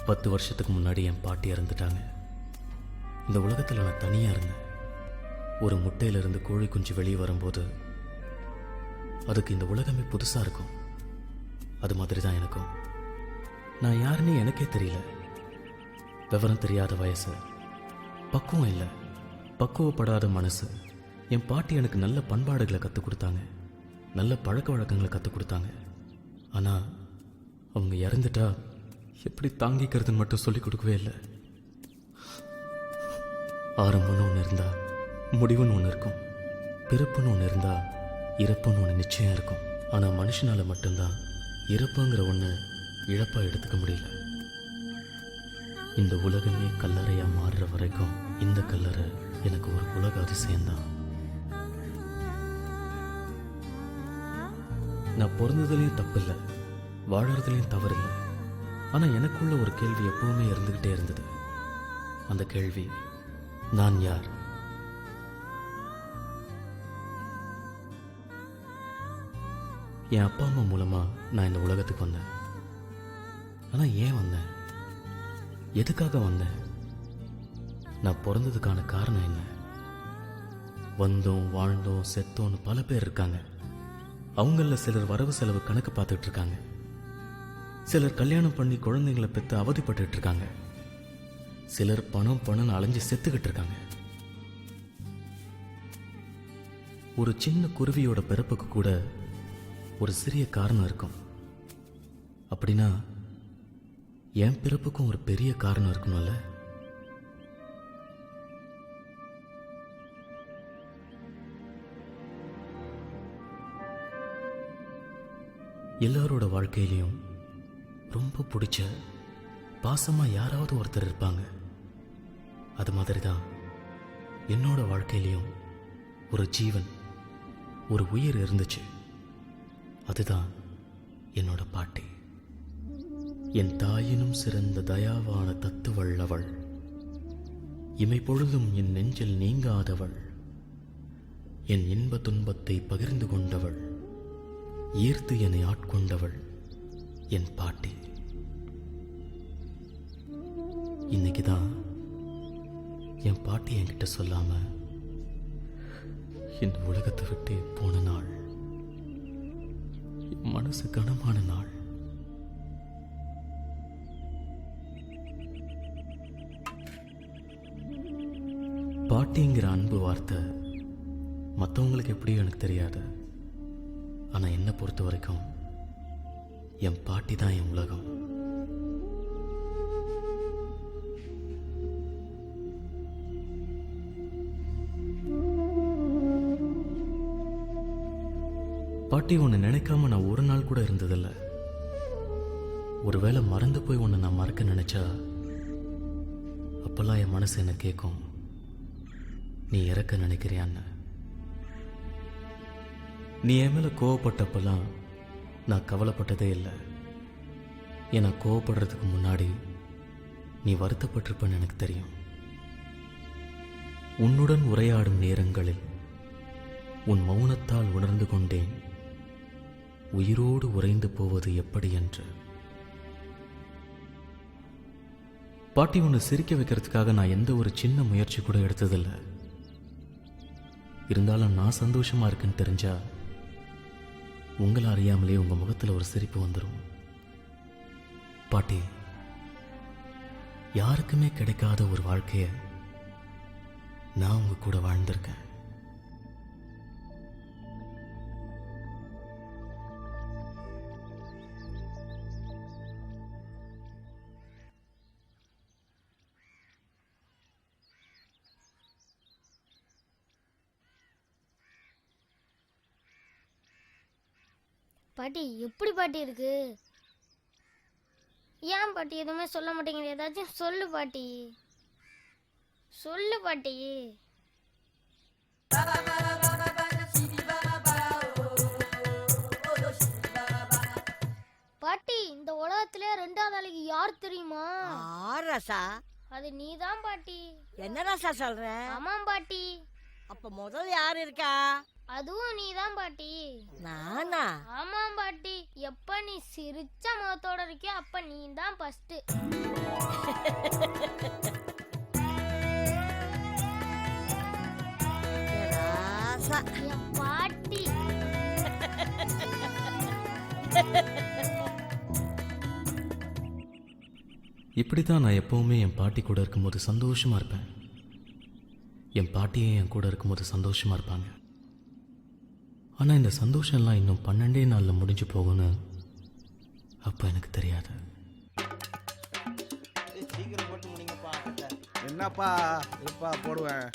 10 வருஷத்துக்கு முன்னாடி என் பாட்டி இறந்துட்டாங்க. இந்த உலகத்தில் நான் தனியாக இருந்தேன். ஒரு முட்டையிலிருந்து கோழி குஞ்சு வெளியே வரும்போது அதுக்கு இந்த உலகமே புதுசாக இருக்கும். அது மாதிரி தான் எனக்கும். நான் யாருன்னு எனக்கே தெரியல. விவரம் தெரியாத வயசு, பக்குவம் இல்லை, பக்குவப்படாத மனசு. என் பாட்டி எனக்கு நல்ல பண்பாடுகளை கற்றுக் கொடுத்தாங்க, நல்ல பழக்க வழக்கங்களை கற்றுக் கொடுத்தாங்க. ஆனால் அவங்க இறந்துட்டா எப்படி தாங்கிக்கிறதுன்னு மட்டும் சொல்லிக் கொடுக்கவே இல்லை. ஆரம்பம்னு ஒன்று இருந்தா முடிவுன்னு ஒன்று இருக்கும், பிறப்புன்னு ஒன்று இருந்தா இறப்புன்னு ஒன்று நிச்சயம் இருக்கும். ஆனால் மனுஷனால் மட்டும்தான் இறப்புங்கிற ஒன்று இழப்பாக எடுத்துக்க முடியல. இந்த உலகமே கல்லறையாக மாறுற வரைக்கும் இந்த கல்லறை எனக்கு ஒரு உலக அதிசயம்தான். நான் பிறந்ததுலேயும் தப்பில்லை, வாழறதுலேயும் தவறில்லை. ஆனால் எனக்குள்ள ஒரு கேள்வி எப்பவுமே இருந்துக்கிட்டே இருந்தது. அந்த கேள்வி, நான் யார்? என் அப்பா அம்மா மூலமா நான் இந்த உலகத்துக்கு வந்தேன். ஆனால் ஏன் வந்தேன்? எதுக்காக வந்தேன்? நான் பிறந்ததுக்கான காரணம் என்ன? வந்தோம், வாழ்ந்தோம், செத்தோன்னு பல பேர் இருக்காங்க. அவங்கள சிலர் வரவு செலவு கணக்கு பார்த்துட்டு இருக்காங்க. சிலர் கல்யாணம் பண்ணி குழந்தைங்களை பெற்று அவதிப்பட்டு இருக்காங்க. சிலர் பணம் அலைஞ்சு செத்துக்கிட்டு இருக்காங்க. ஒரு சின்ன குருவியோட பிறப்புக்கு கூட ஒரு சிறிய காரணம் இருக்கும். அப்படின்னா என் பிறப்புக்கும் ஒரு பெரிய காரணம் இருக்கணும்ல? எல்லாரோட வாழ்க்கையிலையும் ரொம்ப பிடிச்ச பாசமா யாராவது ஒருத்தர் இருப்பாங்க. அது மாதிரி தான் என்னோட வாழ்க்கையிலையும் ஒரு ஜீவன், ஒரு உயிர் இருந்துச்சு. அதுதான் என்னோட பாட்டி. என் தாயினும் சிறந்த தயாவான தத்துவள் அவள், இமை பொழுதும் என் நெஞ்சில் நீங்காதவள், என் இன்ப துன்பத்தை பகிர்ந்து கொண்டவள், ஈர்த்து என்னை ஆட்கொண்டவள் என் பாட்டி. இன்னைக்குதான் என் பாட்டி என்கிட்ட சொல்லாம இந்த உலகத்தை விட்டு போன நாள். என் மனசு கனமான நாள். பாட்டிங்கிற அன்பு வார்த்தை மற்றவங்களுக்கு எப்படியும் எனக்கு தெரியாது. ஆனா என்னை பொறுத்த வரைக்கும் என் பாட்டி தான் என் உலகம். பாட்டி உன்னை நினைக்காம நான் ஒரு நாள் கூட இருந்ததில்லை. ஒருவேளை மறந்து போய் உன்னை நான் மறக்க நினைச்சா அப்பெல்லாம் என் மனசு என்ன கேட்கும், நீ இறக்க நினைக்கிறியான்னு. நீ என் மேல கோவப்பட்டப்பெல்லாம் நான் கவலைப்பட்டதே இல்லை. ஏன்னா கோவப்படுறதுக்கு முன்னாடி நீ வருத்தப்பட்டிருப்பன்னு எனக்கு தெரியும். உன்னுடன் உரையாடும் நேரங்களில் உன் மௌனத்தால் உணர்ந்து கொண்டேன் உயிரோடு உறைந்து போவது எப்படி என்று. பாட்டி, உன்னை சிரிக்க வைக்கிறதுக்காக நான் எந்த ஒரு சின்ன முயற்சி கூட எடுத்ததில்லை. இருந்தாலும் நான் சந்தோஷமா இருக்குன்னு தெரிஞ்சா உங்களை அறியாமலே உங்க முகத்துல ஒரு சிரிப்பு வந்துடும். பாட்டி, யாருக்குமே கிடைக்காத ஒரு வாழ்க்கைய நான் உங்க கூட வாழ்ந்திருக்கேன். பாட்டி, எப்படி பாட்டி இருக்கு? ஏன் பாட்டி எதுவுமே சொல்ல மாட்டேங்குது? ஏதாச்சும் சொல்லு பாட்டி, சொல்லு பாட்டி. பாட்டி, இந்த உலகத்திலே ரெண்டாவது ஆளுக்கு யார் தெரியுமா? ரசா, அது நீதான் பாட்டி. என்ன ரசா சொல்ற? ஆமாம் பாட்டி. அப்ப முதல் யார் இருக்கா? அதுவும் நீதான் பாட்டி. நானா? ஆமாம் பாட்டி. எப்ப நீ சிரிச்ச முகத்தோட இருக்கியோ அப்ப நீ தான் ஃபர்ஸ்ட். ராசா. என் பாட்டி. இப்படி தான் நான் எப்போவுமே என் பாட்டி கூட இருக்கும்போது சந்தோஷமாக இருப்பேன். என் பாட்டியே என் கூட இருக்கும்போது சந்தோஷமாக இருப்பாங்க. ஆனால் இந்த சந்தோஷம்லாம் இன்னும் 12 நாளில் முடிஞ்சு போகும்னு அப்போ எனக்கு தெரியாது. சீக்கிரம் போட்டு முடிங்கப்பா. என்னப்பா இருப்பா போடுவேன்.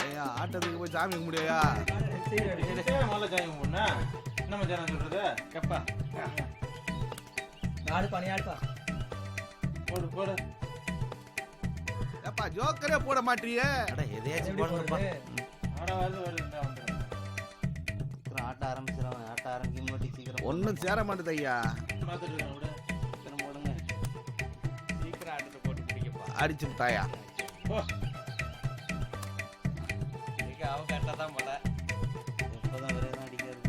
ஐயா ஆட்டத்துக்கு போய் சாமி கும்பிடியா? முதல்ல காயம் போடா. என்ன மச்சான் சொல்றது? கப்பா ஆடுப்பா, நீ ஆடுப்பா. போடு போடு. ஏப்பா ஜோக்கரே போட மாட்டியே? அட எதையாச்சும் போடுங்கப்பா. ஆட வருது வந்துடும். சீக்கிரம் ஆட்ட ஆரம்பிச்சிடும். ஆட்ட ஆரம்பிக்கும் முன்னாடி சீக்கிரம் ஒன்றும் சேர மாட்டேது ஐயா. பார்த்துட்டு இருக்கேன் விட. சீக்கிரம் போடுங்க. சீக்கிரம் ஆட்டத்தை போட்டு பிடிக்கப்பா. அடிச்சு தாயா. போ. அவன் கரெக்டாக தான் போல. எப்போதான் ஒரே தான் அடிக்கிறது.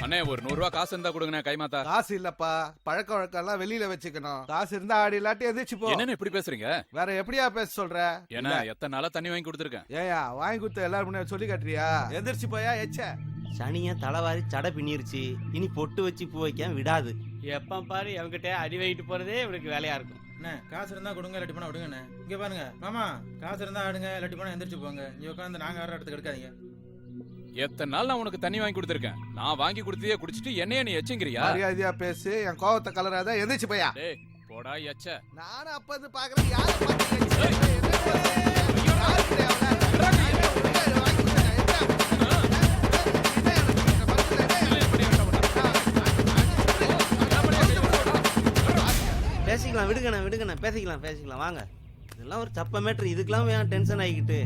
அண்ணே ஒரு 100 ரூபா காசு இருந்தா கொடுங்கண்ணே கைமாத்தா. காசு இல்லப்பா, பழக்க வழக்கம் எல்லாம் வெளியில வச்சுக்கணும். காசு இருந்தா ஆடி இல்லாட்டி எதிர்த்து போ. என்னன்னு இப்படி பேசுறீங்க? வேற எப்படியா பேச சொல்ற? ஏன்னா எத்தனை நாளா தண்ணி வாங்கி கொடுத்துருக்கேன். ஏயா வாங்கி கொடுத்த எல்லாரும் முன்னாடி சொல்லி காட்டுறியா? எந்திரிச்சு போயா எச்ச. சனிய தலைவாரி சடை பின்னிருச்சு. இனி பொட்டு வச்சு பூ வைக்க விடாது. எப்ப பாரு எவங்கிட்ட அடி வாங்கிட்டு போறதே இவனுக்கு வேலையா இருக்கும். அண்ணே காசு இருந்தா கொடுங்க, இல்லாட்டி போனா விடுங்கண்ணே. இங்க பாருங்க மாமா, காசு இருந்தா ஆடுங்க, இல்லாட்டி போனா எந்திரிச்சு போங்க. இங்க உட்காந்து நாங்க ஆடுற இடத்துக்கு எடுக்காதீங்க. எத்தனை நாள் நான் உனக்கு தண்ணி வாங்கி கொடுத்துருக்கேன். நான் வாங்கி கொடுத்ததே குடிச்சிட்டு என்னைய நீ எச்சங்கிறியா? மரியாதையா பேசு, என் கோவத்தை கலராத. எந்திரிச்சு போயா. டேய் போடா எச்ச. நானும் அப்ப இருந்து பாக்குறேன். யாரை பேசிக்கலாம் விடுங்கண்ணே பேசிக்கலாம் வாங்க. இதெல்லாம் ஒரு சப்ப மேட்ரு. இதுக்கெல்லாம் ஏன் டென்ஷன் ஆகிக்கிட்டு?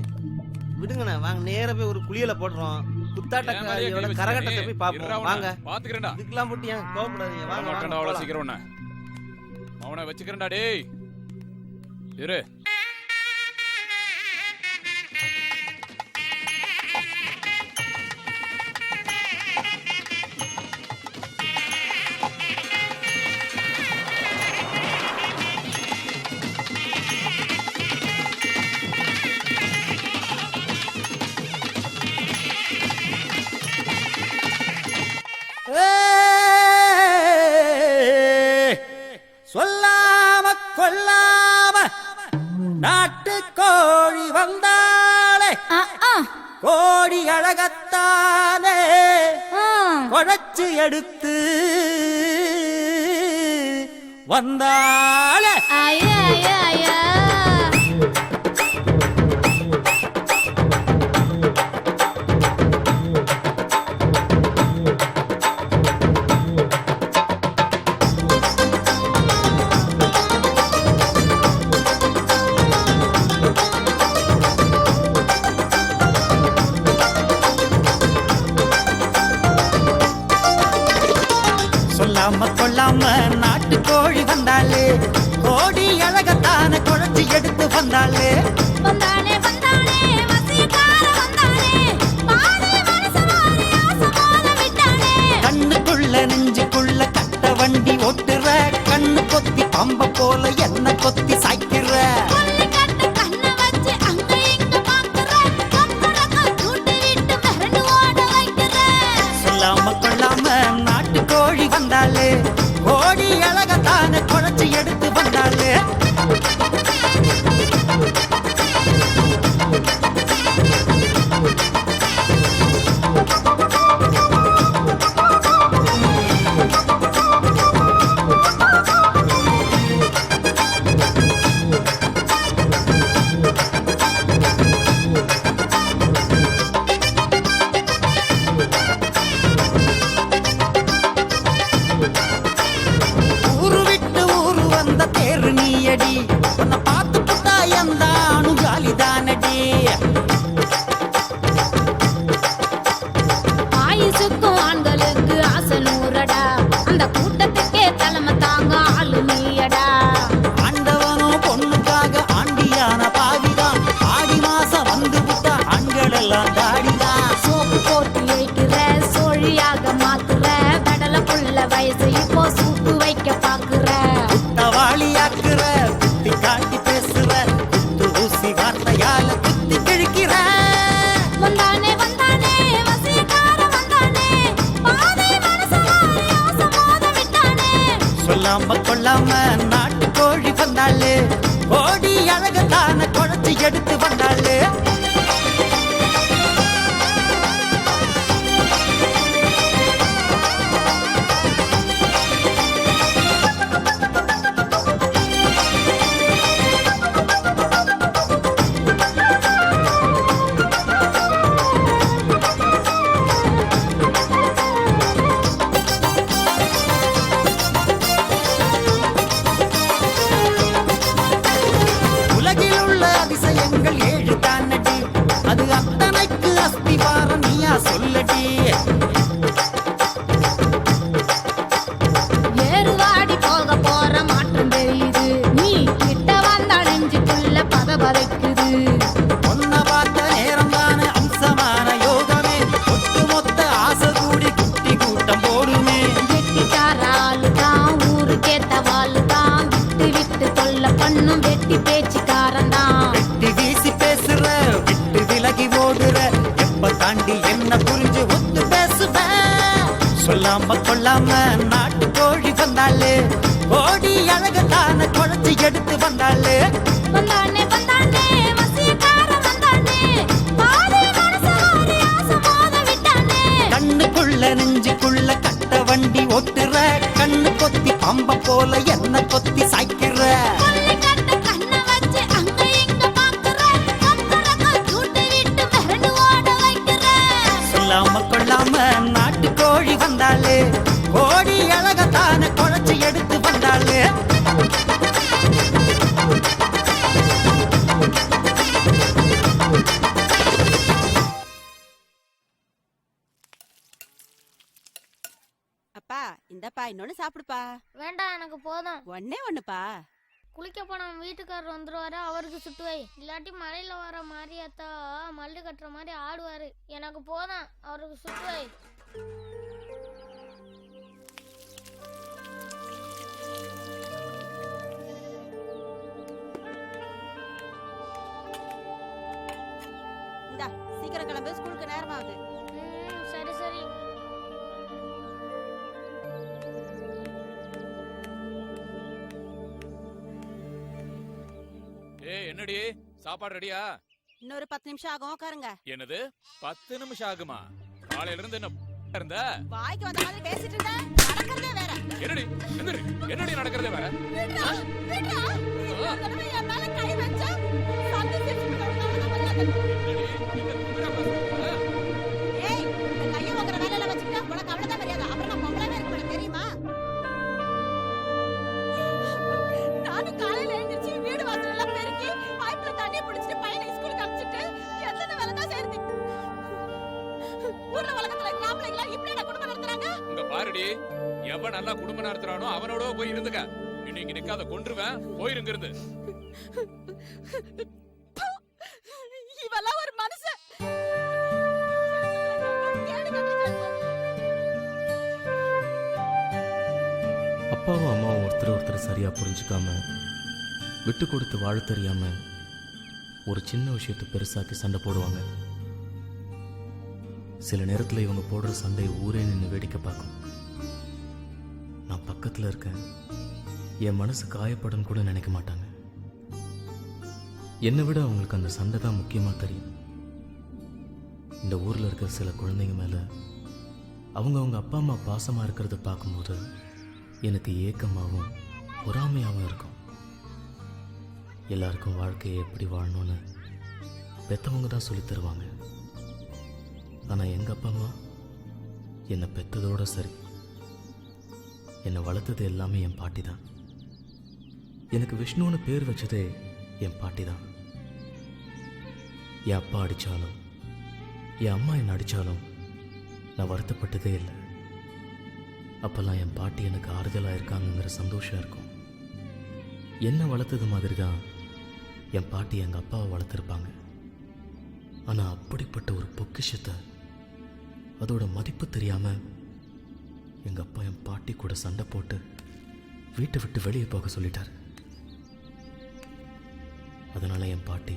விடுங்கண்ணே வாங்க, நேரா போய் ஒரு குளியல போடுறோம். குத்தாட்டக்காரியோட கரகட்டத்தை போய் பாப்போம் வாங்க. பாத்துக்கிறேன்டா. இதுக்கெல்லாம் போட்டு ஏன் கோவப்படாதீங்க வாங்க மாட்டேன்டா அவ்வளவு சீக்கிரம் உன்னை. அவனை வச்சுக்கிறேன்டா டேய். இரு. சொல்லாம கொல்லாம நாட்டு கோழி வந்தாளே, கோழி அழகத்தானே குழைச்சு எடுத்து வந்தாளே. சொல்லாம கொள்ளாம நாட்டு கோழி வந்தாளே, கோடி அழகத்தான குழைச்சி எடுத்து வந்தாளே. கண்ணுக்குள்ள நெஞ்சுக்குள்ள கட்ட வண்டி ஓட்டுற, கண்ணு கொத்தி பம்ப போல என்ன கொத்தி சாய்க்கிற. சொல்லாம கொள்ளாம நாட்டு கோழி வந்தாளே, கோடி அழகத்தான குழைச்சி எடுத்து வந்தாளே. சொல்லாம கொள்ளாம நாட்டு கோழி வந்தாளே கோடி அழகத்தான குழச்சி எடுத்து வந்தாளே உலகில் உள்ள அதிசயங்கள் 7 தானடி அது அத்தனைக்கு அஸ்திவாரம் நீயா சொல்லடி ஏறுவாடி போக போற மாற்றம் தெரியுது நீ கிட்ட வந்தா நெஞ்சுக்குள்ள பதபதைக்குது ஒன்ன பார்த்த நேரம் தானே அம்சமான யோகமே ஒட்டு மொத்த ஆசை கூடி குட்டி கூட்டம் போடுமே வெட்டிக்கார ஆளு தான் ஊருக்கேத்த வாழு தான் விட்டு விட்டு தொல்ல பண்ணும் வெட்டி பேச்சுக்காரன் தான் வெட்டி வீசி பேசுற விட்டு விலகி ஓடுற எப்ப தாண்டி என்ன புரிஞ்சு ஒத்து பேசுவ சொல்லாம கொள்ளாம நாட்டு கோழி வந்தாளே கோடி அழகத்தான குழச்சி எடுத்து வந்தாளே வந்தானே வந்தானே வசியக்காரன் வந்தானே பாதி மனச வாரி ஆசை மோத விட்டானே கண்ணுக்குள்ள நெஞ்சுக்குள்ள கட்ட வண்டி ஓட்டுற கண்ணு கொத்தி பம்ப போல என்ன கொத்தி சாய்க்கிற கொள்ளை கட்ட கண்ணை வச்சு அங்க இங்க பாக்குற கத்தரக்க சூட்டு விட்டு மிரண்டு ஓட வைக்கிற சொல்லாம கொள்ளாம நாட்டு கோழி வந்தாளே கோடி அழகத்தான குழச்சி எடுத்து வந்தாளே அப்பா இந்தப்பா இன்னொன்னு சாப்பிடுப்பா. வேண்டாம் எனக்கு போதும் ஒண்ணே ஒண்ணுப்பா. குளிக்க போன வீட்டுக்காரர் வந்துருவாரு அவருக்கு சுட்டு வை இல்லாட்டி மலையில வர மாரியாத்தா மல்லு கட்டுற மாதிரி ஆடுவாரு எனக்கு போதும் அவருக்கு சுட்டு வை இந்தா சீக்கிரம் கிளம்பு, ஸ்கூலுக்கு நேரமாகுது. சரி சரி ஏய் என்னடி சாப்பாடு ரெடியா? இன்னொரு 10 நிமிஷம் ஆகும், உட்காருங்க. என்னது 10 நிமிஷம் ஆகுமா? காலையில இருந்து என்ன இருந்த? வாய்க்கு வந்த மாதிரி பேசிட்டு இருந்த, நடக்கிறதே வேற. என்னடி எந்திரி, என்னடி நடக்கிறதே வேற? விட்றா, விட்றா. இன்னொரு தடவை என் மேல கை வச்சா, சண்டை செஞ்சுட்டு வரணும், மரியாதை. ஏய், இந்த கையை வாங்குற வேலையில வச்சுக்கிட்டா உனக்கு அவ்வளவுதான் மரியாதை. அப்புறம் நான் பொம்பளைவே இருக்க மாட்டேன், தெரியுமா? நானும் காலையில எழுந்திருச்சு வீடு வாசல் எல்லாம் பெருக்கி பைப்ல தண்ணி பிடிச்சிட்டு பையனை ஸ்கூலுக்கு அனுப்பிச்சிட்டு எத்தனை வேலை தான் செய்யறது? ஊர்ல உலகத்துல கிராமத்துல இப்படி குடும்பம் நடத்துறாங்க. இங்க பாருடி, எவன் நல்லா குடும்பம் நடத்துறானோ அவனோட போய் இருந்துக்க. இன்னைக்கு நிக்காத கொன்றுவேன், போயிருங்க இருந்து. இவெல்லாம் ஒரு மனுஷன். அப்பாவும் அம்மாவும் ஒருத்தர் சரியா புரிஞ்சுக்காம விட்டு கொடுத்து வாழ தெரியாம ஒரு சின்ன விஷயத்தை பெருசாக்கி சண்டை போடுவாங்க. சில நேரத்துல இவங்க போடுற சண்டை ஊரே நின்று வேடிக்கை பார்க்கும். நான் பக்கத்துல இருக்கேன், என் மனசு காயப்படும் கூட நினைக்க மாட்டாங்க. என்னை விட அவங்களுக்கு அந்த சண்டை தான் முக்கியமா தெரியும். இந்த ஊர்ல இருக்கிற சில குழந்தைங்க மேல அவங்க அப்பா அம்மா பாசமா இருக்கிறத பார்க்கும்போது எனக்கு ஏக்கமாகவும் பொறாமையாகவும் இருக்கும். எல்லாருக்கும் வாழ்க்கையை எப்படி வாழணும்னு பெற்றவங்க தான் சொல்லித் தருவாங்க. ஆனால் எங்கள் அப்பா அம்மா என்னை பெற்றதோட சரி, என்னை வளர்த்தது எல்லாமே என் பாட்டி தான். எனக்கு விஷ்ணுன்னு பேர் வச்சதே என் பாட்டி தான். என் அப்பா அடித்தாலும் என் அம்மா என்னை அடித்தாலும் நான் வருத்தப்பட்டதே இல்லை. அப்போல்லாம் என் பாட்டி எனக்கு ஆறுதலாக இருக்காங்கங்கிற சந்தோஷம் இருக்கும். என்னை வளர்த்தது மாதிரி தான் என் பாட்டி எங்கள் அப்பாவை வளர்த்துருப்பாங்க. ஆனால் அப்படிப்பட்ட ஒரு பொக்கிஷத்தை அதோட மதிப்பு தெரியாமல் எங்கள் அப்பா என் பாட்டி கூட சண்டை போட்டு வீட்டை விட்டு வெளியே போக சொல்லிட்டார். அதனால் என் பாட்டி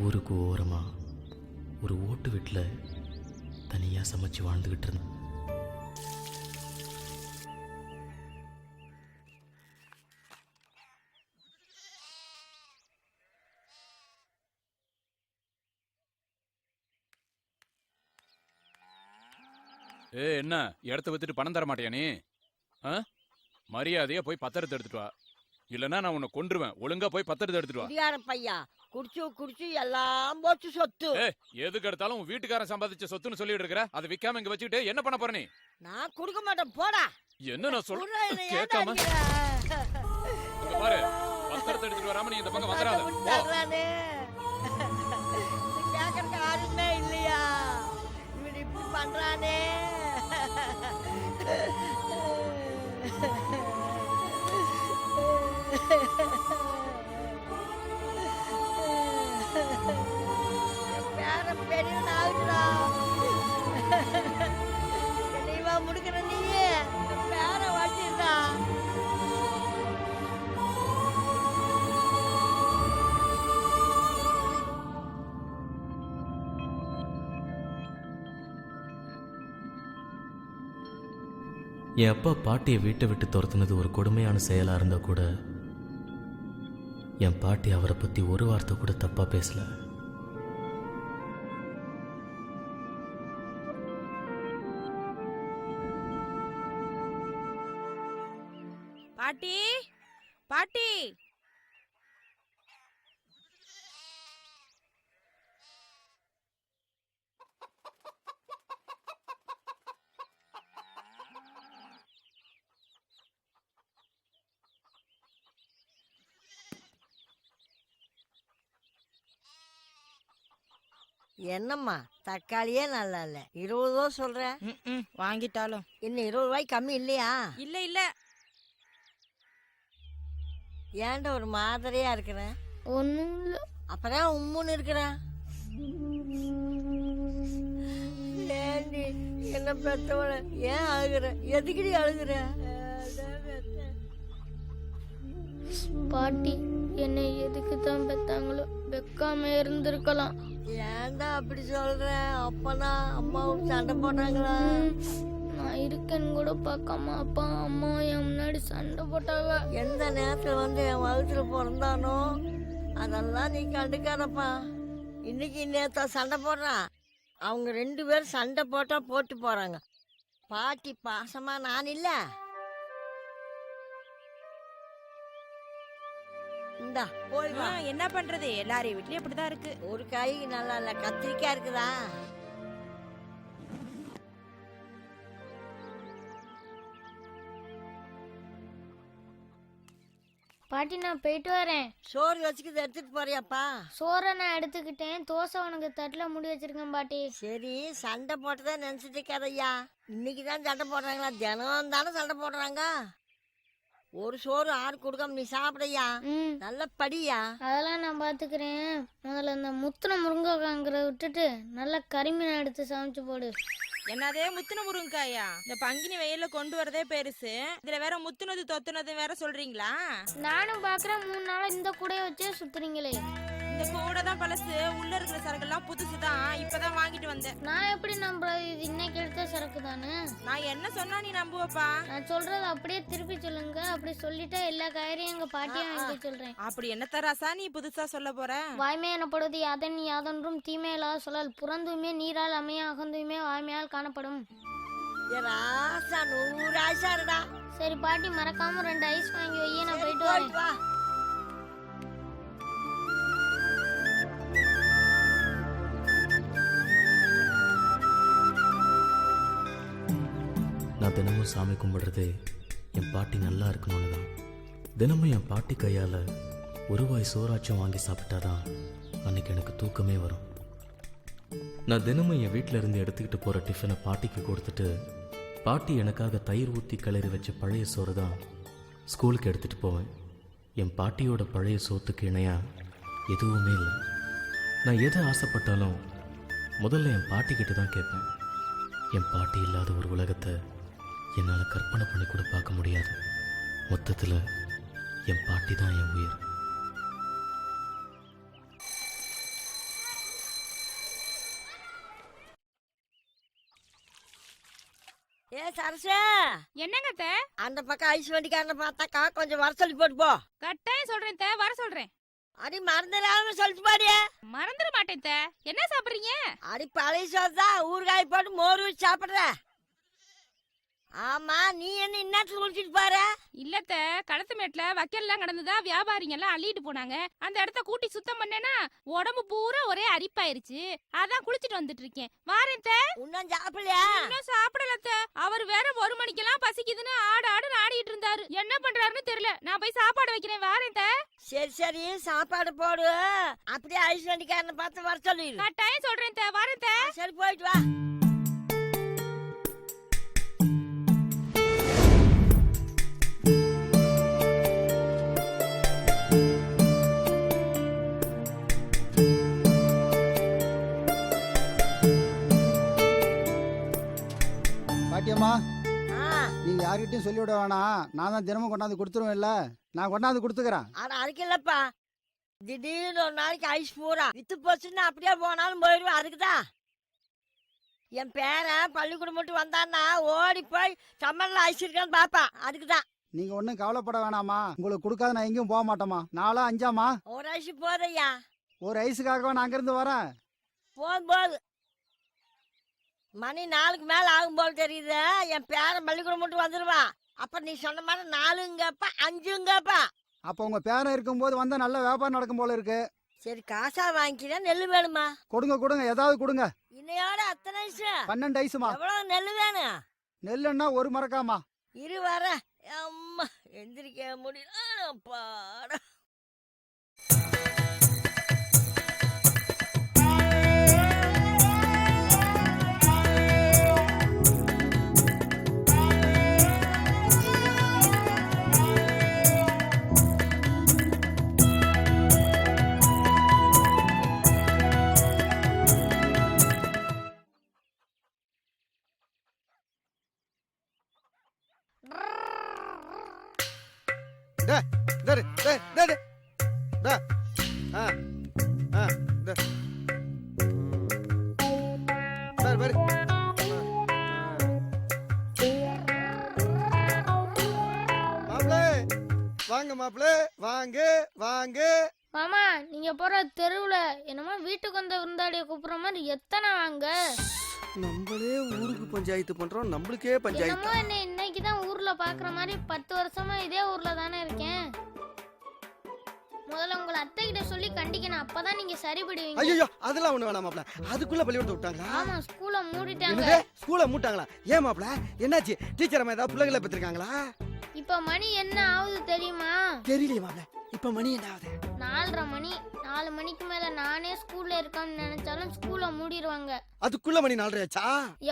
ஊருக்கு ஓரமாக ஒரு ஓட்டு வீட்டில் தனியாக சமைச்சு வாழ்ந்துக்கிட்டு இருந்தேன். என்ன இடத்த வித்துட்டு பணம் தர மாட்டியா நீ? மரியாதையா போய் பத்திரத்தை எடுத்துட்டு வா, இல்லன்னா நான் உன்னை கொன்றுவேன். ஒழுங்கா போய் பத்திரத்தை எடுத்துட்டு வா. குடியார பையா குடிச்சு குடிச்சு எல்லாம் போச்சு சொத்து. எதுக்கு எடுத்தாலும் உன் வீட்டுக்காரன் சம்பாதிச்ச சொத்துன்னு சொல்லிட்டு இருக்கிற, அதை விக்காம இங்க வச்சுக்கிட்டு என்ன பண்ண போற நீ? நான் கொடுக்க மாட்டேன் போடா. என்ன நான் சொல்றேன் கேட்காம பாரு, பத்திரத்தை எடுத்துட்டு வராம நீ இந்த பக்கம் வந்துடாத. கேட்கறதுக்கு யாருமே இல்லையா? இவன் இப்படி பண்றானே. பேர பெரியவன் ஆகுறா. நீவா முடிக்கிற நீயே பேர வாட்டிடுறா. என் அப்பா பாட்டியை வீட்டை விட்டு துரத்துனது ஒரு கொடுமையான செயலா இருந்தா கூட என் பாட்டி அவரை பத்தி ஒரு வார்த்தை கூட தப்பா பேசல. பாட்டி பாட்டி என்னம்மா தக்காளியே நல்லா இல்ல. 20 ரூபா சொல்ற. வாங்கிட்டாலும் இன்னும் 20 ரூபாய்க்கு கம்மி இல்லையா? இல்ல இல்ல. ஏன்டா ஒரு மாதிரியா இருக்கிற? ஒன்றும் இல்லை. அப்புறம் உம்முன்னு இருக்கிற. ஏண்டி என்ன பெத்தவள ஏன் அழுகுற? எதுக்குடி அழுகுற? பாட்டி என்னை எதுக்கு தான் பெத்தாங்களோ, வெக்காம இருந்திருக்கலாம். ஏன்டா அப்படி சொல்ற? அப்பனா அம்மாவும் சண்டை போட்டாங்களா? நான் இருக்கேன்னு கூட பார்க்காம அப்பா அம்மா என் முன்னாடி சண்டை போட்டாங்க. எந்த நேரத்துல வந்து என் வகுத்துல பிறந்தானோ அதெல்லாம் நீ கண்டுக்காதப்பா. இன்னைக்கு நேத்தா சண்டை போடுறான். அவங்க 2 பேரும் சண்டை போட்டா போட்டு போறாங்க. பாட்டி பாசமா நான் இல்ல. இந்தா போய் வா. என்ன பண்றது, எல்லாரையும் வீட்லயும் இப்படிதான் இருக்கு. ஒரு காய் நல்லா இல்ல, கத்திரிக்காய் இருக்குதா? பாட்டி நான் போயிட்டு வரேன். சோறு வச்சுக்கிது எடுத்துட்டு போறியாப்பா? சோறை நான் எடுத்துக்கிட்டேன். தோசை உனக்கு தட்டில் முடி வச்சிருக்கேன் பாட்டி. சரி சண்டை போட்டதான் நினைச்சிட்டு இருக்காதையா. இன்னைக்குதான் சண்டை போடுறாங்களா? தினம் தானே சண்டை போடுறாங்க. ஒரு சோறு 6 கொடுக்காம நீ சாப்பிடையா? நல்ல படியா. அதெல்லாம் நான் பாத்துக்கிறேன். முதல்ல இந்த முத்துன முருங்கைக்காங்கிறத விட்டுட்டு நல்ல கறிமீன் எடுத்து சமைச்சு போடு. என்னதே முத்துன முருங்காயா? இந்த பங்கினி வெயில கொண்டு வரதே பெருசு, இதுல வேற முத்துனது தொத்துனது வேற சொல்றீங்களா? நானும் பாக்குறேன் 3 நாளா இந்த கூடைய வச்சே சுத்துறீங்களே. இந்த கூட தான் பழசு, உள்ள இருக்கிற சரக்கெல்லாம் புதுசுதான், இப்பதான் வாங்கிட்டு வந்தேன். நான் எப்படி நம்புறது? இது இன்னைக்கு எடுத்த சரக்கு தானே. நான் என்ன சொன்னா நீ நம்புவப்பா? நான் சொல்றது அப்படியே திருப்பி சொல்லுங்க. அப்படி சொல்லிட்டா எல்லா காய்கறியும் எங்க பாட்டியா வாங்கி சொல்றேன். அப்படி என்ன தராசா நீ புதுசா சொல்ல போற? வாய்மை எனப்படுவது யாதன் யாதொன்றும் தீமை இல்லாத சொல்லல். புறந்துமே நீரால் அமைய அகந்துமே வாய்மையால் காணப்படும். ராசா 100 ஆயிசா இருடா. சரி பாட்டி மறக்காம 2 ஐஸ் வாங்கி வையே, நான் போயிட்டு வரேன். வா. நான் தினமும் சாமி கும்பிடுறதே என் பாட்டி நல்லா இருக்கணும்னு தான். தினமும் என் பாட்டி கையால் ஒரு வாய் சோறாச்சும் வாங்கி சாப்பிட்டாதான் அன்னைக்கு எனக்கு தூக்கமே வரும். நான் தினமும் என் வீட்டில் இருந்து எடுத்துக்கிட்டு போகிற டிஃபனை பாட்டிக்கு கொடுத்துட்டு பாட்டி எனக்காக தயிர் ஊற்றி கிளறி வச்ச பழைய சோறு தான் ஸ்கூலுக்கு எடுத்துகிட்டு போவேன். என் பாட்டியோட பழைய சோத்துக்கு இணையாக எதுவுமே இல்லை. நான் எதை ஆசைப்பட்டாலும் முதல்ல என் பாட்டிக்கிட்ட தான் கேட்பேன். என் பாட்டி இல்லாத ஒரு உலகத்தை என்னால் கற்பனை பண்ணி கூட பார்க்க முடியாது. மொத்தத்தில் என் பாட்டி தான் என் உயிர். ஏ சரசே, என்னங்க அத்தை? அந்த பக்கம் ஐஸ் வண்டிக்காரனை பார்த்தாக்கா கொஞ்சம் வர சொல்லி போட்டு போ. கட்டாயம் சொல்றேன் அத்தை, வர சொல்றேன். அடி மறந்துடாம சொல்லிட்டு பாடியே. மறந்துட மாட்டேன் அத்தை. என்ன சாப்பிடுறீங்க? அடி பழைய சோறு தான் ஊறுகாய் போட்டு மோர் வச்சு சாப்பிடுற. ஆமா நீ என்ன இன்னத்துல குளிச்சிட்டு பாரு. இல்லத்த களத்து மேட்ல வக்கல்லாம் கடந்துதா வியாபாரிங்க எல்லாம் அள்ளிட்டு போனாங்க. அந்த இடத்த கூட்டி சுத்தம் பண்ணேனா உடம்பு பூரா ஒரே அரிப்பாயிருச்சு. அதான் குளிச்சிட்டு வந்துட்டு இருக்கேன். வாரேன் தே. இன்னும் சாப்பிடலையா? இன்னும் சாப்பிடலத்த. அவர் வேற 1 மணிக்கெல்லாம் பசிக்குதுன்னு ஆடு ஆடிட்டு இருந்தாரு. என்ன பண்றாருன்னு தெரியல. நான் போய் சாப்பாடு வைக்கிறேன். வாரேன் தே. சரி சரி சாப்பாடு போடு. அப்படியே ஐஸ் வண்டிக்காரனை பார்த்து வர சொல்லிடு. கட்டாயம் சொல்றேன் தே. வாரேன் தே. சரி போயிட்டு வா. பாட்டியம்மா ஆ, நீங்க யார்கிட்டயும் சொல்லிவிட வேணாம். நான் தான் தினமும் கொண்டாந்து கொடுத்துருவேன்ல. நான் கொண்டாந்து கொடுத்துக்கிறேன். ஆனா அதுக்கு இல்லப்பா. திடீர்னு ஒரு நாளைக்கு ஐஸ் பூரா வித்து போச்சுன்னா அப்படியே போனாலும் போயிடுவேன். அதுக்குதான் என் பேரன் பள்ளிக்கூடம் மட்டும் வந்தான்னா ஓடி போய் சம்மர்ல ஐஸ் இருக்கான்னு பாப்பான். அதுக்குதான். நீங்க ஒன்றும் கவலைப்பட வேணாமா. உங்களுக்கு கொடுக்காத நான் எங்கேயும் போக மாட்டோமா. 4 5 ஒரு ஐஸ் போதையா? ஒரு ஐஸுக்காகவா நான் அங்கிருந்து வரேன். போது மணி 4க்கு மேல ஆகும் போல தெரியுது. என் பேரன் பள்ளிக்கூடம் மட்டும் வந்துடுவான். அப்ப நீ சொன்ன மாதிரி 4ங்கப்பா 5ங்கப்பா. அப்போ உங்க பேரன் இருக்கும்போது வந்தா நல்ல வியாபாரம் நடக்கும் போல இருக்கு. சரி காசா வாங்கிக்கிறேன். நெல்லு வேணுமா? கொடுங்க ஏதாவது கொடுங்க. இன்னையோட அத்தனை ஐஸ் 12 ஐஸுமா. எவ்வளவு நெல்லு வேணும்? நெல்லுன்னா 1 மரக்காமா. இரு வர. அம்மா எந்திரிக்க முடியல. பாடா. டேய், டேய், டேய், டேய். டா. ஆ, ஆ, டே. பாரு. மாப்பிளே, வாங்க மாப்பிளே, வாங்க. மாமா நீங்க போற தெருவுல என்னமோ வீட்டுக்கு வந்த விருந்தாளிய கூப்பிடுற மாதிரி எத்தனை வாங்க. நம்மளே ஊருக்கு பஞ்சாயத்து பண்றோம், நம்மளுக்கே பஞ்சாயத்து. என்னமோ என்ன இன்னைக்குதான் ஊர்ல பாக்குற மாதிரி 10 வருஷமா இதே ஊர்ல தானே இருக்கேன். முதல்ல உங்களை அத்தை கிட்ட சொல்லி கண்டிக்கணும். அப்பதான் நீங்க சரிபடுவீங்க. ஐயோ அதெல்லாம் ஒண்ணு வேணாம் மாப்பிள. அதுக்குள்ள பள்ளிக்கூடத்தை விட்டாங்களா? ஆமா ஸ்கூல மூடிட்டாங்க. என்னது? ஸ்கூலை மூட்டாங்களா? ஏன் மாப்பிள என்னாச்சு? டீச்சர் அம்மா ஏதாவது பிள்ளைகளை பெற்றிருக்காங்களா? இப்ப மணி என்ன ஆகுது தெரியுமா? தெரியலையே மாப்பிள. இப்ப மணி என்ன ஆகுது? 4:30 மணி. 4 மணிக்கு மேல நானே ஸ்கூல்ல இருக்கேன்னு நினைச்சாலும் ஸ்கூல மூடிடுவாங்க. அதுக்குள்ள மணி 4:30 ஆச்சா?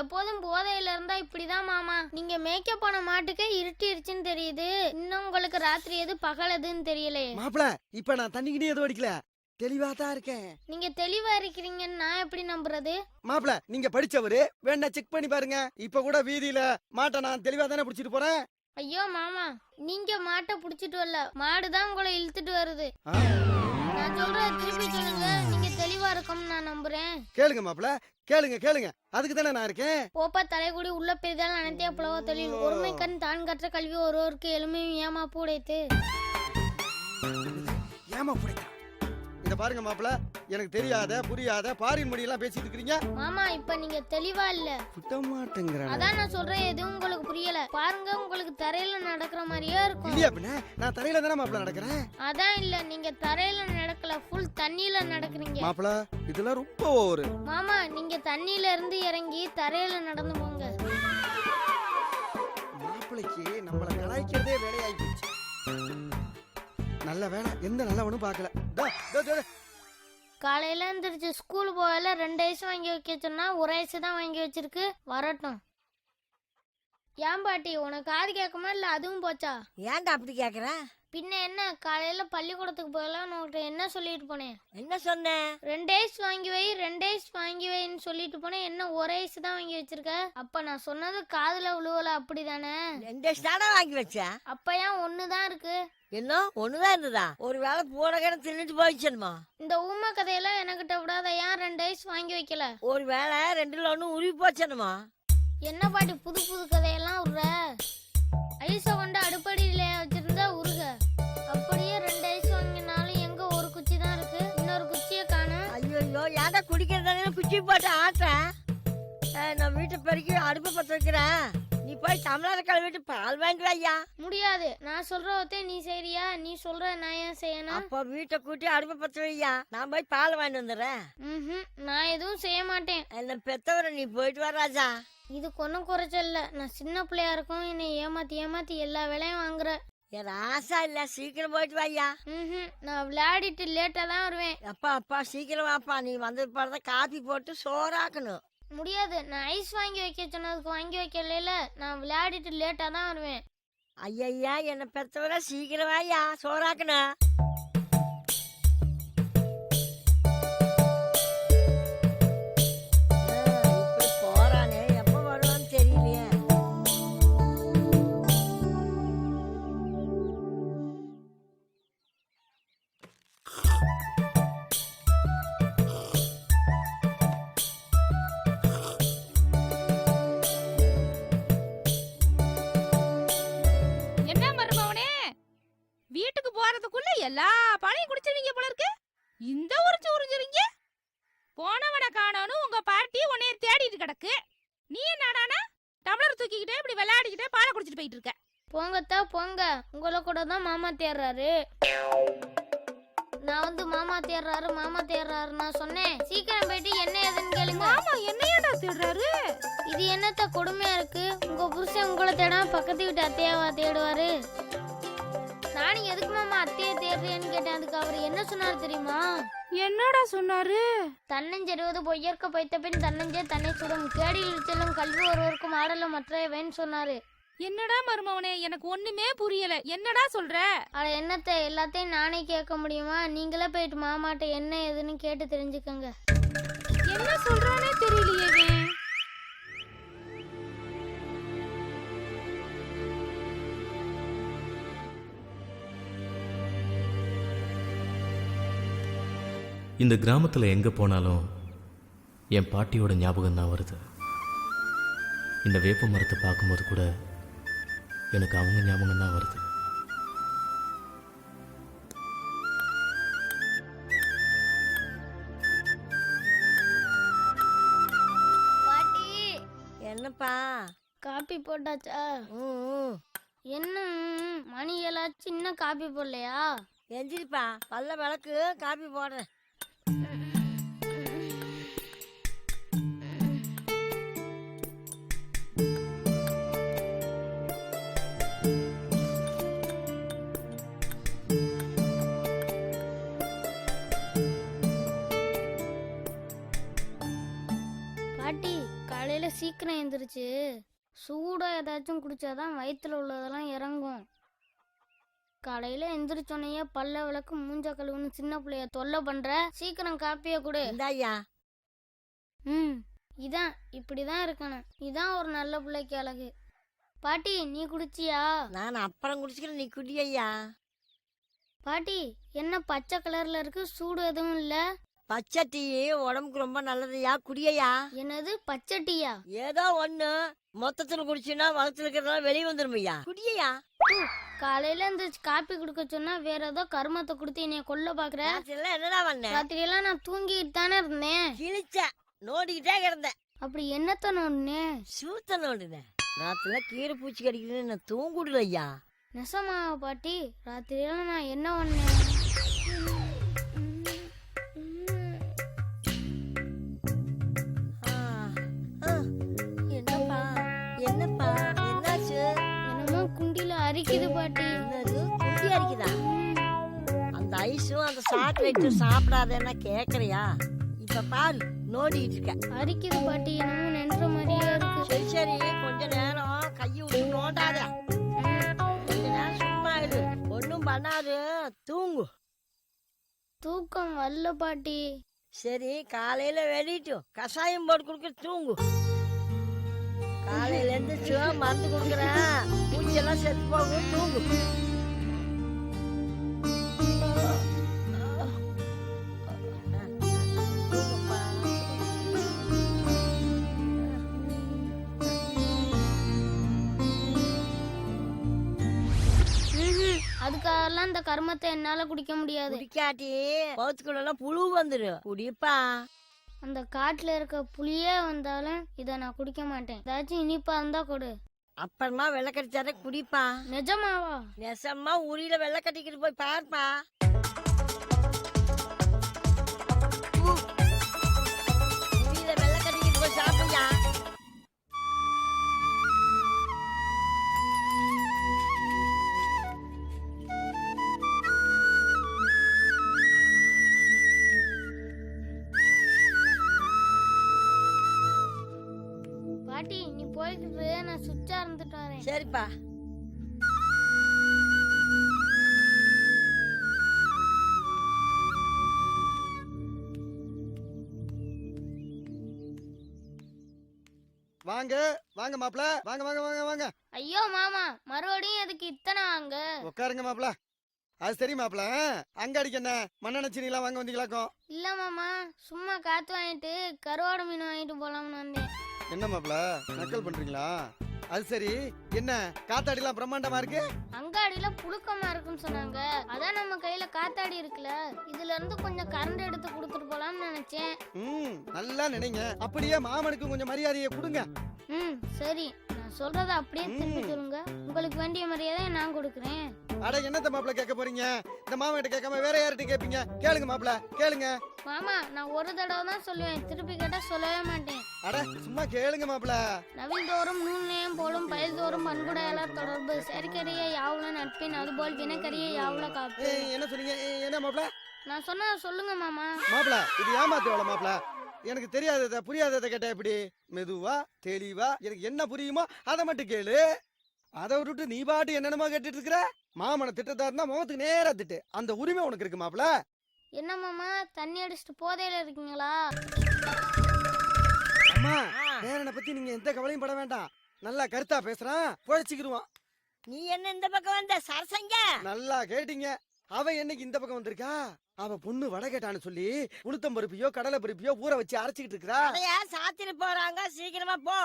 எப்போதும் போதையில இருந்தா இப்படிதான் மாமா. நீங்க மேக்கப் பண்ண மாட்டுக்கே இருட்டிருச்சுன்னு தெரியுது. இன்னும் உங்களுக்கு ராத்திரி எது பகல் எதுன்னு தெரியலையே. மாப்பிள இப்ப நான் தண்ணிக்கிட்டே எதுவும் அடிக்கல, தெளிவா தான் இருக்கேன். நீங்க தெளிவா இருக்கிறீங்கன்னு நான் எப்படி நம்புறது? மாப்பிள நீங்க படிச்சவரு, வேணா செக் பண்ணி பாருங்க. இப்ப கூட வீதியில மாட்டை நான் தெளிவா தானே பிடிச்சிட்டு போறேன். ஐயோ மாமா நீங்க மாட்டை புடிச்சிட்டு வரல, மாடுதான் உங்களை இழுத்துட்டு வருது. நான் சொல்றத திருப்பி சொல்லுங்க. நீங்க தெளிவா இருக்கும்னு நான் நம்புறேன். கேளுங்க மாப்பிள, கேளுங்க. அதுக்கு தானே நான் இருக்கேன். போப்பா தலைகுடி உள்ள பெரிதால் அனைத்தே புலவ தொழில் ஒருமை கண் தான் கற்ற கல்வி ஒருவருக்கு எளிமையும் ஏமா பூடைத்து. ஏமா புடித்தா? இத பாருங்க மாப்பிள, எனக்கு தெரியாத புரியாத பாரின் மொழியெல்லாம் பேசிட்டு இருக்கீங்க. மாமா இப்ப நீங்க தெளிவா இல்ல. விட்ட மாட்டேங்கறேன். அதான் நான் சொல்றேன், எதுவும் உங்களுக்கு புரியல. பாருங்க உங்களுக்கு தரையில நடக்கிற மாதிரியே இருக்கும். இல்லையா பின்ன? நான் தரையில தானே மாப்பிள நடக்கிறேன். அதான் இல்ல, நீங்க தரையில நடக்கல, ஃபுல் தண்ணியில நடக்கிறீங்க. மாப்பிள இதெல்லாம் ரொம்ப ஓவரு. மாமா நீங்க தண்ணியில இருந்து இறங்கி தரையில நடந்து போங்க. மாப்பிளைக்கு நம்மள கலாய்க்கிறதே வேலையாயி போச்சு. நல்ல வேலை, எந்த நல்லவனும் பார்க்கல. காலையில எந்திரிச்சு ஸ்கூல் போகல 2 ஐஸ் வாங்கி வைக்க சொன்னா 1 ஐஸ் தான் வாங்கி வச்சிருக்கு. வரட்டும். ஏன் பாட்டி உனக்கு காது கேட்குமா இல்ல அதுவும் போச்சா? ஏன்டா அப்படி கேக்குற? பின்ன என்ன, காலையில பள்ளிக்கூடத்துக்கு போகலாம் உங்கள்கிட்ட என்ன சொல்லிட்டு போனேன்? என்ன சொன்னேன்? 2 ஐஸ் வாங்கி வை 2 ஐஸ் வாங்கி வைன்னு சொல்லிட்டு போனேன். என்ன 1 ஐஸ் தான் வாங்கி வச்சிருக்க? அப்ப நான் சொன்னது காதுல விழுவல அப்படிதானே? 2 ஐஸ் தானே வாங்கி வச்சேன். அப்ப ஏன் 1 தான் இருக்கு? இன்னும் 1 தான் இருந்ததா? ஒரு வேளை போன கடை தின்னுட்டு போயிடுச்சுமா. இந்த ஊமை கதையெல்லாம் எனக்கிட்ட விடாத. ஏன் 2 ஐஸ் வாங்கி வைக்கல? ஒரு வேளை 2ல 1 உருவி போச்சனுமா. என்ன பாட்டி புது புது கதையெல்லாம் உருற? ஐஸ கொண்டு அடுப்படியில வச்சிருந்தா உருக. அப்படியே 2 ஐஸ் வாங்கினாலும் எங்க ஒரு குச்சி தான் இருக்கு, இன்னொரு குச்சியை காணோம். ஐயோ ஏன்டா குடிக்கிறதானே குச்சி போட்டு ஆட்ட. நான் வீட்டை பெருக்கி அடுப்பை பற்ற வைக்கிறேன். நீ போய் போய் தமிழரை கழுவிட்டு பால் வாங்கிட்டு ஐயா. முடியாது. நான் சொல்றதே நீ செய்றியா? நீ சொல்ற நான் ஏன் செய்யணும்? அப்போ வீட்டை கூட்டி அடுப்பை பத்த வையா, நான் போய் பால் வாங்கிட்டு வந்துடுறேன். நான் எதுவும் செய்ய மாட்டேன். என்ன பெத்தவரை நீ போயிட்டு வா ராஜா. இது ஒன்றும் குறைச்சல் இல்ல. நான் சின்ன பிள்ளையா இருக்கும், என்னை ஏமாத்தி ஏமாத்தி எல்லா வேலையும் வாங்குற. என் ஆசா இல்ல, சீக்கிரம் போயிட்டு வாயா. நான் விளையாடிட்டு லேட்டா தான் வருவேன். அப்பா அப்பா சீக்கிரம் வாப்பா, நீ வந்தது பாருங்க காபி போட்டு சோறாக்கணும். முடியாது. நான் ஐஸ் வாங்கி வைக்க சொன்னதுக்கு வாங்கி வைக்கல. நான் விளையாடிட்டு லேட்டா தான் வருவேன். ஐயா என்ன பெத்தவரை சீக்கிரம் வாயா, சோறாக்கணும். இப்படி போறானே, எப்ப வருவான்னு தெரியலையே. என்ன மருமவனே, வீட்டுக்கு போறதுக்குள்ள எல்லா பாலையும் குடிச்சிருவீங்க போல இருக்கு. இந்த உறிஞ்சுறீங்க. போனவனை காணோன்னு உங்க பாட்டி உன்னைய தேடிட்டு கிடக்கு. நீ என்னடானா டம்ளர் தூக்கிக்கிட்டே இப்படி விளையாடிக்கிட்டே பாலை குடிச்சிட்டு போயிட்டு இருக்க. போங்கத்தா போங்க, உங்களை கூட தான் மாமா தேடுறாரு. நான் வந்து மாமா தேடுறாரு நான் சொன்னேன். சீக்கிரம் போயிட்டு என்ன ஏதுன்னு கேளுங்க. மாமா என்னையடா தேடுறாரு? இது என்னத்த கொடுமையா இருக்கு? உங்க புருஷன் உங்களை தேடாம பக்கத்து வீட்டு அத்தையாவா தேடுவாரு? நானும் எதுக்கு மாமா அத்தையை தேடுறேன்னு கேட்டேன். அதுக்கு அவரு என்ன சொன்னாரு தெரியுமா? என்னடா சொன்னாரு? தன்னஞ்செருவது பொய்யற்க பொய்த்த பின் தன்னஞ்சே தன்னை சுடும், கேடியில் செல்லும் கல்வி ஒருவருக்கும் ஆடலும் மற்றவன் சொன்னாரு. என்னடா மருமவனே, எனக்கு ஒண்ணுமே புரியல. என்னடா சொல்ற? அட என்னத்த, எல்லாத்தையும் நானே கேட்க முடியுமா? நீங்களே போயிட்டு மாமாட்ட என்ன ஏதுன்னு கேட்டு தெரிஞ்சுக்கங்க. என்ன சொல்றானே தெரியலையே. இந்த கிராமத்தில் எங்கே போனாலும் என் பாட்டியோட ஞாபகம் தான் வருது. இந்த வேப்ப மரத்தை பார்க்கும்போது கூட எனக்கு அவங்க ஞாபகம் தான் வருது. பாட்டி, என்னப்பா காப்பி போட்டாச்சா? என்ன மணி ஏழாச்சு, இன்னும் காப்பி போடலையா? எந்திரிப்பா, பல்ல விளக்கு, காப்பி போடுறேன். பாட்டி, காலையில சீக்கிரம் எந்திரிச்சு சூடா ஏதாச்சும் குடிச்சாதான் வயிற்றுல உள்ளதெல்லாம் இறங்கும். காலையில எந்திரிச்சோனையே பல்ல விளக்கு, மூஞ்ச கழுவுன்னு சின்ன பிள்ளைய தொல்லை பண்ற. சீக்கிரம் காப்பிய கொடு. இந்தாயா. இதான் இப்படிதான் இருக்கணும். இதான் ஒரு நல்ல பிள்ளைக்கு அழகு. பாட்டி, நீ குடிச்சியா? நான் அப்புறம் குடிச்சுக்கிறேன், நீ குடியா. பாட்டி, என்ன பச்சை கலர்ல இருக்கு? சூடு எதுவும் இல்ல? பச்சை டீ உடம்புக்கு ரொம்ப நல்லதுயா, குடியா. என்னது பச்சை டீயா? ஏதோ ஒண்ணு மொத்தத்துல குடிச்சுன்னா வளத்துல இருக்கிறதெல்லாம் வெளியே வந்துருமையா, குடியா. காலையில இந்த காப்பி குடுக்க சொன்னா வேற ஏதோ கருமத்தை கொடுத்து என்னைய கொல்ல பாக்குற. என்னடா பண்ண? ராத்திரி எல்லாம் நான் தூங்கிட்டு தானே இருந்தேன். கிழிச்ச நோண்டிக்கிட்டே கிடந்தேன். அப்படி என்னத்த நோண்டினேன்? சூத்த நோண்டினேன். ராத்திரில கீரை பூச்சி கடிக்குதுன்னு நான் தூங்குடல ஐயா. நெசமா பாட்டி? ராத்திரியெல்லாம் நான் என்ன பண்ணேன்? என்னப்பா என்னப்பா என்னாச்சு? என்னமோ குண்டில அரிக்குது பாட்டி. என்னது குண்டி அரிக்குதா? அந்த ஐஸும் அந்த சாக்லேட்டும் சாப்பிடாதேன்னா கேக்குறியா? இப்ப பாரு, நோண்டிட்டு இருக்க. அரிக்குது பாட்டி, என்னமோ நின்ற மாதிரியே இருக்கு. சரி சரி, கொஞ்ச நேரம் கையை விட்டு நோண்டாத. கொஞ்ச நேரம் சும்மா இரு, ஒன்னும் பண்ணாது, தூங்கு. தூக்கம் வரல பாட்டி. சரி, காலையில வெளியிட்டு கஷாயம் போட்டு கொடுக்க, தூங்கு. காலையில இருந்து மருந்து கொடுக்குறேன், பூச்செல்லாம் செத்து போகும், தூங்கு. அதுக்காகலாம் இந்த கர்மத்தை என்னால குடிக்க முடியாது. குடிக்காட்டி பௌத்துக்குள்ள புழு வந்துடும், குடிப்பா. அந்த காட்டுல இருக்க புளியே வந்தாலும் இத நான் குடிக்க மாட்டேன். ஏதாச்சும் இனிப்பா இருந்தா கொடு. அப்புறமா வெள்ளக்கடிச்சாரே குடிப்பா. நிஜமாவா? நெசமா உரியில வெள்ளை கட்டிக்கிட்டு போய் பாருப்பா. உரியில வெள்ளை கட்டிக்கிட்டு போய் சாப்பிடுயா. பாட்டி நீ போய்கிட்டு நான் சுவிட்சா இருந்துட்டு வரேன். சரிப்பா. வாங்க வாங்க மாப்பிள, வாங்க வாங்க வாங்க வாங்க. ஐயோ மாமா, மறுபடியும் எதுக்கு இத்தனை வாங்க? உட்காருங்க மாப்பிள. அது சரி மாப்பிள, அங்க அடிக்க என்ன மண்ணெண்ணெய் சீனிலாம் வாங்க வந்தீங்களாக்கும்? இல்ல மாமா, சும்மா காத்து வாங்கிட்டு கருவாடு மீன் வாங்கிட்டு போலாம்னு வந்தேன். என்ன மாப்பிள நக்கல் பண்றீங்களா? அது சரி, என்ன காத்தாடிலாம் பிரம்மாண்டமா இருக்கு? அங்காடியில புழுக்கமா இருக்குன்னு சொன்னாங்க. அதான் நம்ம கையில காத்தாடி இருக்குல்ல, இதுல இருந்து கொஞ்சம் கரண்ட் எடுத்து கொடுத்துட்டு போலாம்னு நினைச்சேன். நல்லா நினைங்க. அப்படியே மாமனுக்கு கொஞ்சம் மரியாதையை கொடுங்க. சரி, நான் சொல்றத அப்படியே திருப்பி சொல்லுங்க. உங்களுக்கு வேண்டிய மரியாதை நான் கொடுக்குறேன். அட என்னத்த மாப்பிள கேட்க போறீங்க? இந்த மாமா கிட்ட கேட்காம வேற யார்கிட்ட கேட்பீங்க? கேளுங்க மாப்பிள, கேளுங்க. மாமா, நான் ஒரு தடவை தான் சொல்லுவேன், திருப்பி கேட்டா சொல்லவே மாட்டேன். அட சும்மா கேளுங்க மாப்பிள. நவில் தோறும் நூல்நேயம் போலும் பயில் தோறும் பண்புடையாளர் தொடர்பு செயற்கரிய யாவுல நட்பின் அதுபோல் வினக்கரிய யாவுல காப்பு. என்ன சொன்னீங்க? என்ன மாப்பிள? நான் சொன்னா சொல்லுங்க மாமா. மாப்பிள இது ஏமாத்து வேலை மாப்பிள. எனக்கு தெரியாதத புரியாததை கேட்ட எப்படி? மெதுவா தெளிவா எனக்கு என்ன புரியுமோ அதை மட்டும் கேளு. அதை விட்டுட்டு நீ பாட்டு என்னென்னமோ கேட்டுட்டு இருக்கிற. மாமனை திட்டத்தா இருந்தா முகத்துக்கு நேரா திட்டு. அந்த உரிமை உனக்கு இருக்கு மாப்பிள. என்ன மாமா, தண்ணி அடிச்சுட்டு போதையில இருக்கீங்களா? அம்மா, பேரனை பத்தி நீங்க எந்த கவலையும் பட வேண்டாம். நல்லா கருத்தா பேசுறான், பொழைச்சிக்கிருவான். நீ என்ன இந்த பக்கம் வந்த சரசங்க? நல்லா கேட்டீங்க. அவ என்னைக்கு இந்த பக்கம் வந்திருக்கா? அவ பொண்ணு வடை கேட்டான்னு சொல்லி உளுத்தம் பருப்பியோ கடலை பருப்பியோ ஊற வச்சு அரைச்சிக்கிட்டு இருக்கா. அதையா சாத்திட்டு போறாங்க, சீக்கிரமா போ.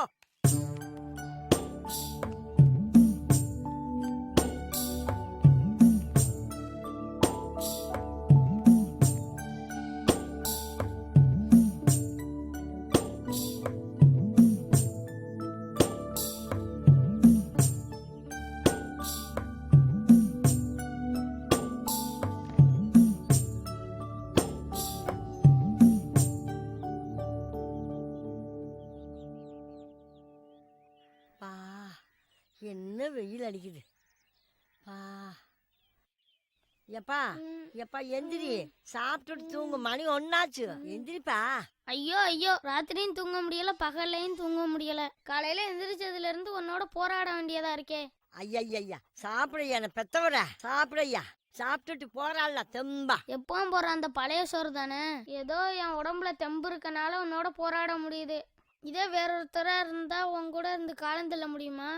என்ன வெயில் அடிக்குது பா. எப்பா எப்பா எந்திரி, சாப்பிட்டுட்டு தூங்கு. மணி 1 எந்திரிப்பா. ஐயோ ஐயோ, ராத்திரியும் தூங்க முடியல, பகல்லையும் தூங்க முடியல. காலையில எந்திரிச்சதுல இருந்து உன்னோட போராட வேண்டியதா இருக்கே. ஐயா சாப்பிடையா, என்ன பெத்தவர சாப்பிடையா. சாப்பிட்டுட்டு போறாள்ல தெம்பா. எப்பவும் போற அந்த பழைய சோறு தானே. ஏதோ என் உடம்புல தெம்பு இருக்கனால உன்னோட போராட முடியுது. இதே வேறொருத்தரா இருந்தா உன் கூட இருந்து காலம் தள்ள முடியுமா?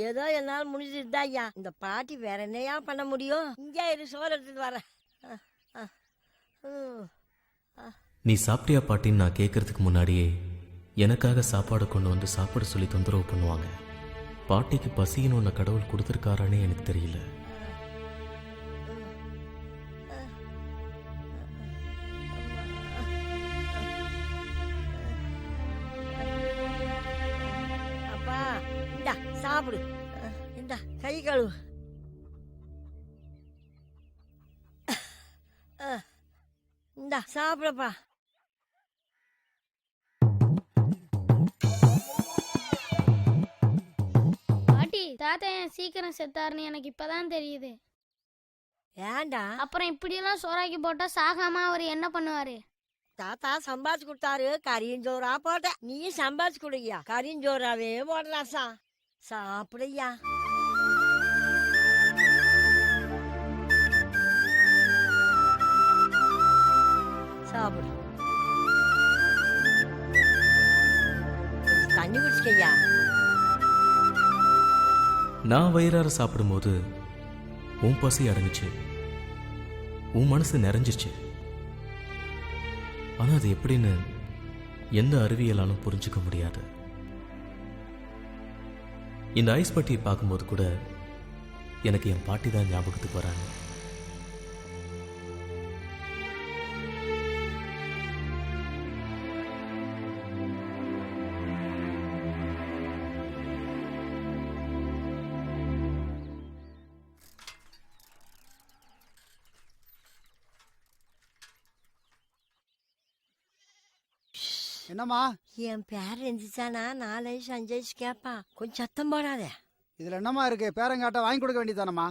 ஏதோ என்னால் முடிஞ்சிருந்தா ஐயா. இந்த பாட்டி வேற என்னையா பண்ண முடியும்? இங்கே இரு, சோறு எடுத்துட்டு வர. நீ சாப்பிட்டியா பாட்டின்னு நான் கேட்கறதுக்கு முன்னாடியே எனக்காக சாப்பாடு கொண்டு வந்து சாப்பிட சொல்லி தொந்தரவு பண்ணுவாங்க. பாட்டிக்கு பசின்னு ஒன்று கடவுள் கொடுத்துருக்காரானே எனக்கு தெரியல. அப்பா இந்தா சாப்பிடு. இந்த கை கழுவு. இந்தா சாப்பிடப்பா. பாட்டி, தாத்தா ஏன் சீக்கிரம் செத்தாருன்னு எனக்கு இப்பதான் தெரியுது. ஏண்டா? அப்புறம் இப்படியெல்லாம் சோறாக்கி போட்டா சாகாம அவர் என்ன பண்ணுவாரு? தாத்தா சம்பாதிச்சு கொடுத்தாரு, கரியஞ்சோரா போட்ட. நீ சம்பாதிச்சு கொடுயா, கரியஞ்சோராவே போடுறாசா. சாப்பிடையா. சாப்பிடு. தண்ணி குடிச்சுக்கையா. நான் வயிறார சாப்பிடும்போது உன் பசி அடங்குச்சு, உன் மனசு நிறைஞ்சிச்சு. ஆனா அது எப்படின்னு எந்த அறிவியலாலும் புரிஞ்சுக்க முடியாது. இந்த ஐஸ் பட்டியை பார்க்கும்போது கூட எனக்கு என் பாட்டி தான் ஞாபகத்துக்கு வராங்க. என்னம்மா என் பேர் எந்திரிச்சானா 4 வயசு 5 வயசு கேட்பான். கொஞ்சம் சத்தம் போடாதே. இதுல என்னம்மா இருக்கு? பேரங்காட்ட வாங்கி கொடுக்க வேண்டியதானம்மா.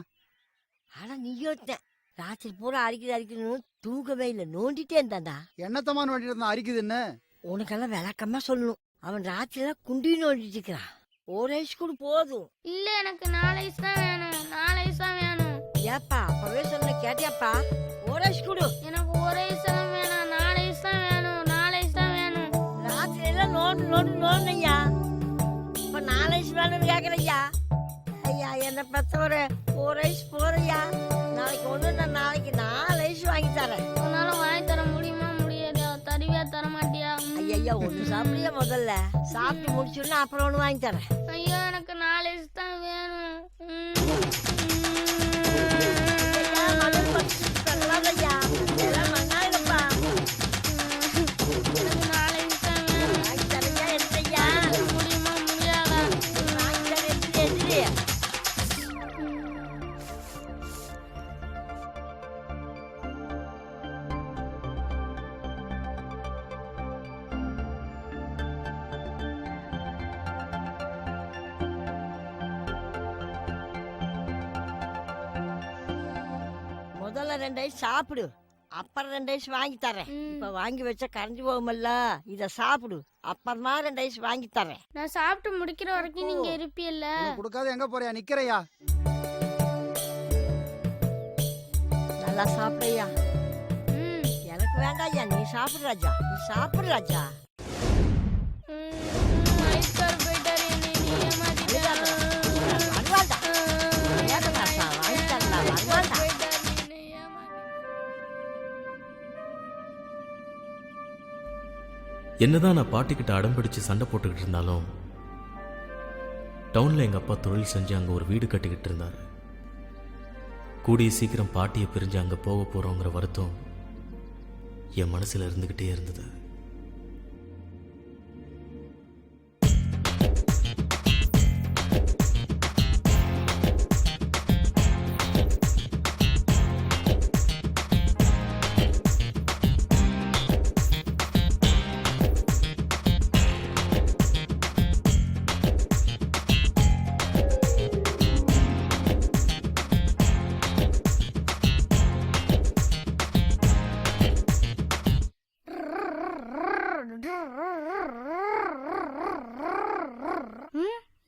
ஆனா நீ யோசித்தேன் ராத்திரி பூரா அடிக்கணும்னு தூங்கவே இல்லை, நோண்டிட்டே இருந்தான்டா. என்னத்தம்மா நோண்டிட்டு இருந்தா அரிக்குதுன்னு? உனக்கெல்லாம் விளக்கமா சொல்லணும். அவன் ராத்திரிலாம் குண்டி நோண்டிட்டு இருக்கிறான். 1 வயசு கூட போதும். இல்ல எனக்கு 4 வயசு தான் வேணும், 4 வயசு தான் வேணும். ஏப்பா அப்பவே சொன்ன கேட்டியாப்பா? 1 வயசு கொடு. எனக்கு 1 வயசு தான் வேணும், 4 வயசு தான் வேணும், 4 வயசு தான் வேணும். ராத்திரி எல்லாம் நோண்டுனையா. இப்ப 4 வயசு வேணும்னு கேக்குறையா? ஐயா என்ன பெத்தவரு 1 வயசு போறியா? நாளைக்கு ஒண்ணு நான் நாளைக்கு 4 வயசு வாங்கி தரேன். உன்னால வாங்கி தர முடியுமா முடியாதா? தருவியா தர மாட்டியா? ஐயா ஒண்ணு சாப்பிடியா முதல்ல? சாப்பிட்டு முடிச்சுன்னா அப்புறம் ஒண்ணு வாங்கி தரேன். ஐயோ எனக்கு 4 வயசு தான் வேணும். ஐயா, மகள் பத்து சொல்லாதய்யா. இதெல்லாம் மண்ணாயிரப்பா. எனக்கு 4 வயசு தான் வேணும். வாங்கி தரையா எடுத்தையா? முடியுமா முடியாதா? வாங்கி தரேன் எதிரி. முதல்ல 2 வயசு சாப்பிடு, அப்புறம் 2 வயசு வாங்கி தரேன். இப்ப வாங்கி வச்சா கரைஞ்சு போகுமல்ல, இத சாப்பிடு, அப்புறமா 2 வயசு வாங்கி தரேன். நான் சாப்பிட்டு முடிக்கிற வரைக்கும் நீங்க இருப்பீல்ல? உனக்கு கொடுக்காத எங்க போறியா? நிக்கிறையா? நல்லா சாப்பிடையா? எனக்கு வேண்டாம் ஐயா, நீ சாப்பிடு ராஜா, நீ சாப்பிடு ராஜா. ஐஸ்கார் போயிட்டாரு, என்னை நீ ஏமாத்திட்ட. வருவாண்டா, ஏகதா வாங்கி தரலாம், வருவாண்டா. என்னதான் நான் பாட்டிக்கிட்ட அடம்பிடிச்சு சண்டை போட்டுக்கிட்டு இருந்தாலும் டவுன்ல எங்க அப்பா தொழில் செஞ்சு அங்க ஒரு வீடு கட்டிக்கிட்டு இருந்தாரு. கூடிய சீக்கிரம் பாட்டியை பிரிஞ்சு அங்க போக போறோங்கிற வருத்தம் என் மனசுல இருந்துகிட்டே இருந்தது.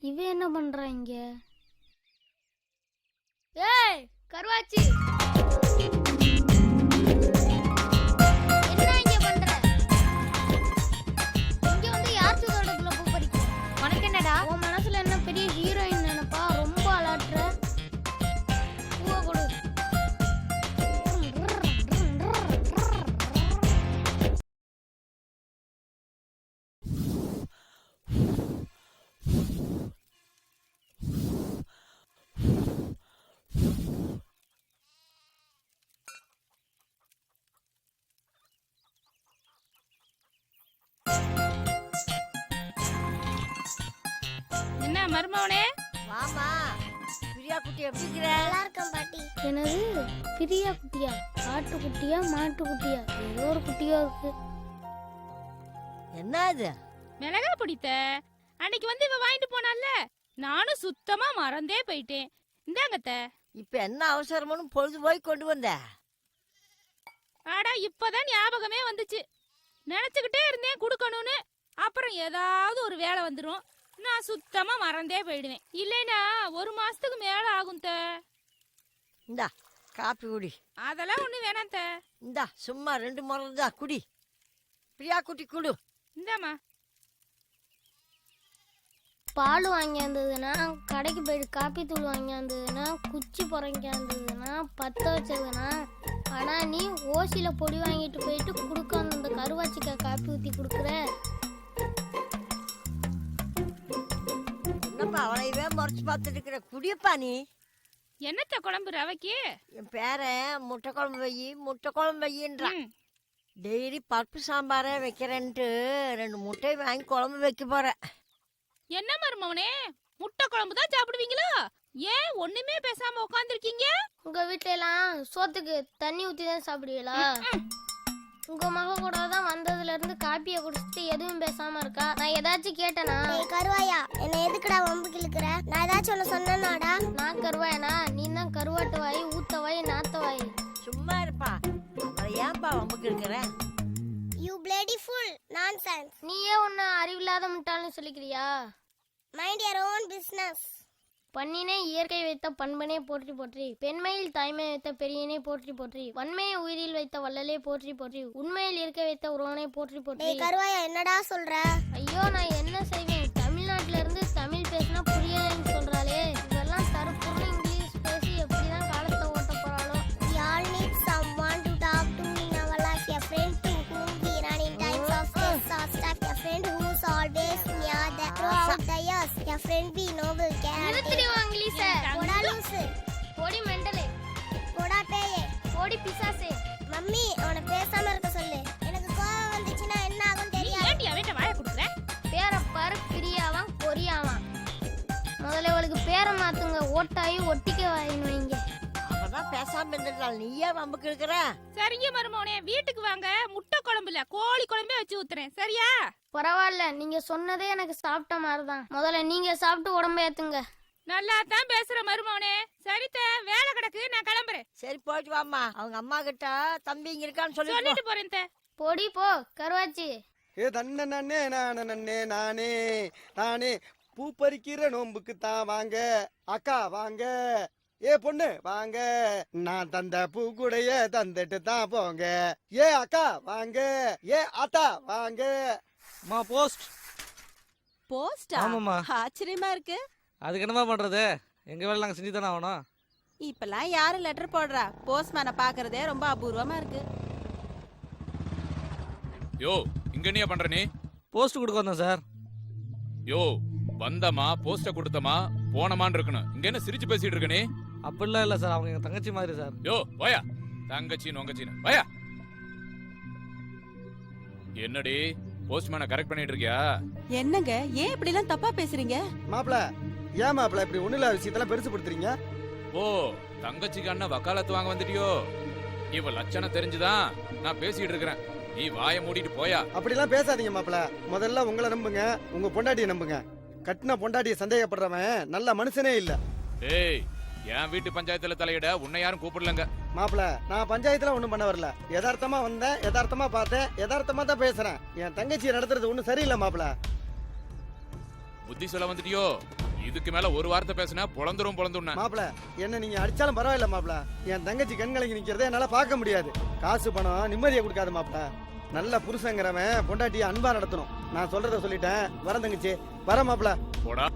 இவன் என்ன பண்றான் இங்க? ஏய் கருவாச்சி, என்ன இங்க பண்ற? இங்க வந்து யார் சுதோடக்குள்ள பூ பறிக்க? உனக்கு என்னடா? உன் மனசுல என்ன பெரிய ஹீரோயின் நினைப்பா? ரொம்ப அலாட்ற. பூவை கொடு. என்ன மருமவனே? வாமா, பிரியா குட்டி எப்படி இருக்கிற? நல்லா இருக்கேன் பாட்டி. என்னது பிரியா குட்டியா? ஆட்டு குட்டியா மாட்டு குட்டியா? ஏதோ ஒரு குட்டியா இருக்கு. என்ன இது? மிளகா பிடித்த அன்னைக்கு வந்து இவ வாங்கிட்டு போனால, நானும் சுத்தமா மறந்தே போயிட்டேன். இந்தாங்கத்த. இப்ப என்ன அவசரமுன்னு பொழுது போய் கொண்டு வந்த? ஆடா இப்பதான் ஞாபகமே வந்துச்சு. நினைச்சுக்கிட்டே இருந்தேன் குடுக்கணும்னு. அப்புறம் ஏதாவது ஒரு வேலை வந்துரும், நான் சுத்தமா மறந்தே போயிடுவேன். இல்லைனா 1 மாசத்துக்கு மேல ஆகும் த. இந்தா காப்பி குடி. அதெல்லாம் ஒண்ணு வேணாம் த. இந்தா சும்மா 2 முறை தான் குடி. பிரியா குட்டி குடு. இந்தாமா. பால் வாங்கியாந்ததுன்னா, கடைக்கு போயிட்டு காப்பி தூள் வாங்கியாந்ததுன்னா, குச்சி புறங்கியாந்ததுன்னா, பத்த வச்சதுன்னா, ஆனா நீ ஓசியில பொடி வாங்கிட்டு போயிட்டு குடுக்க அந்த கருவாச்சிக்கா காப்பி ஊத்தி குடுக்குற. என்னப்பா அவளையவே முறைச்சு பார்த்துட்டு இருக்கிற? குடியப்பா நீ. என்னத்த குழம்பு ரவைக்கு? என் பேரன் முட்டை குழம்பு வையின்றான். டெய்லி பருப்பு சாம்பாரே வைக்கிறேன்ட்டு 2 முட்டை வாங்கி குழம்பு வைக்க போறேன். என்ன மருமவனே, முட்டை குழம்பு தான் சாப்பிடுவீங்களா? ஏன் ஒண்ணுமே பேசாம உட்காந்துருக்கீங்க? உங்க வீட்டுல எல்லாம் சோத்துக்கு தண்ணி ஊத்தி தான் சாப்பிடுவீங்களா? உங்க மக கூட தான் வந்ததுல இருந்து காப்பியை குடிச்சிட்டு எதுவும் பேசாம இருக்கா. நான் ஏதாச்சும் கேட்டேனா? கருவாயா என்ன எதுக்குடா வம்புக்கு இழுக்கிற? நான் ஏதாச்சும் ஒன்று சொன்னேனாடா? நான் கருவாயனா? நீ தான் கருவாட்டு வாய், ஊத்த வாய், நாத்த வாய். சும்மா இருப்பா. அப்புறம் ஏன்பா வம்புக்கு இருக்கிற? You bloody full nonsense. நீயே உன்னை அறிவில்லாத முட்டாள்னு சொல்லிக்கிறியா? Mind your own business. பண்ணினே இயற்கை வைத்த பண்பனே போற்றி போற்றி, பெண்மையில் தாய்மை வைத்த பெரியனே போற்றி போற்றி, வன்மையை உயிரில் வைத்த வள்ளலே போற்றி போற்றி, உண்மையில் இயற்கை வைத்த உறவனை போற்றி போற்றி. கருவாயா என்னடா சொல்ற? ஐயோ நான் என்ன செய்வேன்? தமிழ்நாட்டுல இருந்து தமிழ் பேசினா புரியலன்னு சொல்றாளே. இதெல்லாம் தரப்புற இங்கிலீஷ் பேசி எப்படிதான் காலத்தை ஓட்ட போறாளோ. We all need someone to talk to in our life. A friend to whom we run in times of stress or stuck. A friend who's always near the throughout the years. A friend we know will care. நிறுத்திடுவா இங்கிலீஷ. போடா லூசு. போடி மெண்டலே. போடா பேயே. போடி பிசாசே. Mummy அவனை பேசாம இருக்க சொல்லு. எனக்கு கோவம் வந்துச்சுன்னா என்ன ஆகும் தெரியாது. ஏன்டி அவன்கிட்ட வாயை கொடுக்குற? பேரை பாரு, பிரியாவான் கொரியாவான். முதல்ல அவளுக்கு பேரை மாத்துங்க. ஓட்டாயி ஒட்டிக்க வாயின்னு வைங்க. அவதான் பேசாம இருந்துட்டாள். நீ ஏன் வம்புக்கு இருக்கிற? சரிங்க மருமவனே, வீட்டுக்கு வாங்க. முட்டை குழம்புல கோழி குழம்பே வச்சு ஊத்துறேன். சரியா? பரவாயில்ல, நீங்க சொன்னதே எனக்கு சாப்பிட்ட மாதிரிதான். முதல்ல நீங்க சாப்பிட்டு உடம்ப ஏத்துங்க. நல்லா தான் பேசுற மருமவனே. சரித்த, வேலை கிடக்கு, நான் கிளம்புறேன். சரி போயிட்டு வாமா. அவங்க அம்மா கிட்ட தம்பி இங்க இருக்கான்னு சொல்லி சொல்லிட்டு போறேன் தே. போடி போ கருவாச்சி. ஏ தன்ன நன்னே நானே நானே நானே பூ பறிக்கிற நோம்புக்கு தான் வாங்க அக்கா வாங்க. ஏ பொண்ணு வாங்க, நான் தந்த பூக்குடைய தந்துட்டு தான் போங்க. ஏ அக்கா வாங்க, ஏ ஆத்தா வாங்க. அம்மா போஸ்ட். போஸ்டா? ஆமாம்மா. ஆச்சரியமா இருக்கு. அதுக்கு என்னமா பண்றது? எங்க வேலை நாங்க செஞ்சு தானே ஆகணும். இப்பெல்லாம் யாரு லெட்டர் போடுறா? போஸ்ட்மேனை பாக்குறதே ரொம்ப அபூர்வமா இருக்கு. யோ, இங்க என்னையா பண்ற நீ? போஸ்ட் கொடுக்க வந்தேன் சார். யோ, வந்தமா போஸ்ட கொடுத்தமா போனமான்னு இருக்கணும். இங்க என்ன சிரிச்சு பேசிட்டு இருக்க நீ? அப்படிலாம் இல்ல சார், அவங்க எங்க தங்கச்சி மாதிரி சார். யோ வாயா, தங்கச்சி நொங்கச்சின்னு வாயா. என்னடி போஸ்ட்மேனை கரெக்ட் பண்ணிட்டு இருக்கியா? என்னங்க ஏன் இப்படி எல்லாம் தப்பா பேசுறீங்க? மாப்பிள ஏன் மாப்பிள இப்படி ஒண்ணுல விஷயத்தெல்லாம் பெருசு படுத்துறீங்க? ஓ, தங்கச்சிக்கு அண்ணன் வக்காலத்து வாங்க வந்துட்டியோ? இவ லட்சணம் தெரிஞ்சுதான் நான் பேசிட்டு இருக்கிறேன். நீ வாயை மூடிட்டு போயா. அப்படிலாம் பேசாதீங்க மாப்பிள. முதல்ல உங்களை நம்புங்க, உங்க பொண்டாட்டியை நம்புங்க. கட்டின பொண்டாட்டியை சந்தேகப்படுறவன் நல்ல மனுஷனே இல்ல. ஏய், என் வீட்டு பஞ்சாயத்துல தலையிட உன்னை யாரும் கூப்பிடலங்க. மாப்பிள நான் பஞ்சாயத்துல ஒண்ணும் பண்ண வரல. யதார்த்தமா வந்தேன், யதார்த்தமா பார்த்தேன், யதார்த்தமா தான் பேசுறேன். என் தங்கச்சியை நடத்துறது ஒண்ணும் சரியில்லை மாப்பிள. புத்தி சொல்ல வந்துட்டியோ? இதுக்கு மேல ஒரு வார்த்தை பேசினா பொழந்துரும் பொழந்துண்ண. மாப்பிள என்ன நீங்க அடிச்சாலும் பரவாயில்ல மாப்பிள. என் தங்கச்சி கண்கலங்கி நிக்கிறத என்னால பார்க்க முடியாது. காசு பணம் நிம்மதியை கொடுக்காது மாப்பிள. நல்ல புருஷங்கிறவன் பொண்டாட்டியை அன்பா நடத்தணும். நான் சொல்றத சொல்லிட்டேன். வர தங்கச்சி, வர மாப்பிள. போடா,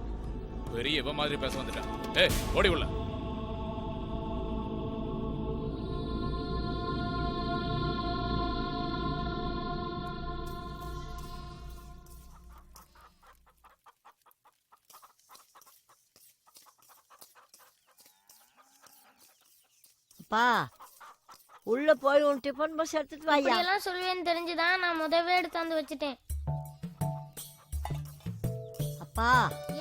பெரிய இவ மாதிரி பேச வந்துட்டான். ஏய், ஓடி உள்ள. பா உள்ள போய் உன் டிஃபன் பாக்ஸ் எடுத்துட்டு வாயா. இப்படியெல்லாம் சொல்லுவேன்னு தெரிஞ்சுதான் நான் முதவே எடுத்தாந்து வச்சுட்டேன். அப்பா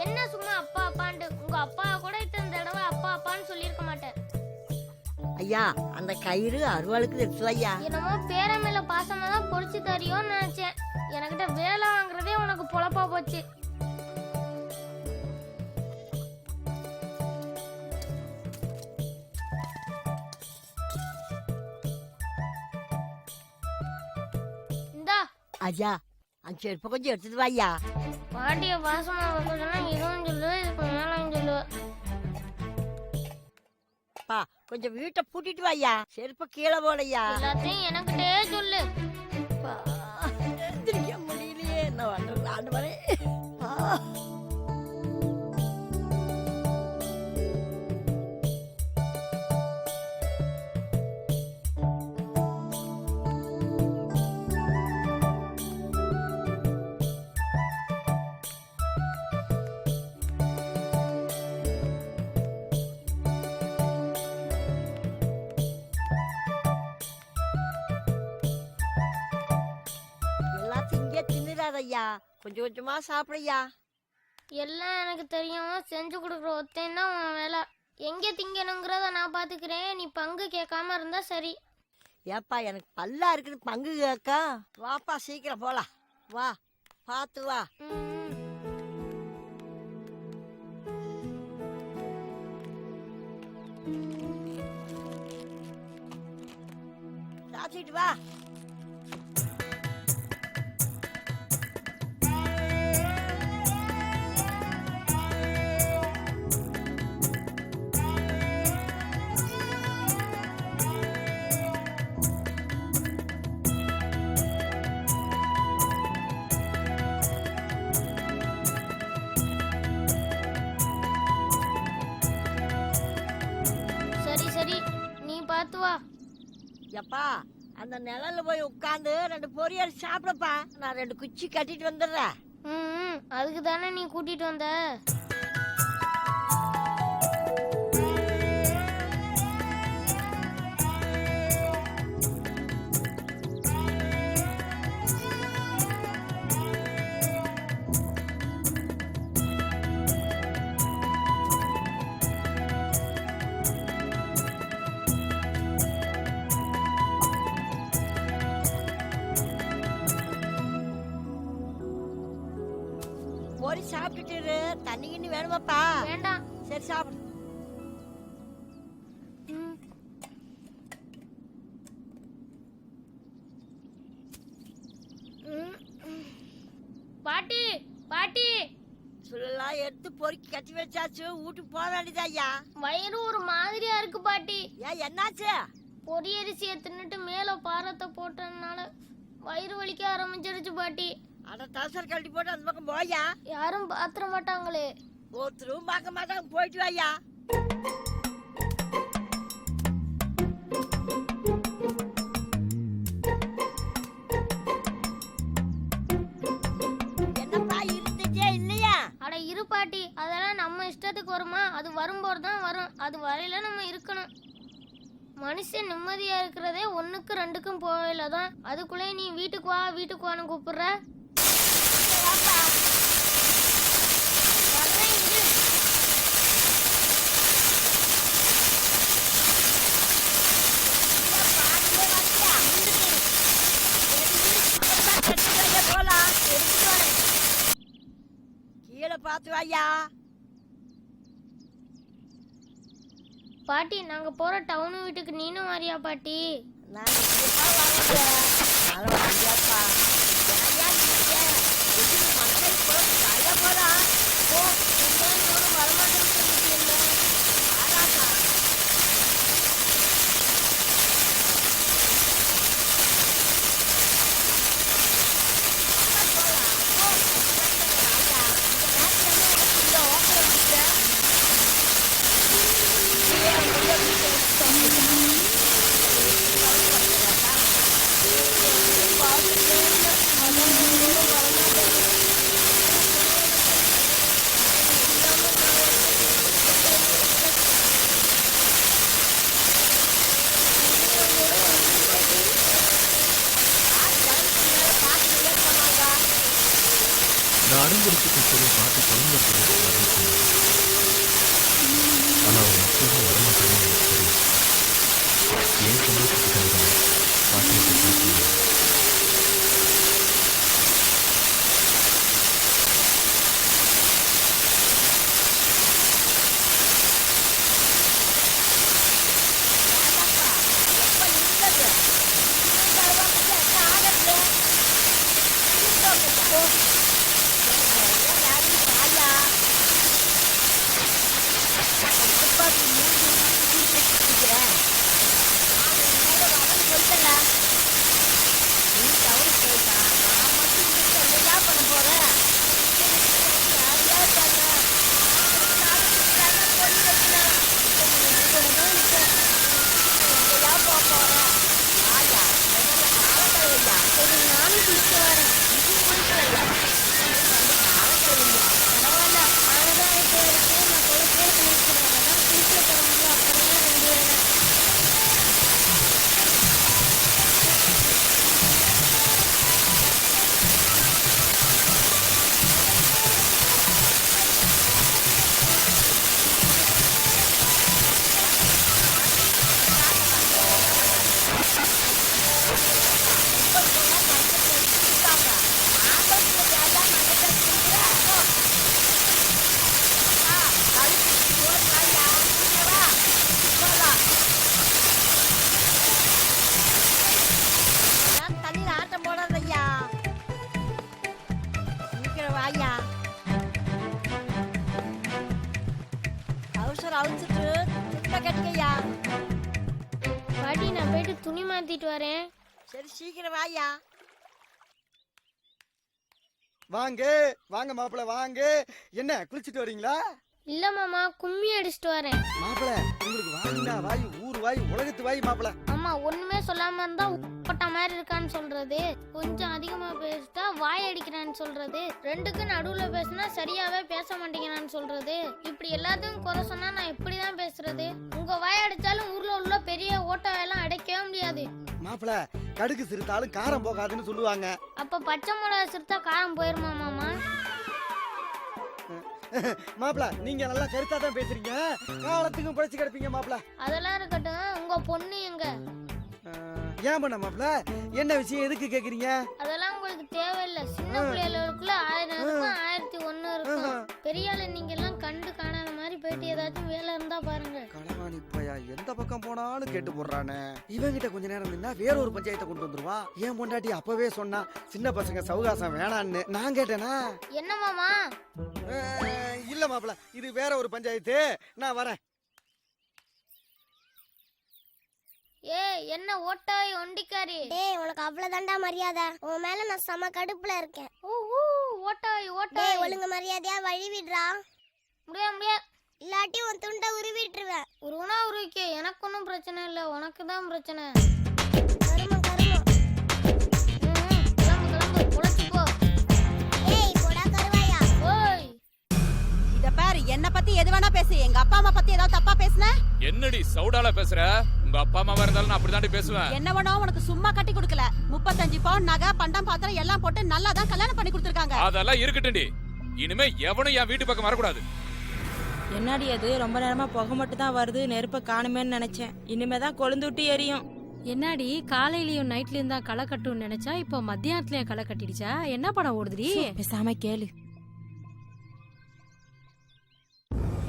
என்ன சும்மா அப்பா அப்பான்ட்டு? உங்க அப்பா கூட இத்தனை தடவை அப்பா அப்பான்னு சொல்லியிருக்க மாட்டேன். ஐயா, அந்த கயிறு அருவாளுக்கு எடுத்து ஐயா. என்னமோ பேர மேல பாசமா தான் பொறிச்சு தரியோன்னு நினைச்சேன். எனக்கிட்ட வேலை வாங்குறதே உனக்கு பொழப்பா போச்சு. இந்தா ஐயா, அந்த செருப்பை கொஞ்சம் எடுத்துட்டு வாயா. பாண்டிய பாசமா சொன்னா இதுவும் சொல்லு, இதுக்கு மேலும் சொல்லு. பா கொஞ்சம் வீட்டை பூட்டிட்டு வாயா. செருப்பை கீழே போடையா. எல்லாத்தையும் எனக்கிட்டே சொல்லு. எந்திரிக்க முடியலையே, என்ன பண்றது ஆண்டவரே. எல்லாத்தையும் இங்கே தின்னுறாதையா. கொஞ்சம் கொஞ்சமா சாப்பிடையா. எல்லாம் எனக்கு தெரியும். செஞ்சு கொடுக்குற ஒத்தையும் தான் உன் வேலை. எங்க திங்கணுங்கிறத நான் பாத்துக்கிறேன். நீ பங்கு கேட்காம இருந்தா சரி. ஏப்பா எனக்கு பல்லா இருக்குன்னு பங்கு கேக்கா. வாப்பா சீக்கிரம் போலாம். வா பார்த்து வா. சாப்பிட்டு வா. சரி சரி, நீ பார்த்து வா. எப்பா அந்த நிழல்ல போய் உட்காந்து 2 பொரியல் சாப்பிடப்பா. நான் 2 குச்சி கட்டிட்டு வந்துடுறேன். அதுக்கு தானே நீ கூட்டிட்டு வந்த. பொரி சாப்பிட்டுட்டு தண்ணி கிண்ணி வேணுமாப்பா? வேண்டாம். சரி சாப்பிடு. பாட்டி பாட்டி, சொல்லலாம் எடுத்து பொறுக்கி கட்டி வச்சாச்சு. வீட்டுக்கு போக வேண்டியதா ஐயா. வயிறு ஒரு மாதிரியா இருக்கு பாட்டி. ஏன் என்னாச்சு? பொரியரிசியை தின்னுட்டு மேல பாரத்தை போட்டதுனால வயிறு வலிக்க ஆரம்பிச்சிருச்சு பாட்டி. அட டவுசர் கழட்டி போட்டு அந்த பக்கம் போயா. யாரும் பாத்திர மாட்டாங்களே. ஒருத்தரும் பார்க்க மாட்டாங்க. போயிட்டு வாயா. என்னப்பா இருந்துச்சே இல்லையா? அட இரு பாட்டி, அதெல்லாம் நம்ம இஷ்டத்துக்கு வருமா? அது வரும்போது தான் வரும். அது வரையில நம்ம இருக்கணும். மனுஷன் நிம்மதியா இருக்கிறதே 1க்கு 2க்கும் போகல தான். அதுக்குள்ளே நீ வீட்டுக்கு வா வீட்டுக்கு வான்னு கூப்பிடுற. வர்றேன் இரு. கீழே பார்த்து வாயா. பாட்டி, நாங்க போற டவுன் வீட்டுக்கு நீனும் வரியா பாட்டி? நான் வரேன். நான் அடம்பிடிச்சுட்டு சொல்லி பார்த்து குழந்தை ஆனால் அவன் நிச்சயமாக வரமாட்டாங்க எனக்கு தெரியும். ஏன் சந்தோஷத்துக்காக தான் பாட்டியை பார்த்து துணி மாத்திட்டு வரேன். சரி சீக்கிரம் வாயா. வாங்க வாங்க மாப்பிள வாங்க. என்ன குளிச்சிட்டு வரீங்களா? இல்ல மாமா, கும்மி அடிச்சிட்டு வரேன். மாப்பிள உங்களுக்கு வாயினா வாய், ஊர் வாய், உலகத்து வாய் மாப்பிள. ஆமா, ஒண்ணுமே சொல்லாம இருந்தா உப்பட்ட மாதிரி இருக்கான்னு சொல்றது, கொஞ்சம் அதிகமா பேசிட்டா வாய் அடிக்கிறான்னு சொல்றது, ரெண்டுக்கு நடுவுல பேசினா சரியாவே பேச மாட்டேங்கிறான்னு சொல்றது, இப்படி எல்லாத்தையும் குறை சொன்னா நான் இப்படிதான் பேசுறது. உங்க வாய் அடிச்சாலும் ஊர்ல உள்ள பெரிய ஓட்டவையெல்லாம் அடைக்கவே முடியாது. மாப்பிள கடுகு சிறுத்தாலும் காரம் போகாதுன்னு சொல்லுவாங்க. அப்ப பச்சை மிளகா சிறுத்தா காரம் போயிருமா மாமா? மாப்பிள நீங்க நல்லா கருத்தா தான் பேசுறீங்க, காலத்துக்கும் பிழைச்சு கிடப்பீங்க மாப்பிள. அதெல்லாம் இருக்கட்டும், உங்க பொண்ணு எங்க? ஏன் பண்ண மாப்பிள, என்ன விஷயம், எதுக்கு கேக்குறீங்க? அதெல்லாம் உங்களுக்கு தேவையில்லை. சின்ன பிள்ளைகளுக்குள்ள 1000 இருக்கும், 1001 இருக்கும். பெரிய ஆளு நீங்க எல்லாம் கண்டு காணாத மாதிரி போயிட்டு ஏதாச்சும் வேலை இருந்தா பாருங்க. களவாணி பையா எந்த பக்கம் போனாலும் கேட்டு போடுறானே. இவங்கிட்ட கொஞ்ச நேரம் நின்னா வேற ஒரு பஞ்சாயத்தை கொண்டு வந்துருவான். ஏன் பொண்டாட்டி அப்பவே சொன்னா சின்ன பசங்க சவுகாசம் வேணான்னு. நான் கேட்டேனா? என்ன மாமா? இல்ல மாப்பிள, இது வேற ஒரு பஞ்சாயத்து, நான் வரேன். என்ன ஓட்டாய் ஒண்டிக்காரி? டேய் உனக்கு அவ்வளவுதான்டா மரியாதை. உன் மேல நான் செம கடுப்புல இருக்கேன். ஓட்டாய் டேய் ஓட்டாய். ஒழுங்கு மரியாதையா வழி விடுறா. முடியா இல்லாட்டி உன் துண்டை உருவிட்டுருவேன். உருவனா உருவிக்க, எனக்கு ஒன்றும் பிரச்சனை இல்லை, உனக்கு தான் பிரச்சனை. கருமம் கருமம். கிளம்பு பொழைச்சுப்போ. ஏய் போடா கருவாயா. ஓய், இத பாரு, என்ன பத்தி எது வேணா பேசு. எங்க அப்பா அம்மா பத்தி ஏதாவது தப்பா பேசுன? என்னடி சவுடால பேசுற? உங்க அப்பா அம்மாவா இருந்தாலும் நான் அப்படிதான் பேசுவேன். என்ன வேணா உனக்கு சும்மா கட்டி கொடுக்கல. 35 பவுன் நகை, பண்டம், பாத்திரம் எல்லாம் போட்டு நல்லா தான் கல்யாணம் பண்ணி கொடுத்துருக்காங்க. அதெல்லாம் இருக்கட்டும்டி, இனிமே எவனும் என் வீட்டு பக்கம் வரக்கூடாது. என்னடி அது, ரொம்ப நேரமா புகை மட்டும் தான் வருது, நெருப்ப காணுமேன்னு நினைச்சேன். இனிமேதான் கொழுந்து விட்டு எரியும். என்னடி காலையிலயும் நைட்லயும் தான் களை கட்டும்னு நினைச்சா இப்போ மத்தியானத்துலயும் களை கட்டிடுச்சா? என்ன படம் ஓடுதுடி? பேசாம கேளு.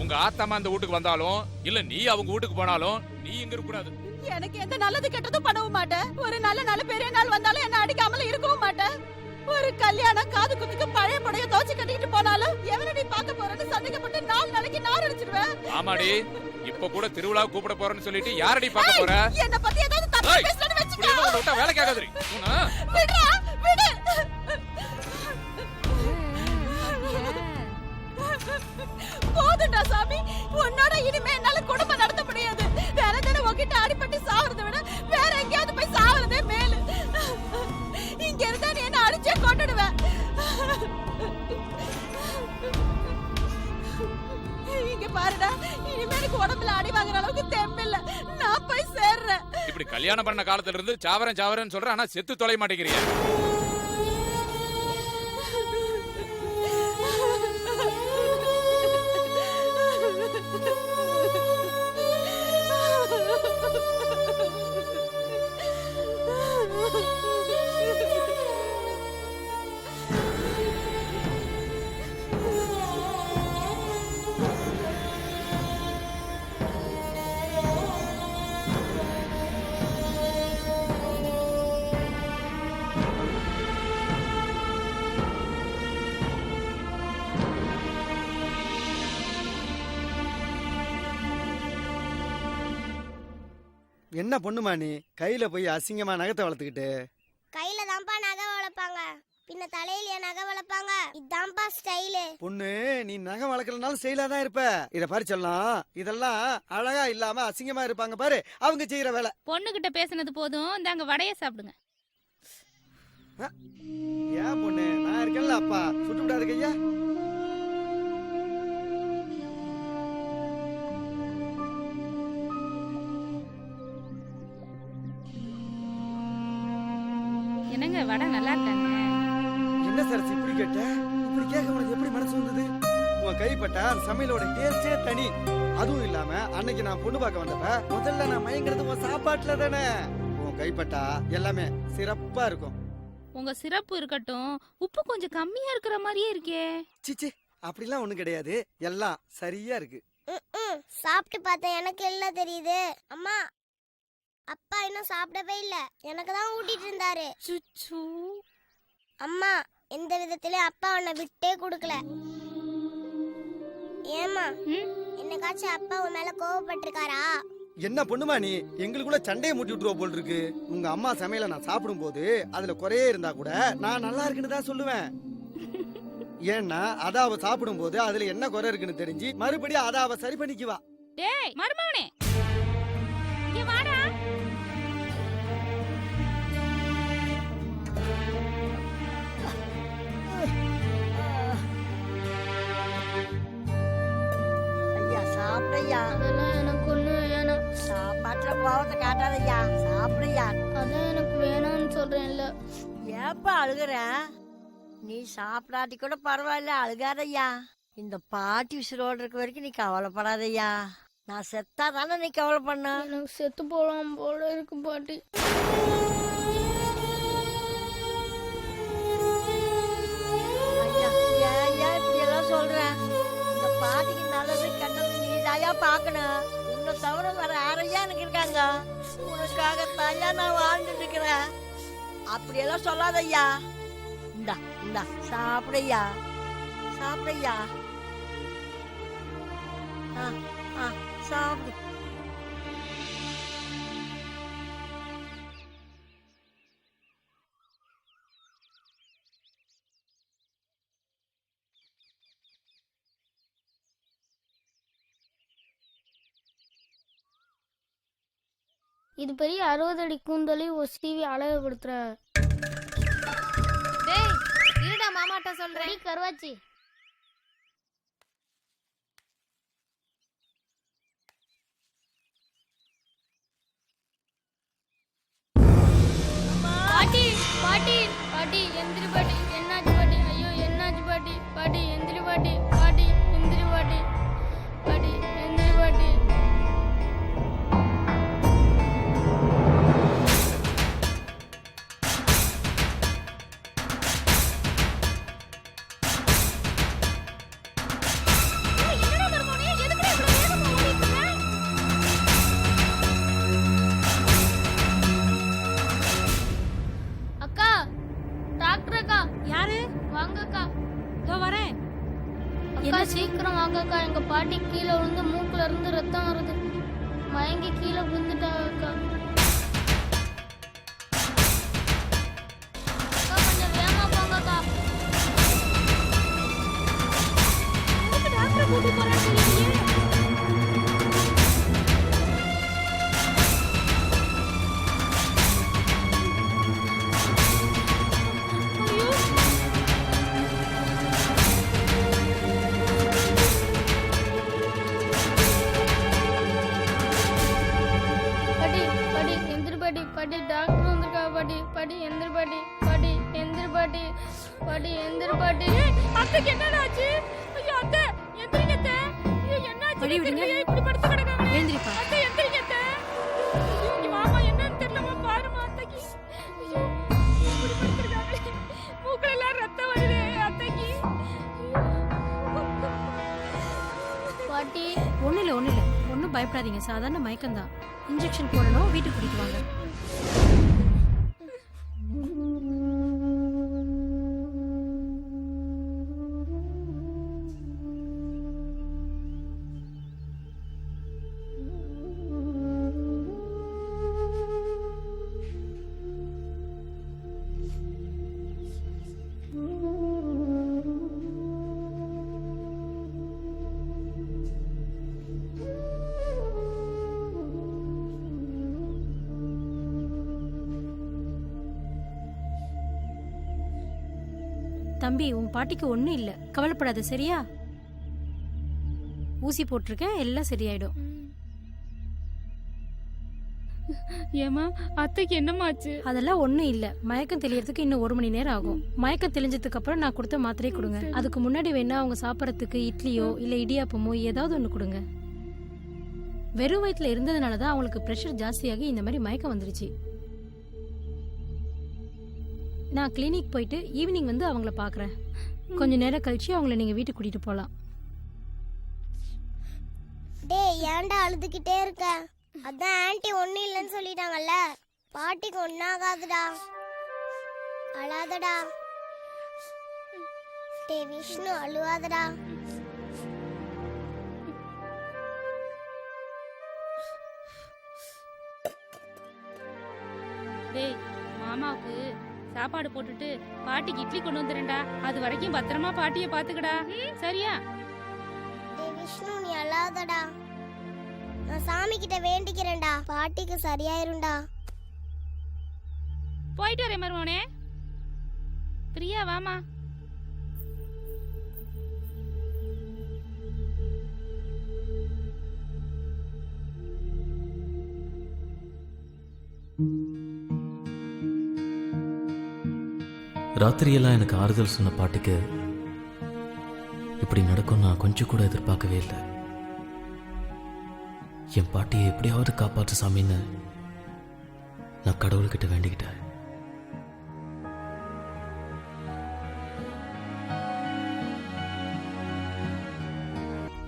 உங்க ஆத்தாமா அந்த வீட்டுக்கு வந்தாலும் இல்ல நீ அவங்க வீட்டுக்கு போனாலும் நீ இங்க இருக்க கூடாது. எனக்கு எந்த நல்லது கெட்டதும் பண்ணவும் மாட்டேன். ஒரு நல்ல பெரிய நாள் வந்தாலும் என்ன அடிக்காமல இருக்கவும் மாட்டேன். ஒரு கல்யாணம் காது குத்துக்கு பழைய படைய தோச்சு கட்டிக்கிட்டு போனாலும் எவனடி பார்க்க போறேன்னு சந்தேகப்பட்டு 4 நாளைக்கு நார் அடிச்சிடுவேன். ஆமாடி, இப்ப கூட திருவிழா கூப்பிட போறேன்னு சொல்லிட்டு யாரடி பார்க்க போற? என்ன பத்தி ஏதாவது தப்பா பேசலன்னு வெச்சுக்க. உன்னை விட்டா வேலை கேட்காதடி. விடுடா விடு. போதுண்டா சாமி, உன்னோட இனிமே என்னால குடும்பம் நடத்த முடியாது. வேற தானே உன்கிட்ட அடிபட்டு சாவறதை விட வேற எங்கேயாவது போய் சாவறதே மேலு. இங்க இருந்தா நீ என்ன அடிச்சே கொண்டுடுவேன். இங்க பாருடா, இனிமே எனக்கு உடம்புல அடி வாங்குற அளவுக்கு தெம்பில்ல. நான் போய் சேர்றேன். இப்படி கல்யாணம் பண்ண காலத்துல இருந்து சாவரேன்னு சொல்ற, ஆனா செத்து தொலை மாட்டேங்கிறியா? என்ன பொண்ணுமா நீ, கையில போய் அசிங்கமா நகத்தை வளர்த்துக்கிட்டு? கையில தான்ப்பா நகை வளர்ப்பாங்க, பின்ன தலையில நகை வளர்ப்பாங்க. இதான்ப்பா ஸ்டைலு. பொண்ணு நீ நகை வளர்க்கலனாலும் ஸ்டைலா தான் இருப்ப. இத பாரு சொல்லலாம், இதெல்லாம் அழகா இல்லாம அசிங்கமா இருப்பாங்க பாரு அவங்க செய்யற வேலை. பொண்ணுகிட்ட பேசுனது போதும், இந்தாங்க வடைய சாப்பிடுங்க. ஏன் பொண்ணு, நான் இருக்கேன்ல அப்பா, சுட்டு விடாது கையா. என்னங்க வடை நல்லா இருக்காங்க? என்ன சார் இப்படி கேட்ட? இப்படி கேட்க உனக்கு எப்படி மனசு வந்தது? உன் கைப்பட்ட சமையலோட டேஸ்டே தனி. அதுவும் இல்லாம அன்னைக்கு நான் பொண்ணு பார்க்க வந்தப்ப முதல்ல நான் மயங்கிறது உன் சாப்பாட்டுல தானே. உன் கைப்பட்டா எல்லாமே சிறப்பா இருக்கும். உங்க சிறப்பு இருக்கட்டும், உப்பு கொஞ்சம் கம்மியா இருக்கிற மாதிரியே இருக்கே. சிச்சி அப்படிலாம் ஒண்ணும் கிடையாது, எல்லாம் சரியா இருக்கு. சாப்பிட்டு பார்த்தேன், எனக்கு எல்லாம் தெரியுது. அம்மா அப்பா இன்னும் சாப்பிடவே இல்ல, எனக்கு தான் ஊட்டிட்டு இருந்தாரு. சுச்சு. அம்மா எந்த விதத்திலயும் அப்பா உன்னை விட்டே கொடுக்கல. ஏமா என்னைக்காச்சும் அப்பா உன் மேல கோவப்பட்டிருக்காரா? என்ன பொண்ணுமா நீ எங்களுக்குள்ள சண்டையை மூட்டி விட்டுருவ போல் இருக்கு. உங்க அம்மா சமையல நான் சாப்பிடும் போது அதுல குறையே இருந்தா கூட நான் நல்லா இருக்குன்னு தான் சொல்லுவேன். ஏன்னா அத அவ சாப்பிடும் போது அதுல என்ன குறை இருக்குன்னு தெரிஞ்சு மறுபடியும் அத அவ சரி பண்ணிக்குவா. டேய் மருமகனே இங்க வாடா. ஐயா சாப்பிடையா. அதெல்லாம் எனக்கு ஒண்ணு வேணாம். சாப்பாட்டுல கோவத்தை காட்டாதையா, சாப்பிடையா. அதான் எனக்கு வேணாம்னு சொல்றேன்ல. ஏப்பா அழுகுற? நீ சாப்பிடாட்டி கூட பரவாயில்ல, அழுகாதையா. இந்த பாட்டி உசுரோடு இருக்க வரைக்கும் நீ கவலைப்படாதையா. நான் செத்தா தானே நீ கவலை பண்ண. எனக்கு செத்து போலாம் போல இருக்கு பாட்டி. ஐயா ஏன் இப்படி எல்லாம் சொல்ற? இந்த பாட்டிக்கு நல்லது கெட்டது நீ தாயா பாக்கணும். உன்னை தவிர வேற யாரையா எனக்கு இருக்காங்க? உனக்காக தாயா நான் வாழ்ந்துட்டு இருக்கிறேன். அப்படியெல்லாம் சொல்லாதய்யா. இந்தா இந்தா சாப்பிடையா, சாப்பிடையா. சாப்பிடு. இது பெரிய 60 அடி கூந்தலி ஒரு சீவி அழகுபடுத்துற. டேய் இருடா மாமாட்ட சொல்றேன். கருவாச்சி பாட்டி பாட்டி பாட்டி எந்திரி பாட்டி. என்னாச்சு பாட்டி? ஐயோ என்னாச்சு பாட்டி? பாட்டி எந்திரி பாட்டி. பாட்டி எந்திரி பாட்டி. பாட்டி எந்திரி பாட்டி. என்னடா மருமகனே எதுக்குடா இவ்வளவு வேகமா ஓடிட்டு இருக்க? அக்கா டாக்டர் அக்கா. யாரு? வாங்கக்கா. இதோ வரேன். அக்கா சீக்கிரம் வாங்கக்கா. எங்க பாட்டி கீழே விழுந்து மூக்குல இருந்து ரத்தம் வருது. மயங்கி கீழே விழுந்துட்டாங்க அக்கா. அக்கா கொஞ்சம் வேகமா போங்கக்கா. எதுக்கு டாக்டரை கூட்டி போறேன்னு சொல்லிட்டீங்க? பாட்டி பாட்டி எந்திரி பாட்டி. பாட்டி டாக்டர் வந்திருக்கா பாட்டி. பாட்டி எந்திரி பாட்டி. பாட்டி எந்திரி பாட்டி. பாட்டி எந்திரி பாட்டி. அத்தைக்கு என்னடா ஆச்சு? ஐயோ அத்தை எந்திரிங்க அத்தை. ஐயோ என்னாச்சு? தெரியலையே, இப்படி படுத்து கிடக்காங்க. எழுந்திரிப்பா. அத்தை எந்திரிங்க அத்தை. ஐயோ இங்க வாமா, என்னன்னு தெரியலமா பாருமா அத்தைக்கு. ஐயோ இப்படி படுத்துருக்காங்களே. மூக்குல எல்லாம் ரத்தம் வருதே அத்தைக்கு. பாட்டி ஒன்றும் இல்லை ஒன்றும் பயப்படாதீங்க, சாதாரண மயக்கம்தான். இன்ஜெக்ஷன் போடணும், வீட்டுக்கு கூட்டிட்டு வாங்க. தம்பி, உன் பாட்டிக்கு ஒன்றும் இல்லை, கவலைப்படாத, சரியா? ஊசி போட்டிருக்கேன், எல்லாம் சரியாயிடும். ஏமா அத்தைக்கு என்னமாச்சு? அதெல்லாம் ஒன்றும் இல்லை, மயக்கம் தெளியறதுக்கு இன்னும் 1 மணி நேரம் ஆகும். மயக்கம் தெளிஞ்சதுக்கு அப்புறம் நான் கொடுத்த மாத்திரையை கொடுங்க. அதுக்கு முன்னாடி வேணா அவங்க சாப்பிட்றதுக்கு இட்லியோ இல்லை இடியாப்பமோ ஏதாவது ஒன்று கொடுங்க. வெறும் வயிற்றுல இருந்ததுனால தான் அவங்களுக்கு ப்ரெஷர் ஜாஸ்தியாகி இந்த மாதிரி மயக்கம் வந்துருச்சு. நான் கிளினிக் போயிட்டு ஈவினிங் வந்து அவங்கள பார்க்குறேன். கொஞ்ச நேரம் கழிச்சு அவங்கள நீங்கள் வீட்டுக்கு கூட்டிகிட்டு போகலாம். டேய் ஏன்டா அழுதுகிட்டே இருக்க? அதான் ஆன்ட்டி ஒன்றும் இல்லைன்னு சொல்லிட்டாங்கல்ல. பாட்டிக்கு ஒன்றாகாதுடா, அழாதடா. டேய் விஷ்ணு அழுவாதடா. டேய் மாமாவுக்கு சாப்பாடு போட்டுட்டு பாட்டிக்கு இட்லி கொண்டு வந்துடுறேன்டா. அது வரைக்கும் பத்திரமா பாட்டியை பாத்துக்கடா. சரியா? டேய் விஷ்ணு, நீ அழாதடா. நான் சாமி கிட்ட வேண்டிக்கிறேன்டா, பாட்டிக்கு சரியாயிரும்டா. போயிட்டு வரேன் மருமோனே. பிரியா வாமா. ராத்திரியெல்லாம் எனக்கு ஆறுதல் சொன்ன பாட்டிக்கு இப்படி நடக்கும் நான் கொஞ்சம் கூட எதிர்பார்க்கவே இல்லை. என் பாட்டியை எப்படியாவது காப்பாற்று சாமின்னு நான் கடவுள்கிட்ட வேண்டிக்கிட்டேன்.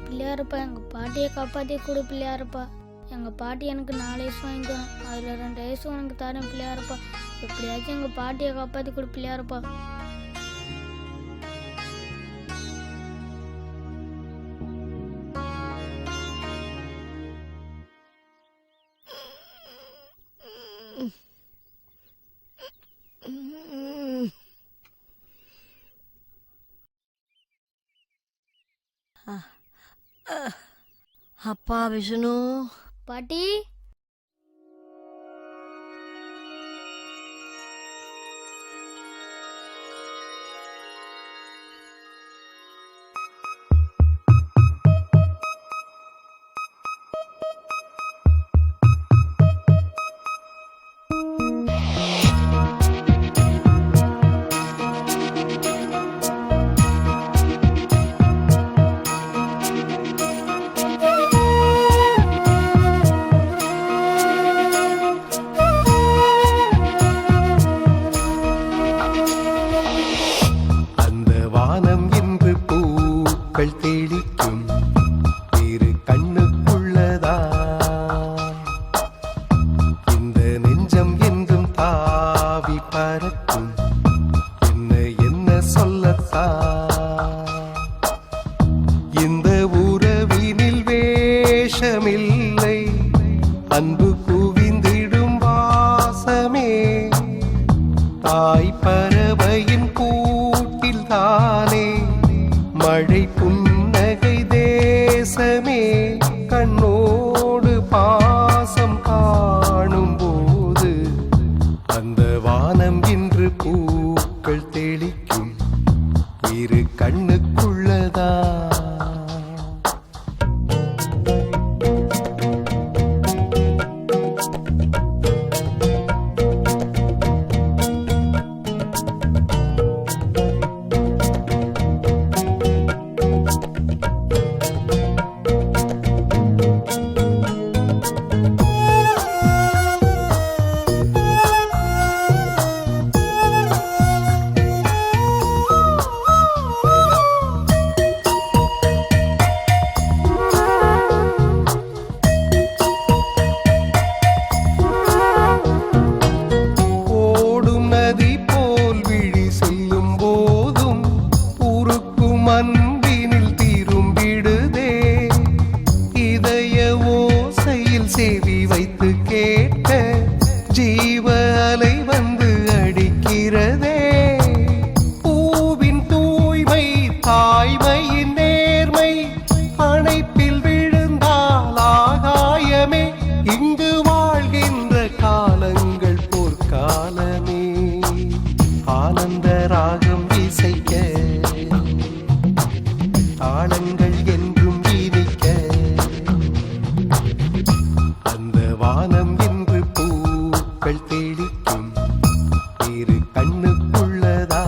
பிள்ளையாரப்பா, எங்க பாட்டியை காப்பாத்தி கொடு பிள்ளையாரப்பா. எங்க பாட்டி எனக்கு 4 ஐஸ் வாங்கி தரும், அதுல 2 ஐஸ் உனக்கு தரேன் பிள்ளையாரப்பா. எப்படியாச்சும் எங்க பாட்டியை காப்பாத்தி கொடு பிள்ளையாரப்பா. அப்பா விஷ்ணு. பாட்டி, அன்பு குவிந்திடும் வாசமே, தாய் பறவையின் கூட்டில் தானே மழை புன்னகை தேசமே, கண்ணோடு பாசம் காணும் போது அந்த வானம் இன்று பூக்கள் தெளிக்கும் இரு கண்ணுக்குள்ளதா. அன்பினில் திரும்பிடுதே இதய ஓசையில் செவி வைத்து கேட்க ஜீவ அலை வந்து அடிக்கிறதே. பூவின் தூய்மை தாய்மையின் நேர்மை அணைப்பில் விழுந்தால் ஆகாயமே, இங்கு வாழ்கின்ற காலங்கள் போர்க்காலமே. ஆனந்த ராகம் இசைக்க தாளங்கள் என்றும் இனிக்க அந்த வானம் என்று பூக்கள் தெளிக்கும் இரு கண்ணுக்குள்ளதா.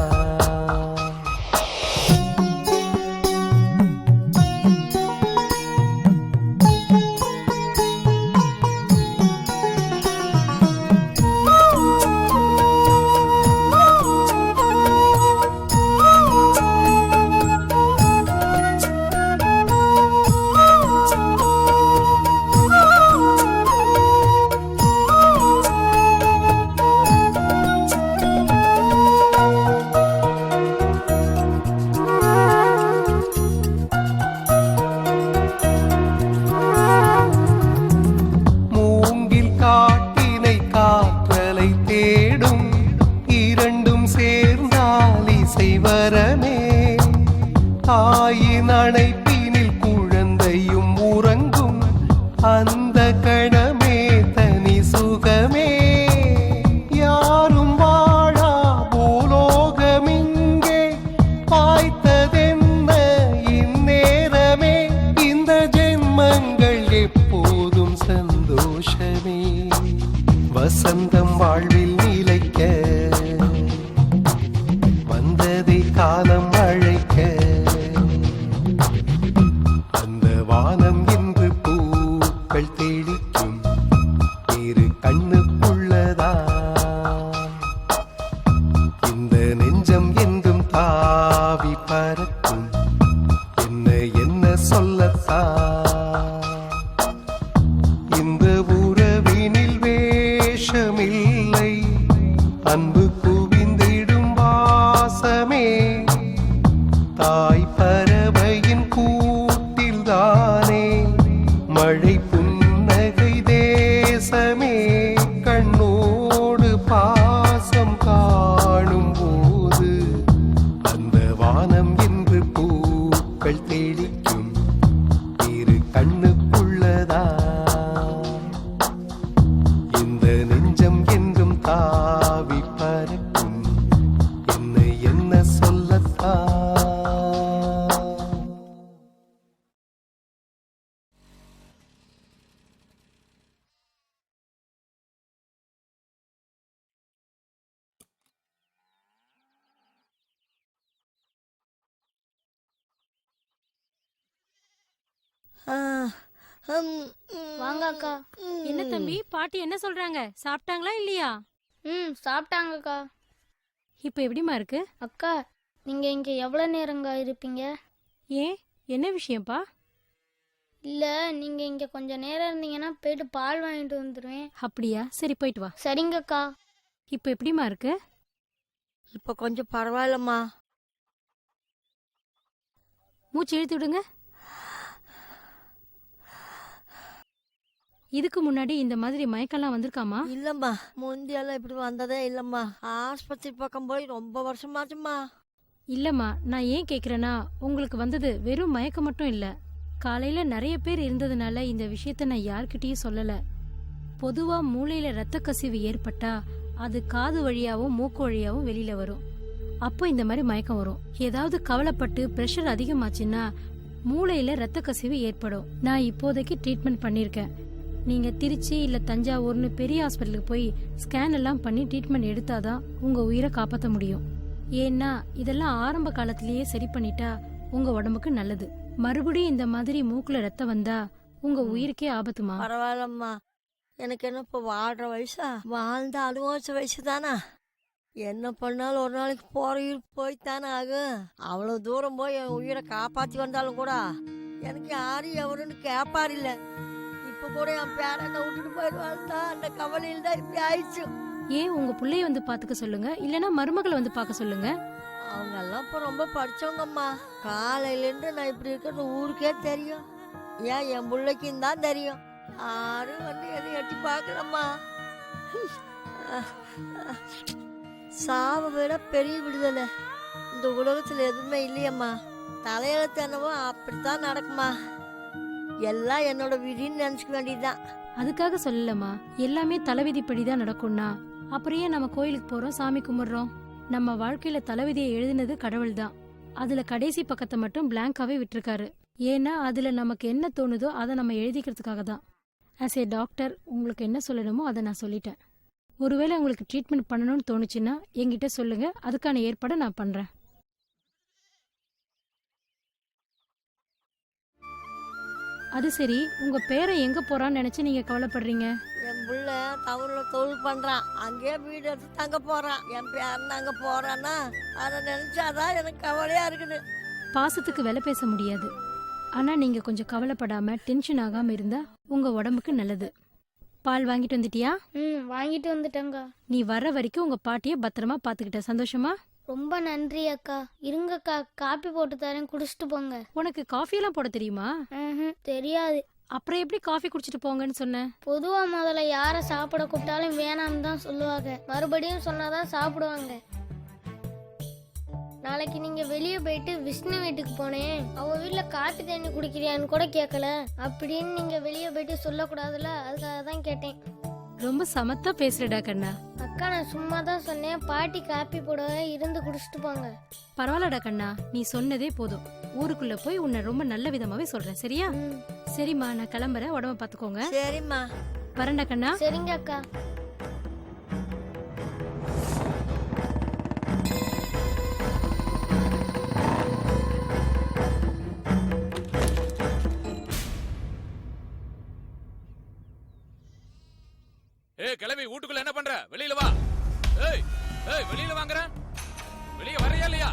சுகமே யாரும் வாழா பூலோகமிங்கே பாய்த்ததென்ன இந்நேரமே இந்த ஜென்மங்கள் எப்போதும் சந்தோஷமே வசந்தம் வாழ்வில் நிலைக்க வந்ததை காலம் அழைக்க அந்த வானம் என்று பூக்கள் தெளிக்கும் இரு கண்ணுக்குள்ளதா இந்த நெஞ்சம் என்றும் தாவி பறக்கும் என்ன என்ன சொல்லத்தான் இந்த உறவினில் வேஷமில்லை அன்பு குவிந்திடும் வாசமே தாய் பறவையின் கூட்டில்தானே மழை புன்னகை தேசமே கண்ணோடு பாசம் காணும் போது அந்த வானம் என்று பூக்கள் தெளிக்கும் இரு கண்ணுக்குள்ளதா இந்த நெஞ்சம் என்றும் தாவி பறக்கும் என்ன என்ன சொல்லத்தான் வாங்க அக்கா. என்ன தம்பி பாட்டி என்ன சொல்றாங்க? சாப்பிட்டாங்களா இல்லையா? சாப்பிட்டாங்கக்கா. இப்போ எப்படிமா இருக்கு? அக்கா, நீங்க இங்க எவ்வளவு நேரங்க இருப்பீங்க? ஏன், என்ன விஷயம்ப்பா? இல்ல, நீங்க இங்க கொஞ்ச நேரம் இருந்தீங்கன்னா போயிட்டு பால் வாங்கிட்டு வந்துருவேன். அப்படியா? சரி, போயிட்டு வா. சரிங்கக்கா. இப்போ எப்படிமா இருக்கு? இப்போ கொஞ்சம் பரவாயில்லம்மா. மூச்சு இழுத்து விடுங்க. இதுக்கு முன்னாடி இந்த மாதிரி மயக்கம்லாம் வந்திருக்காமா? இல்லம்மா, முந்தியெல்லாம் இப்படி வந்ததே இல்லம்மா. ஆஸ்பத்திரி பக்கம் போய் ரொம்ப வருஷமாச்சும்மா. இல்லம்மா, நான் ஏன் கேக்குறேன்னா, உங்களுக்கு வந்தது வெறும் மயக்கம் மட்டும் இல்ல. காலையில நிறைய பேர் இருந்ததுனால இந்த விஷயத்த நான் யார்கிட்டயும் சொல்லல. பொதுவா மூளையில ரத்த கசிவு ஏற்பட்டா அது காது வழியாவும் மூக்கு வழியாவும் வெளியில வரும். அப்போ இந்த மாதிரி மயக்கம் வரும். ஏதாவது கவலைப்பட்டு பிரஷர் அதிகமாச்சுன்னா மூளையில ரத்த கசிவு ஏற்படும். நான் இப்போதைக்கு ட்ரீட்மெண்ட் பண்ணிருக்கேன். நீங்க திருச்சி இல்ல தஞ்சாவூர்னு பெரிய ஹாஸ்பிட்டலுக்கு போய் ஸ்கேன் எல்லாம் பண்ணி ட்ரீட்மெண்ட் எடுத்தாதான் உங்க உயிரை காப்பாற்ற முடியும். ஏன்னா இதெல்லாம் ஆரம்ப காலத்திலேயே சரி பண்ணிட்டா உங்க உடம்புக்கு நல்லது. மறுபடியும் இந்த மாதிரி மூக்குல ரத்தம் வந்தா உங்க உயிருக்கே ஆபத்துமா. பரவாயில்லம்மா, எனக்கு என்ன இப்போ வாழ்ற வயசா? வாழ்ந்த அனுபவிச்ச வயசு தானா? என்ன பண்ணாலும் ஒரு நாளைக்கு போற உயிர் போய்த்தானே ஆகும். அவ்வளவு தூரம் போய் என் உயிரை காப்பாத்தி வந்தாலும் கூட எனக்கு யாரும் எவருன்னு கேட்பார் இல்ல. இப்ப கூட என் பேரனை விட்டுட்டு போயிடுவாள்தா, அந்த கவலையில் தான் இப்படி ஆயிடுச்சு. ஏன் உங்க பிள்ளைய வந்து பாத்துக்க சொல்லுங்க, இல்லனா மருமகளை வந்து பார்க்க சொல்லுங்க. அவங்க எல்லாம் இப்ப ரொம்ப படிச்சவங்கம்மா. காலையில இருந்து நான் இப்படி இருக்கிறது ஊருக்கே தெரியும். ஏன் என் பிள்ளைக்கும் தான் தெரியும். யாரும் வந்து எதை எட்டி பார்க்கலம்மா. சாவை விட பெரிய விடுதலை இந்த உலகத்துல எதுவுமே இல்லையம்மா. தலையெழுத்து என்னவோ அப்படித்தான் நடக்குமா. எல்லாம் என்னோட விதின்னு நினைச்சுக்க வேண்டியதுதான். அதுக்காக சொல்லலமா, எல்லாமே தலைவிதிப்படிதான் நடக்கும்னா அப்புறம் ஏன் நம்ம கோயிலுக்கு போறோம், சாமி கும்பிடுறோம்? நம்ம வாழ்க்கையில தலைவிதியை எழுதினது கடவுள் தான். அதுல கடைசி பக்கத்தை மட்டும் பிளாங்காவே விட்டுருக்காரு. ஏன்னா அதுல நமக்கு என்ன தோணுதோ அதை நம்ம எழுதிக்கிறதுக்காக தான். ஆஸ் ஏ டாக்டர் உங்களுக்கு என்ன சொல்லணுமோ அதை நான் சொல்லிட்டேன். ஒருவேளை உங்களுக்கு ட்ரீட்மெண்ட் பண்ணணும்னு தோணுச்சுன்னா என்கிட்ட சொல்லுங்க, அதுக்கான ஏற்பாடை நான் பண்றேன். அது சரி, உங்க பேரை எங்க போறான்னு நினைச்சு நீங்க கவலைப்படுறீங்க? என் புள்ள டவுன்ல தொழில் பண்றான், அங்கேயே வீடு எடுத்து தங்க போறான். என் பேரன் அங்க போறான்னா அதை நினைச்சாதான் எனக்கு கவலையா இருக்குது. பாசத்துக்கு விலை பேச முடியாது. ஆனா நீங்க கொஞ்சம் கவலைப்படாம டென்ஷன் ஆகாம இருந்தா உங்க உடம்புக்கு நல்லது. பால் வாங்கிட்டு வந்துட்டியா? வாங்கிட்டு வந்துட்டேங்க. நீ வர்ற வரைக்கும் உங்க பாட்டிய பத்திரமா பாத்துக்கிட்ட. சந்தோஷமா? ரொம்ப நன்றி அக்கா. இருங்கக்கா, காப்பி போட்டு தரேன், குடிச்சிட்டு போங்க. உனக்கு காஃபி எல்லாம் போட தெரியுமா? தெரியாது. அப்புறம் எப்படி காஃபி குடிச்சிட்டு போங்கன்னு சொன்ன? பொதுவா முதல்ல யார சாப்பிட கூப்பிட்டாலும் வேணாம்னு தான் சொல்லுவாங்க. மறுபடியும் சொன்னாதான் சாப்பிடுவாங்க. நாளைக்கு நீங்க வெளியே போயிட்டு விஷ்ணு வீட்டுக்கு போனேன், அவ வீட்டுல காப்பி தண்ணி குடிக்கிறியான்னு கூட கேட்கல அப்படின்னு நீங்க வெளியே போயிட்டு சொல்லக்கூடாதுல, அதுக்காக தான் கேட்டேன். ரொம்ப சமத்தா பேசுறடா கண்ணா. அக்கா நான் சும்மா தான் சொன்னேன், பாட்டி காப்பி போடவே இருந்து குடிச்சிட்டு போங்க. பரவாயில்லடா கண்ணா, நீ சொன்னதே போதும். ஊருக்குள்ள போய் உன்னை ரொம்ப நல்ல விதமாவே சொல்றேன், சரியா? சரிம்மா, நான் கிளம்புறேன், உடம்ப பாத்துக்கோங்க. சரிம்மா. வரேன்டா கண்ணா. சரிங்க அக்கா. ஏய் கிளம்பி வீட்டுக்குள்ள என்ன பண்ற? வெளியில வா. ஏய் ஏய் வெளியில வாங்கற. வெளிய வரையா இல்லையா?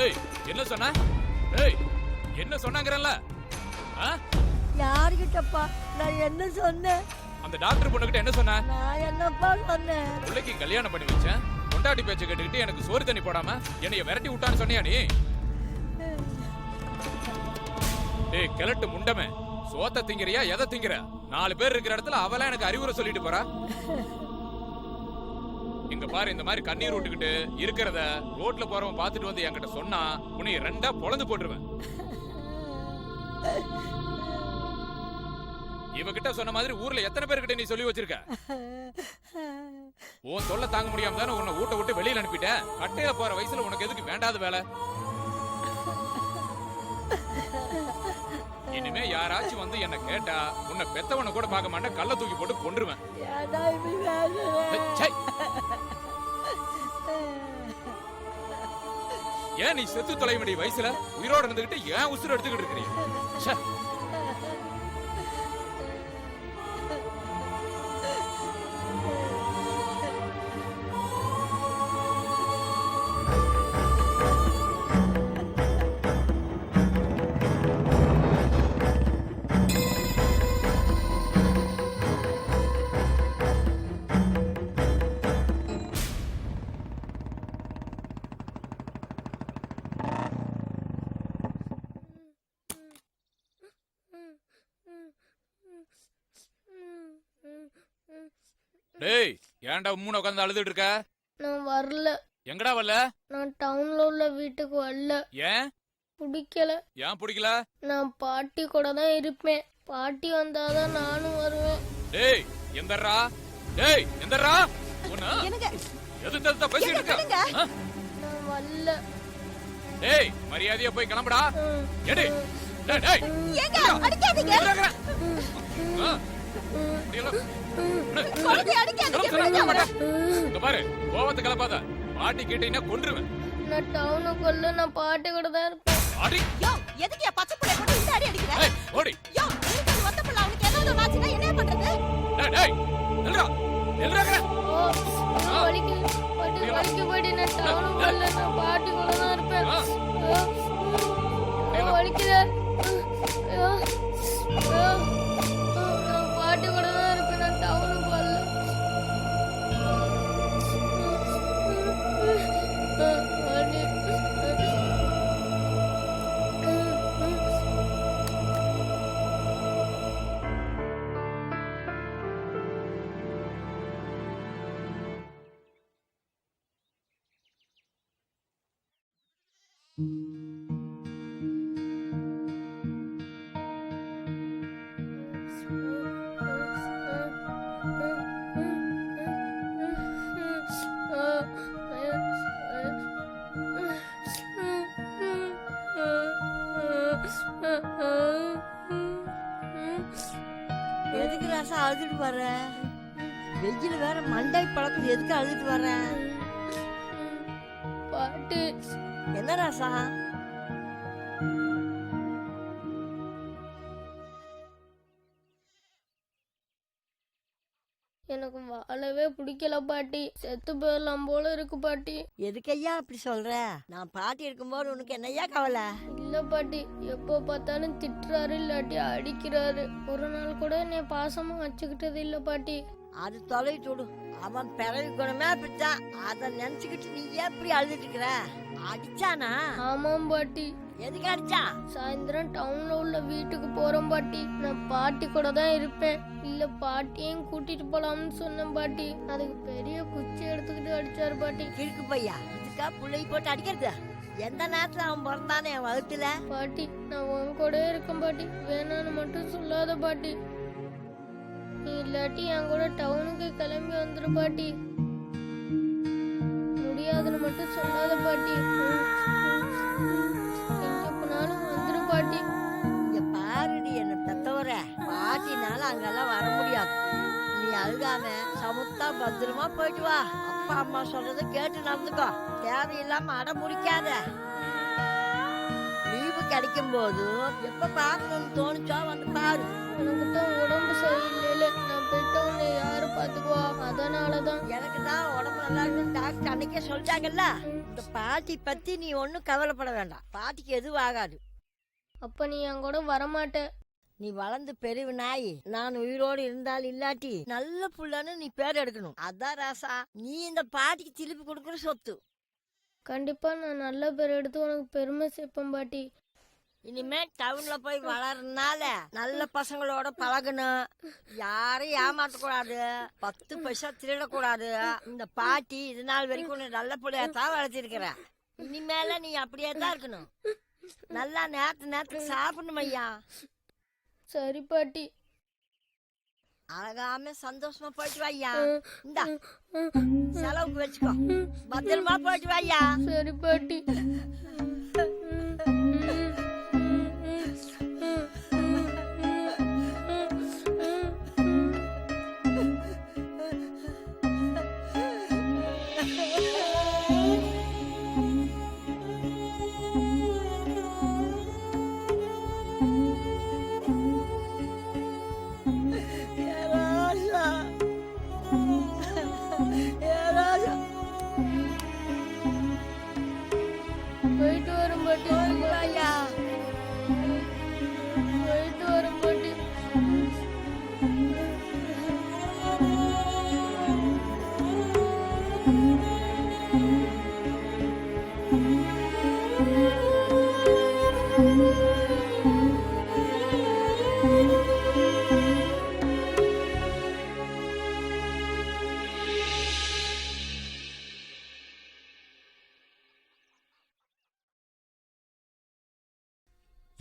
ஏய் என்ன சொன்ன? ஏய் என்ன சொன்னாங்கறல்ல? யார்கிட்டப்பா நான் என்ன சொன்னேன்? அந்த டாக்டர் பொண்ணுகிட்ட என்ன சொன்ன? நான் என்னப்பா சொன்னேன்? பிள்ளைக்கு கல்யாணம் பண்ணி வச்சேன். பொண்டாட்டி பேச்ச கேட்டுக்கிட்டு எனக்கு சோறு தண்ணி போடாம என்னைய விரட்டி விட்டான்னு சொன்னியா நீ? ஏய் கிழட்டு முண்டமே, சோத்த திங்கறியா எதை திங்கற? 4 பேர் இருக்கிற இடத்துல அவளா எனக்கு அறிவுரை சொல்லிட்டு போறா. இங்க பாரு, இந்த மாதிரி கண்ணீர் விட்டுக்கிட்டு இருக்கிறத ரோட்ல போறவன் பாத்துட்டு வந்து என்கிட்ட சொன்னா உன்னை 2ஆ பொளந்து போட்டுருவேன். இவகிட்ட சொன்ன மாதிரி ஊர்ல எத்தனை பேர்கிட்ட நீ சொல்லி வச்சிருக்க? உன் தொல்லை தாங்க முடியாம தானே உன்னை வீட்டை விட்டு வெளியில அனுப்பிட்டேன். கட்டையில போற வயசுல உனக்கு எதுக்கு வேண்டாத வேலை? இனிமே யாராச்சும் வந்து என்ன கேட்டா உன்னை பெத்தவனை கூட பார்க்க மாட்டேன், கல்ல தூக்கி போட்டு கொன்றுவேன். ஏன் நீ செத்து தொலை வேண்டிய வயசுல உயிரோட இருந்துகிட்டு ஏன் உசுறு எடுத்துக்கிட்டு இருக்கிறீங்க? டேய் ஏன்டா உம்முன உட்கார்ந்து அழுதுட்டு இருக்க? நான் வரல. எங்கடா வரல? நான் டவுன்ல உள்ள வீட்டுக்கு வரல. ஏன் பிடிக்கல. ஏன் பிடிக்கல? நான் பாட்டி கூட தான் இருப்பேன். பாட்டி வந்தாதான் நானும் வருவேன். டேய் எந்தறா? டேய் எந்தறா? உன்ன எது தத்த பேசிட்டு இருக்க? நான் வரல. டேய் மரியாதையா போய் கிளம்புடா. எடி. டேய் டேய் ஏங்க அடிக்காதீங்க. இங்க பாரு, கோவத்தை கிளப்பாத. பாட்டி கேட்டீங்கன்னா கொன்றுவேன். நான் டவுனுக்குள்ள நான் பாட்டி கூட தான் இருப்பேன். அடி. யோ எதுக்கு பச்சை புள்ளை கொண்டு இந்த அடி அடிக்கிற? ஏய் ஓடி. யோ நீங்க ஒத்த புள்ள அவனுக்கு ஏதாவது வாச்சினா என்ன பண்றது? டேய் டேய் நில்றா. நில்றா. வலிக்கு போடி நான் டவுனுக்குள்ள நான் பாட்டி கூட தான் இருப்பேன். வலிக்குதே. நான் பாட்டி கூட தான் இருப்பேன். நான் டவுனுக்கு வரல. எதுக்கு ராசா அழுதுட்டு வர்ற? வெயில் வேற மண்டை பழக்கம், எதுக்கு அழுதுட்டு வர்ற? பாட்டி. என்ன ராசா? எனக்கு வாழவே பிடிக்கல பாட்டி. செத்து போயிடலாம் போல இருக்கு பாட்டி. எதுக்கையா அப்படி சொல்ற? நான் பாட்டி இருக்கும்போது உனக்கு என்னையா கவலை? இல்ல பாட்டி, எப்போ பார்த்தாலும் திட்டுறாரு இல்லாட்டி அடிக்கிறாரு. ஒரு நாள் கூட என்னை பாசமா வச்சுக்கிட்டது இல்ல பாட்டி. அது தொலைட்டு விடு. அவன் பிறவி குணமே அப்படித்தான். அதை நினைச்சுக்கிட்டு நீ ஏன் இப்படி அழுதுட்டு இருக்கிற? அடிச்சானா? ஆமாம் பாட்டி. எதுக்கு அடிச்சா? சாயந்தரம் டவுன்ல உள்ள வீட்டுக்கு போறோம் பாட்டி. நான் பாட்டி கூட தான் இருப்பேன். இல்ல பாட்டியையும் கூட்டிட்டு போலாம்னு சொன்னேன் பாட்டி. அதுக்கு பெரிய குச்சி எடுத்துக்கிட்டு அடிச்சாரு பாட்டி. கிறுக்கு பையா, இதுக்கா புள்ளை போட்டு அடிக்கிறது? எந்த நேரத்துல அவன் பிறந்தானே என் வகுத்துல? பாட்டி நான் உன் கூட இருக்கேன் பாட்டி, வேணான்னு மட்டும் சொல்லாத பாட்டி. நீ இல்லாட்டி என் கூட டவுனுக்கு கிளம்பி வந்துரு பாட்டி. முடியாதுன்னு மட்டும் சொல்லாத பாட்டி. எங்க போனாலும் வந்துரு பாட்டி. இங்க பாருடி, என்ன பெத்தவர பாட்டினால அங்கெல்லாம் வர முடியாது. நீ அழுகாம சமுத்தா பத்திரமா போயிட்டு வா. அப்பா அம்மா சொல்றத கேட்டு நடந்துக்கோ. தேவையில்லாம அடம் முடிக்காத. லீவு கிடைக்கும் போது எப்ப பார்க்கணும்னு தோணுச்சோ வந்து பாரு. எனக்கு தான் உடம்பு சரியில்லை, நான் போயிட்டு உன்னை யாரு பாத்துக்குவா? அதனாலதான். எனக்கு தான் உடம்பு நல்லா இருக்குன்னு டாக்டர் அன்னைக்கே சொல்லிட்டாங்கல்ல. இந்த பாட்டி பத்தி நீ ஒன்னும் கவலைப்பட வேண்டாம். பாட்டிக்கு எதுவும் ஆகாது. அப்ப நீ என் கூட வரமாட்ட. நீ வளர்ந்து பெரிய நாய், நான் உயிரோடு இருந்தால் இல்லாட்டி நல்ல புள்ளன்னு நீ பேர் எடுக்கணும். அதான் ராசா, நீ இந்த பாட்டிக்கு திருப்பி கொடுக்குற சொத்து. கண்டிப்பா நான் நல்ல பேர் எடுத்து உனக்கு பெருமை சேர்ப்பேன் பாட்டி. இனிமே டவுன்ல போய் வளர்றதுனால நல்ல பசங்களோட பழகணும். யாரையும் ஏமாற்றக்கூடாது, 10 பைசா திருடக்கூடாது. இந்த பாட்டி இது நாள் வரைக்கும் உன்னை நல்ல பிள்ளையாத்தான் வளர்த்திருக்கிற. இனிமேல நீ அப்படியே தான் இருக்கணும். நல்லா நேரத்துக்கு சாப்பிடணும் ஐயா. சரி பாட்டி. அழகாம சந்தோஷமா போயிட்டு வாய்யா. இந்த செலவுக்கு வச்சுக்கோ. பத்திரமா போயிட்டு வாய்யா. சரி பாட்டி. போயிட்டு வரும் பாட்டி. போயிட்டு வரும் பாட்டி.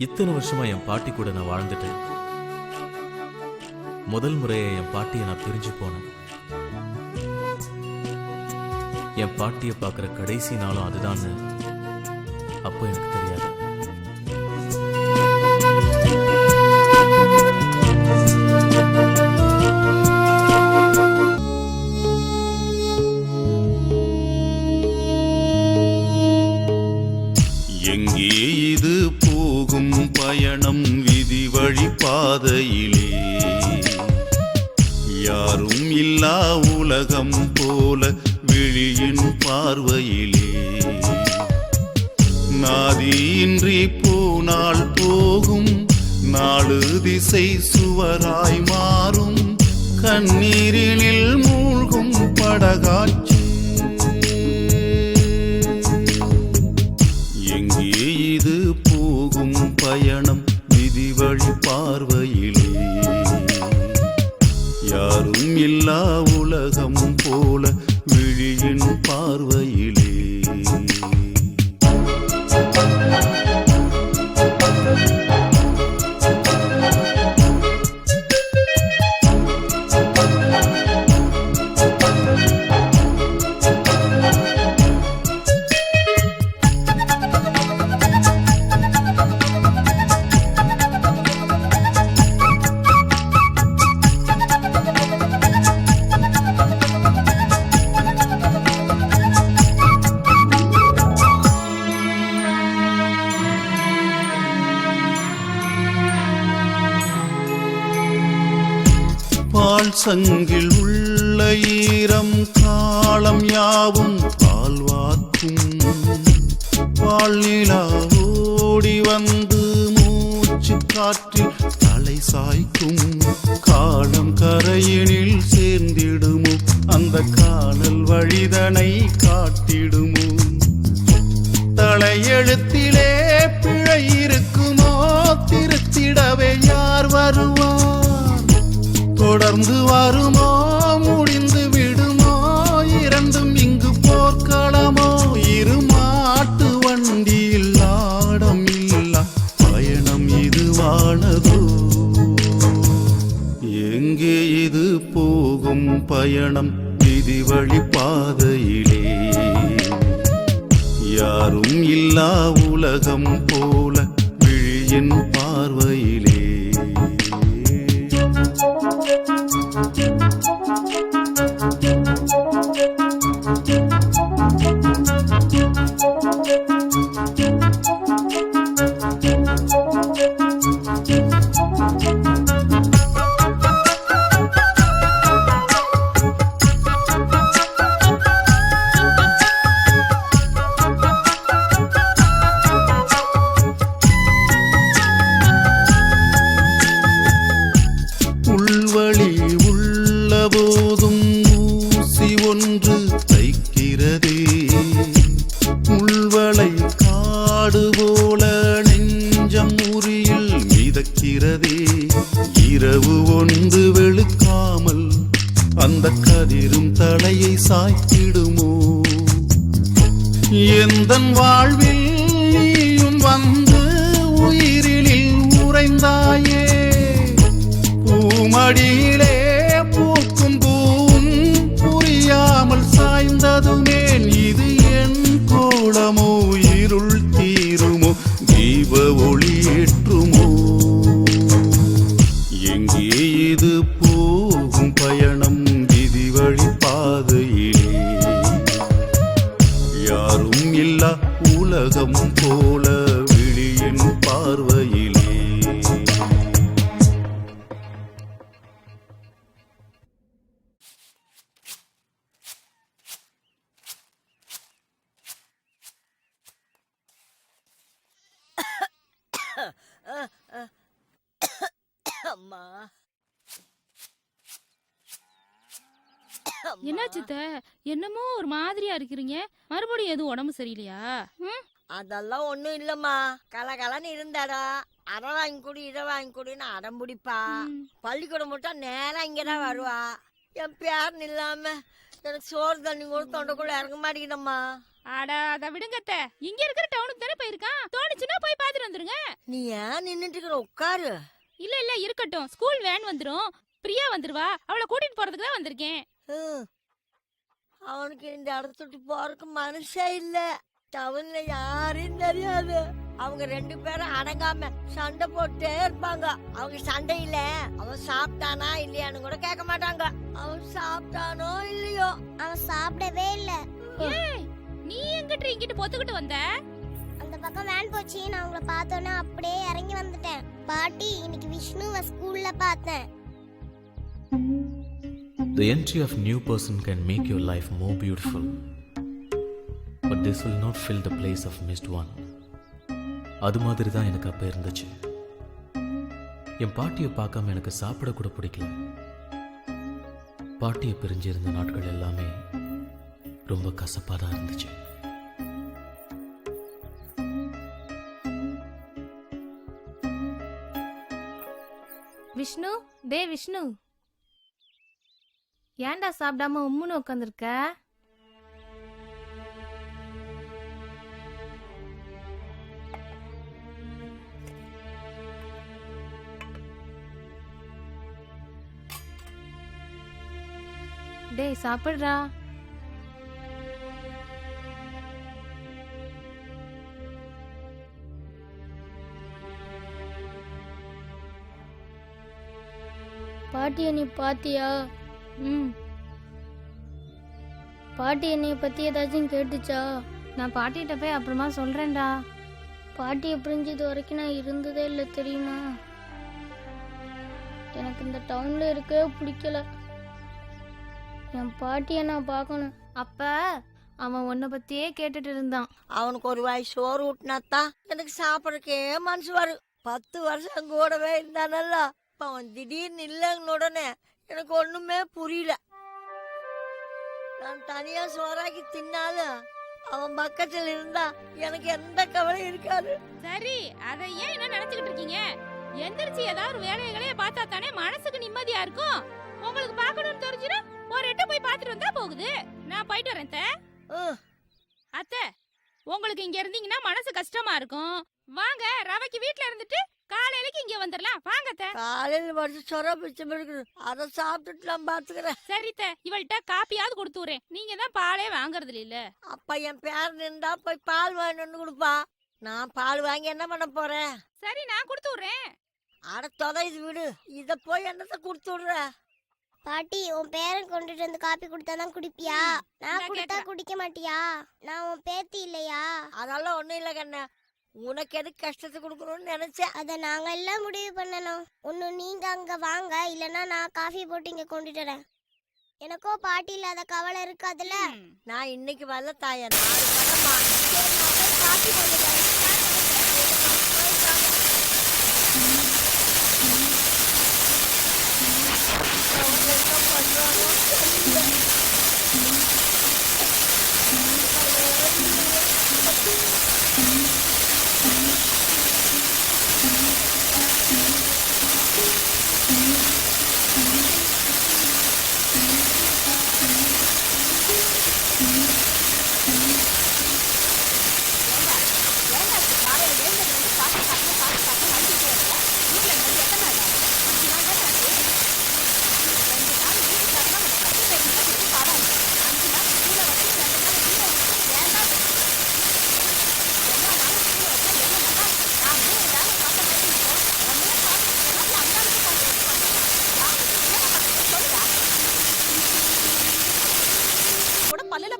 இத்தனை வருஷமா என் பாட்டி கூட நான் வாழ்ந்துட்டேன். முதல் முறையை என் பாட்டியை நான் பிரிஞ்சு போனேன். என் பாட்டியை பார்க்குற கடைசி நாளும் அதுதான்னு அப்போ எனக்கு தெரியாது. எங்கே இது போகும் பயணம் விதி வழி பாதையிலே? யாரும் இல்லா உலகம் போல விழியின் பார்வையிலே நாதியின்றி போனால் போகும் நாடு திசை சுவராய் மாறும் கண்ணீரினில் மூழ்கும் படகாட்சி. எங்கே இது போகும் பயணம் விதி வழி பார்வையிலே? யாரும் இல்லா உலகம் போல விழியின் பார்வையிலே. பால் சங்கில் உள்ள ஈரம் காலம் யாவும் பால்வாக்கும். பால் நிலா ஓடி வந்து மூச்சு காற்றில் தலை சாய்க்கும். காலம் கரையினில் சேர்ந்திடுமோ அந்த காணல் வழிதனை காட்டிடுமோ? தலையெழுத்திலே பிழை இருக்குமோ? திருத்திடவே யார் வருவார்? தொடர்ந்து வருமோ முடிந்து விடுமோ? இரண்டும் இங்கு போர்க்களமோ? இரு மாட்டு வண்டி பயணம் விதி வழி பாதையிலே யாரும் இல்லா உலகம் போல விழியின் பார்வையிலே உள்வழி உள்ள போதும் ஊசி ஒன்று தைக்கிறதே உள்வளை காடு போல நெஞ்சம் உரியில் மிதக்கிறதே இரவு ஒன்று வெளுக்காமல் அந்த கதிரும் தலையை சாய்த்திடுமோ எந்தன் வாழ்வில் நீயும் வந்து உயிரினில் உறைந்தாயே பூமடியிலே பூக்கும் பூவும் புரியாமல் சாய்ந்ததுமேன் இது என் கோலமோ இருள் தீருமோ தீப ஒளி ஏற்றுமோ எங்கே இது போகும் பயணம் விதி வழி பாதையிலே யாரும் இல்லா உலகம் போல விழியின் பார்வையிலே அம்மா என்னாச்சு அத்தை? என்னமோ ஒரு மாதிரியா இருக்கிறீங்க. மறுபடியும் எதுவும் உடம்பு சரியில்லையா? அதெல்லாம் ஒண்ணும் இல்லம்மா. கலகலன்னு இருந்தாடா, அரை வாங்கி கொடு இதை வாங்கி கொடுன்னு அடம் பிடிப்பா. பள்ளிக்கூடம் மட்டும் நேரா இங்கதான் வருவா. என் பேர் இல்லாம எனக்கு சோறு தண்ணி கூட தொண்டைக்குள்ள இறங்க மாட்டேங்குதம்மா. அடா அத விடுங்க அத்தை. இங்க இருக்கிற டவுனுக்கு தானே போயிருக்கான். தோணுச்சுன்னா போய் பாத்துட்டு வந்துருங்க. நீ ஏன் நின்னுட்டு இருக்கிற? உட்காரு. இல்ல இல்ல இருக்கட்டும். ஸ்கூல் வேன் வந்துரும். பிரியா வந்துருவா. அவளை கூட்டிட்டு போறதுக்கு தான் வந்திருக்கேன். அவனுக்கு இந்த இடத்த விட்டு போறதுக்கு மனுஷே இல்ல. டவுன்ல யாரையும் தெரியாது. அவங்க ரெண்டு பேரும் அடங்காம சண்டை போட்டே இருப்பாங்க. அவங்க சண்டையில அவன் சாப்பிட்டானா இல்லையான்னு கூட கேட்க மாட்டாங்க. அவன் சாப்பிட்டானோ இல்லையோ. அவன் சாப்பிடவே இல்ல. ஏய் நீ எங்கிட்ட இங்கிட்டு பொத்துக்கிட்டு வந்த? அந்த பக்கம் வேன் போச்சு. நான் உங்களை பார்த்தோன்னே அப்படியே இறங்கி வந்துட்டேன். பாட்டி இன்னைக்கு விஷ்ணுவை ஸ்கூல்ல பார்த்தேன். The entry of new person can make your life more beautiful, but this will not fill the place of missed one. அது மாதிரி தான் எனக்கு அப்போ இருந்துச்சு. என் பாட்டியை பார்க்காம எனக்கு சாப்பிட கூட பிடிக்கல. பாட்டியை பிரிஞ்சிருந்த நாட்கள் எல்லாமே ரொம்ப கசப்பாக தான் இருந்துச்சு. விஷ்ணு, டே விஷ்ணு, ஏன்டா சாப்பிடாம உம்முன்னு உட்காந்துருக்க? டேய் சாப்பிடுறா. பாட்டி நீ பாத்தியா? பாட்டி என்னைய பத்தி ஏதாச்சும் கேட்டுச்சா? நான் பாட்டிகிட்ட போய் அப்புறமா சொல்றேன்டா. பாட்டியை பிரிஞ்சது வரைக்கும் நான் இருந்ததே இல்லை தெரியுமா? எனக்கு இந்த டவுன்ல இருக்கவே பிடிக்கல. என் பாட்டியை நான் பார்க்கணும். அப்ப அவன் உன்னை பத்தியே கேட்டுட்டு இருந்தான். அவனுக்கு ஒரு வாய் சோறு ஊட்டினாத்தான் எனக்கு சாப்பிடறக்கே மனசு வரும். 10 வருஷம் கூடவே இருந்தானல்ல. இப்ப அவன் திடீர்னு இல்லைன்னு உடனே எனக்கு ஒண்ணுமே புரியல. நான் தனியா சோறாக்கி தின்னாலும் அவன் பக்கத்துல இருந்தா எனக்கு எந்த கவலையும் இருக்காது. சரி, அதை ஏன் என்ன நினைச்சுக்கிட்டு இருக்கீங்க? எந்திரிச்சு ஏதாவது வேலைகளே பார்த்தா தானே மனசுக்கு நிம்மதியா இருக்கும். உங்களுக்கு பார்க்கணும்னு தெரிஞ்சுனா ஒரு எட்டு போய் பார்த்துட்டு வந்தா போகுது. நான் போயிட்டு வரேன் அத்தை. அத்தை, உங்களுக்கு இங்க இருந்தீங்கன்னா மனசு கஷ்டமா இருக்கும். வாங்க, ரவைக்கு வீட்ல இருந்துட்டு காலையிலக்கு இங்க வந்துடலாம் வாங்க அத்தை. காலையில் வடிச்சு சொர பிச்சம் இருக்குது, அதை சாப்பிட்டுட்டு நான் பாத்துக்கிறேன். சரித்த இவள்கிட்ட காப்பியாவது கொடுத்து விடுறேன். நீங்க தான் பாலே வாங்குறது இல்ல. அப்ப என் பேர் நின்றா போய் பால் வாங்கிட்டு கொடுப்பா. நான் பால் வாங்கி என்ன பண்ண போறேன்? சரி நான் கொடுத்து விடுறேன். அட தொலைது விடு, இத போய் என்னத்த கொடுத்து விடுற? பாட்டி உன் பேரன் கொண்டுட்டு வந்து காப்பி கொடுத்தாதான் குடிப்பியா? நான் கொடுத்தா குடிக்க மாட்டியா? நான் உன் பேத்தி இல்லையா? அதெல்லாம் ஒண்ணும் இல்ல கண்ணா, உனக்கு எது கஷ்டத்தை கொடுக்கணும்னு நினைச்சேன். அத நாங்க எல்லாம் முடிவு பண்ணணும். ஒண்ணு நீங்க அங்க வாங்க, இல்லனா நான் காஃபி போட்டு இங்க கொண்டுட்டு வரேன். எனக்கோ பாட்டி இல்லாத கவலை இருக்காதுல்ல. நான் இன்னைக்கு வரல தாயா, நாளைக்கு வரமா. சரி நான் போய் காஃபி போட்டு வரேன்.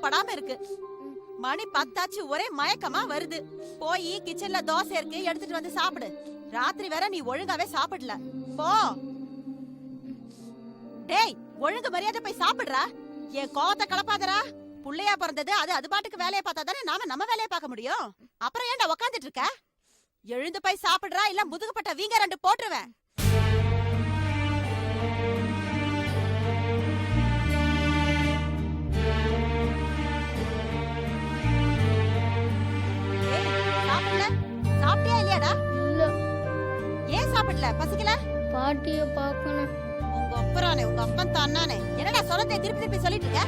படாம இருக்கு. மணி 10 ஒரே மயக்கமா வருது. போய் கிச்சன்ல தோசை இருக்கு, எடுத்துட்டு வந்து சாப்பிடு. ராத்திரி வேற நீ ஒழுங்காவே சாப்பிடல. போ. டேய், ஒழுங்கு மரியாதை போய் சாப்பிடுறா. என் கோவத்தை கலப்பாதரா. புள்ளையா பிறந்தது, அது பாட்டுக்கு வேலையை பார்த்தா தானே நாம நம்ம வேலையை பார்க்க முடியும். அப்புறம் ஏன்டா உக்காந்துட்டு இருக்க? எழுந்து போய் சாப்பிடுறா, இல்ல முதுகுப்பட்ட வீங்க 2 போட்டுருவேன். சாப்பிட்டியா இல்லையாடா? இல்ல. ஏன் சாப்பிடல? பசிக்கல? பாட்டிய பார்க்கணும். உங்க அப்பறானே, உங்க அப்பன் தானானே. என்னடா சொல்லத்தை திருப்பி திருப்பி சொல்லிட்டு இருக்க?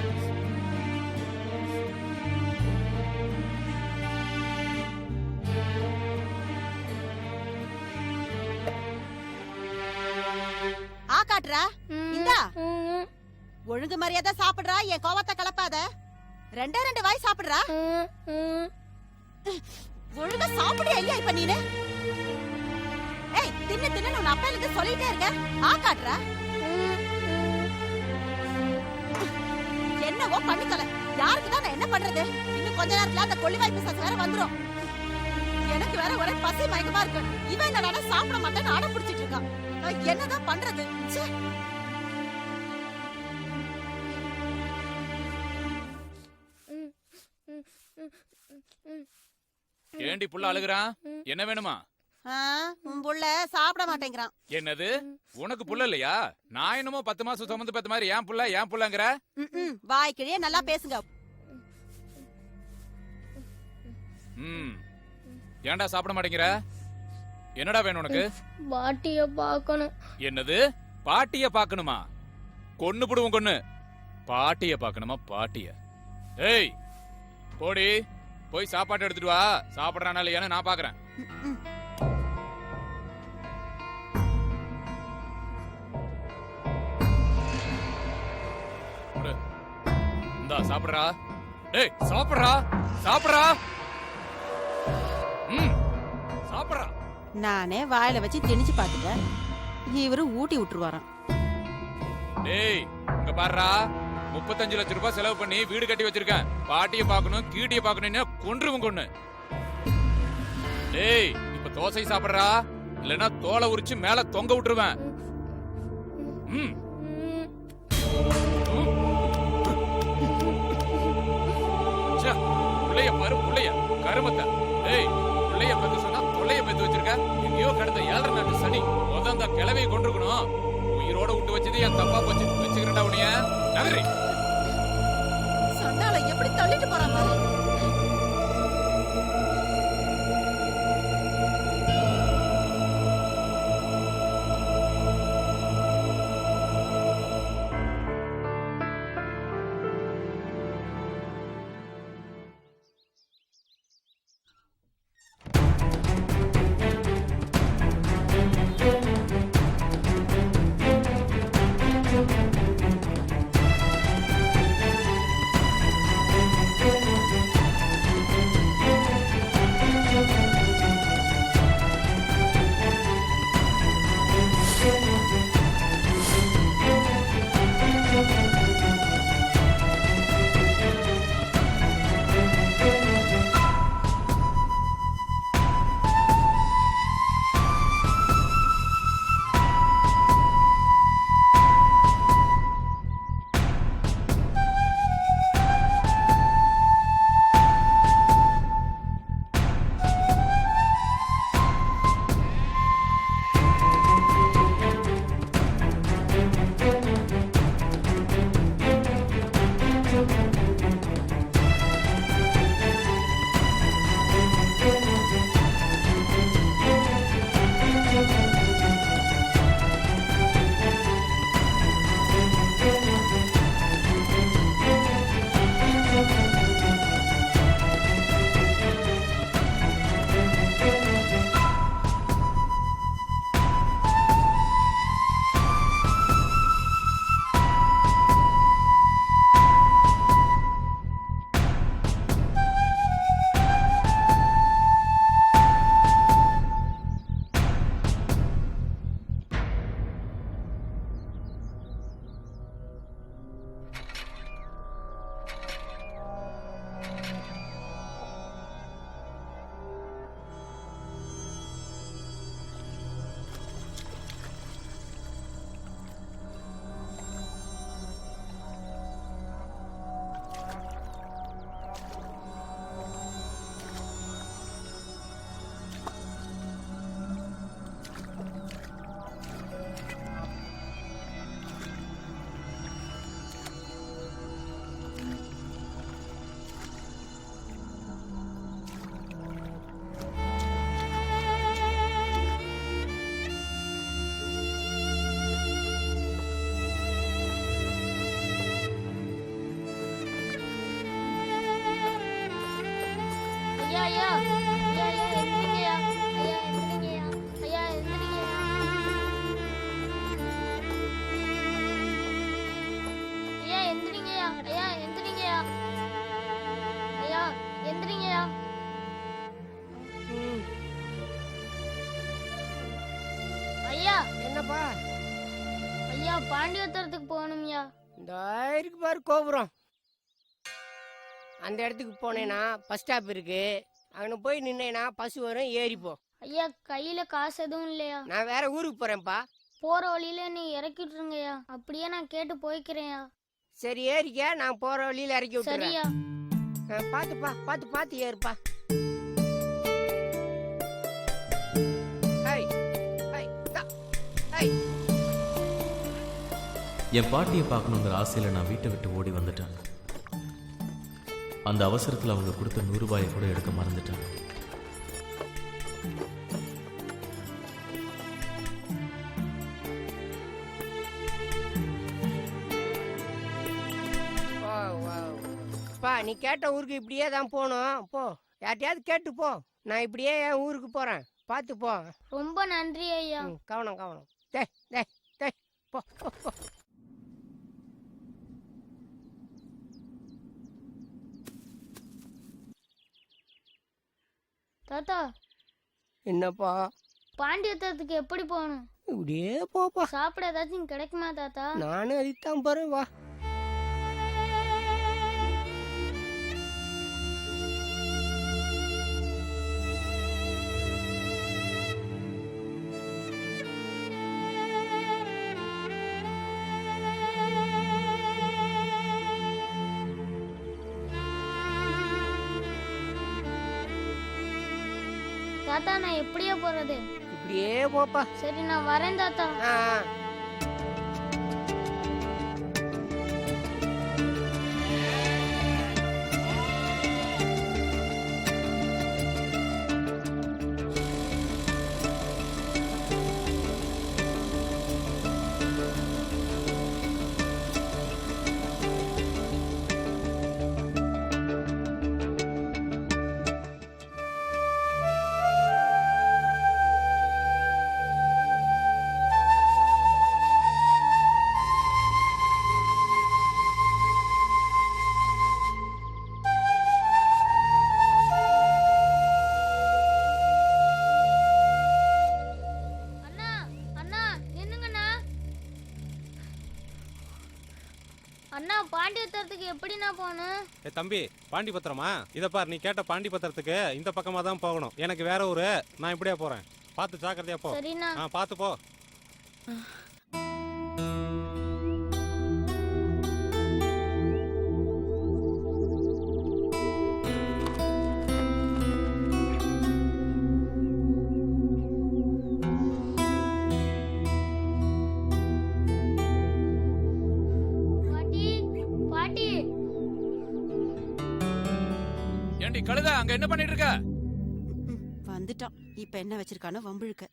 ஆ காட்டுறா. இந்தா ஒழுங்கு மரியாதை சாப்பிடுறா, என் கோவத்தை கலப்பாத. 2 வாய் சாப்பிடுறா. ஒழுங்கா சாப்பிடுறியா இல்லையா இப்ப நீனு? ஏய், தின்னு தின்னு உன் அப்பையில இருந்து சொல்லிட்டே இருக்க. ஆ காட்டுறா. என்னவோ பண்ணிக்கல. யாருக்கு தான் நான் என்ன பண்றது? இன்னும் கொஞ்ச நேரத்துல அந்த கொள்ளிவாய் பிசாசு வேற வந்துரும். எனக்கு வேற ஒரே பசி மயக்கமா இருக்கு. இவன் என்னடா சாப்பிட மாட்டேன்னு அடம் பிடிச்சிட்டு இருக்கான். நான் என்னதான் பண்றது? ச்சே. ஏண்டி புள்ள அழுகுறான்? என்ன வேணுமா? உன் புள்ள சாப்பிட மாட்டேங்கிறான். என்னது, உனக்கு புள்ள இல்லையா? நான் என்னமோ 10 மாசம் சுமந்து பெத்த மாதிரி ஏன் புள்ளங்கிற. வாய்க்கிழியே நல்லா பேசுங்க. ஏன்டா சாப்பிட மாட்டேங்கிற? என்னடா வேணும் உனக்கு? பாட்டிய பார்க்கணும். என்னது, பாட்டிய பார்க்கணுமா? கொன்னு புடுவோம் கொன்னு. பாட்டிய பார்க்கணுமா? பாட்டிய? ஏய் போடி, போய் சாப்பாடு எடுத்துட்டு வா. சாப்பிடறானா இல்லையான்னு நான் பாக்குறேன். இந்தா சாப்பிடுறா. டேய் சாப்பிடுறா, சாப்பிடுறா. சாப்பிடுறா. நானே வாயில வச்சு திணிச்சு பாத்துட்டேன். இவரு ஊட்டி விட்டுருவாராம். டேய் இங்க பாருடா, 35 லட்சம் ரூபாய் செலவு பண்ணி வீடு கட்டி வச்சிருக்கேன். பாட்டிய பாக்கணும், கீட்டிய பாக்கணும்னு கொன்றுவும் கொன்னு. டேய் இப்ப தோசை சாப்பிடுறா, இல்லனா தோலை உரிச்சு மேல தொங்க விட்டுருவேன். புள்ளைய பாரு, புள்ளைய கருமத்த. டேய் புள்ளைய பத்தி சொன்னா தொல்லைய பத்தி வச்சிருக்க. எங்கேயோ கடந்த 7 நாட்டு சனி அந்த கிளவையை கொண்டிருக்கணும். உயிரோட விட்டு வச்சது என் தப்பா போச்சு. வச்சுக்கிறா உனிய நகரி. சண்டால எப்படி தள்ளிட்டு போறான் பாரு. எங்கப்பா? ஐயா பாண்டியத்தரத்துக்கு போகணும்யா. இந்த இருக்கு பாரு கோபுரம், அந்த இடத்துக்கு போனேன்னா பஸ் ஸ்டாப் இருக்கு, அங்கே போய் நின்னேன்னா பஸ் வரும், ஏறிப்போ. ஐயா கையில காசு எதுவும் இல்லையா? நான் வேற ஊருக்கு போறேன்ப்பா. போற வழியில நீ இறக்கி விட்டுருங்கய்யா. அப்படியே நான் கேட்டு போய்க்கிறேன்யா. சரி ஏறிக்க, நான் போற வழியில இறக்கி சரியா? விட்டுறேன். பாத்துப்பா, பார்த்து ஏறுப்பா. என் பாட்டியை பார்க்கணுங்கிற ஆசையில் நான் வீட்டை விட்டு ஓடி வந்துட்டேன். அந்த அவசரத்தில் அவங்க கொடுத்த 100 ரூபாயை கூட எடுக்க மறந்துட்டேன். நீ கேட்ட ஊருக்கு இப்படியே தான் போகணும். போ, யார்ட்டையாவது கேட்டு போ. நான் இப்படியே என் ஊருக்கு போறேன், பார்த்து போ. ரொம்ப நன்றி ஐயா. கவனம். டேய் போ. தாத்தா. என்னப்பா? பாண்டியத்தரத்துக்கு எப்படி போகணும்? இப்படியே போப்பா. சாப்பிட ஏதாச்சும் கிடைக்குமா தாத்தா? நானும் அதுதான் போறேன், வா. தாத்தா நான் எப்படியே போறது? இப்படியே போப்பா. சரி நான் வரேன் தாத்தா. அண்ணா பாண்டியத்தரத்துக்கு எப்படி நான் போகணும்? தம்பி, பாண்டி பத்திரமா? இதை பார், நீ கேட்ட பாண்டி பத்திரத்துக்கு இந்த பக்கமா தான் போகணும். எனக்கு வேற ஊரு, நான் இப்படியே போறேன். பார்த்து ஜாக்கிரதையா போ. சரிண்ணா. பார்த்து போ. ஏண்டி கழுத, அங்க என்ன பண்ணிட்டு இருக்க? வந்துட்டான். இப்ப என்ன வச்சிருக்கானோ வம்பிழுக்க.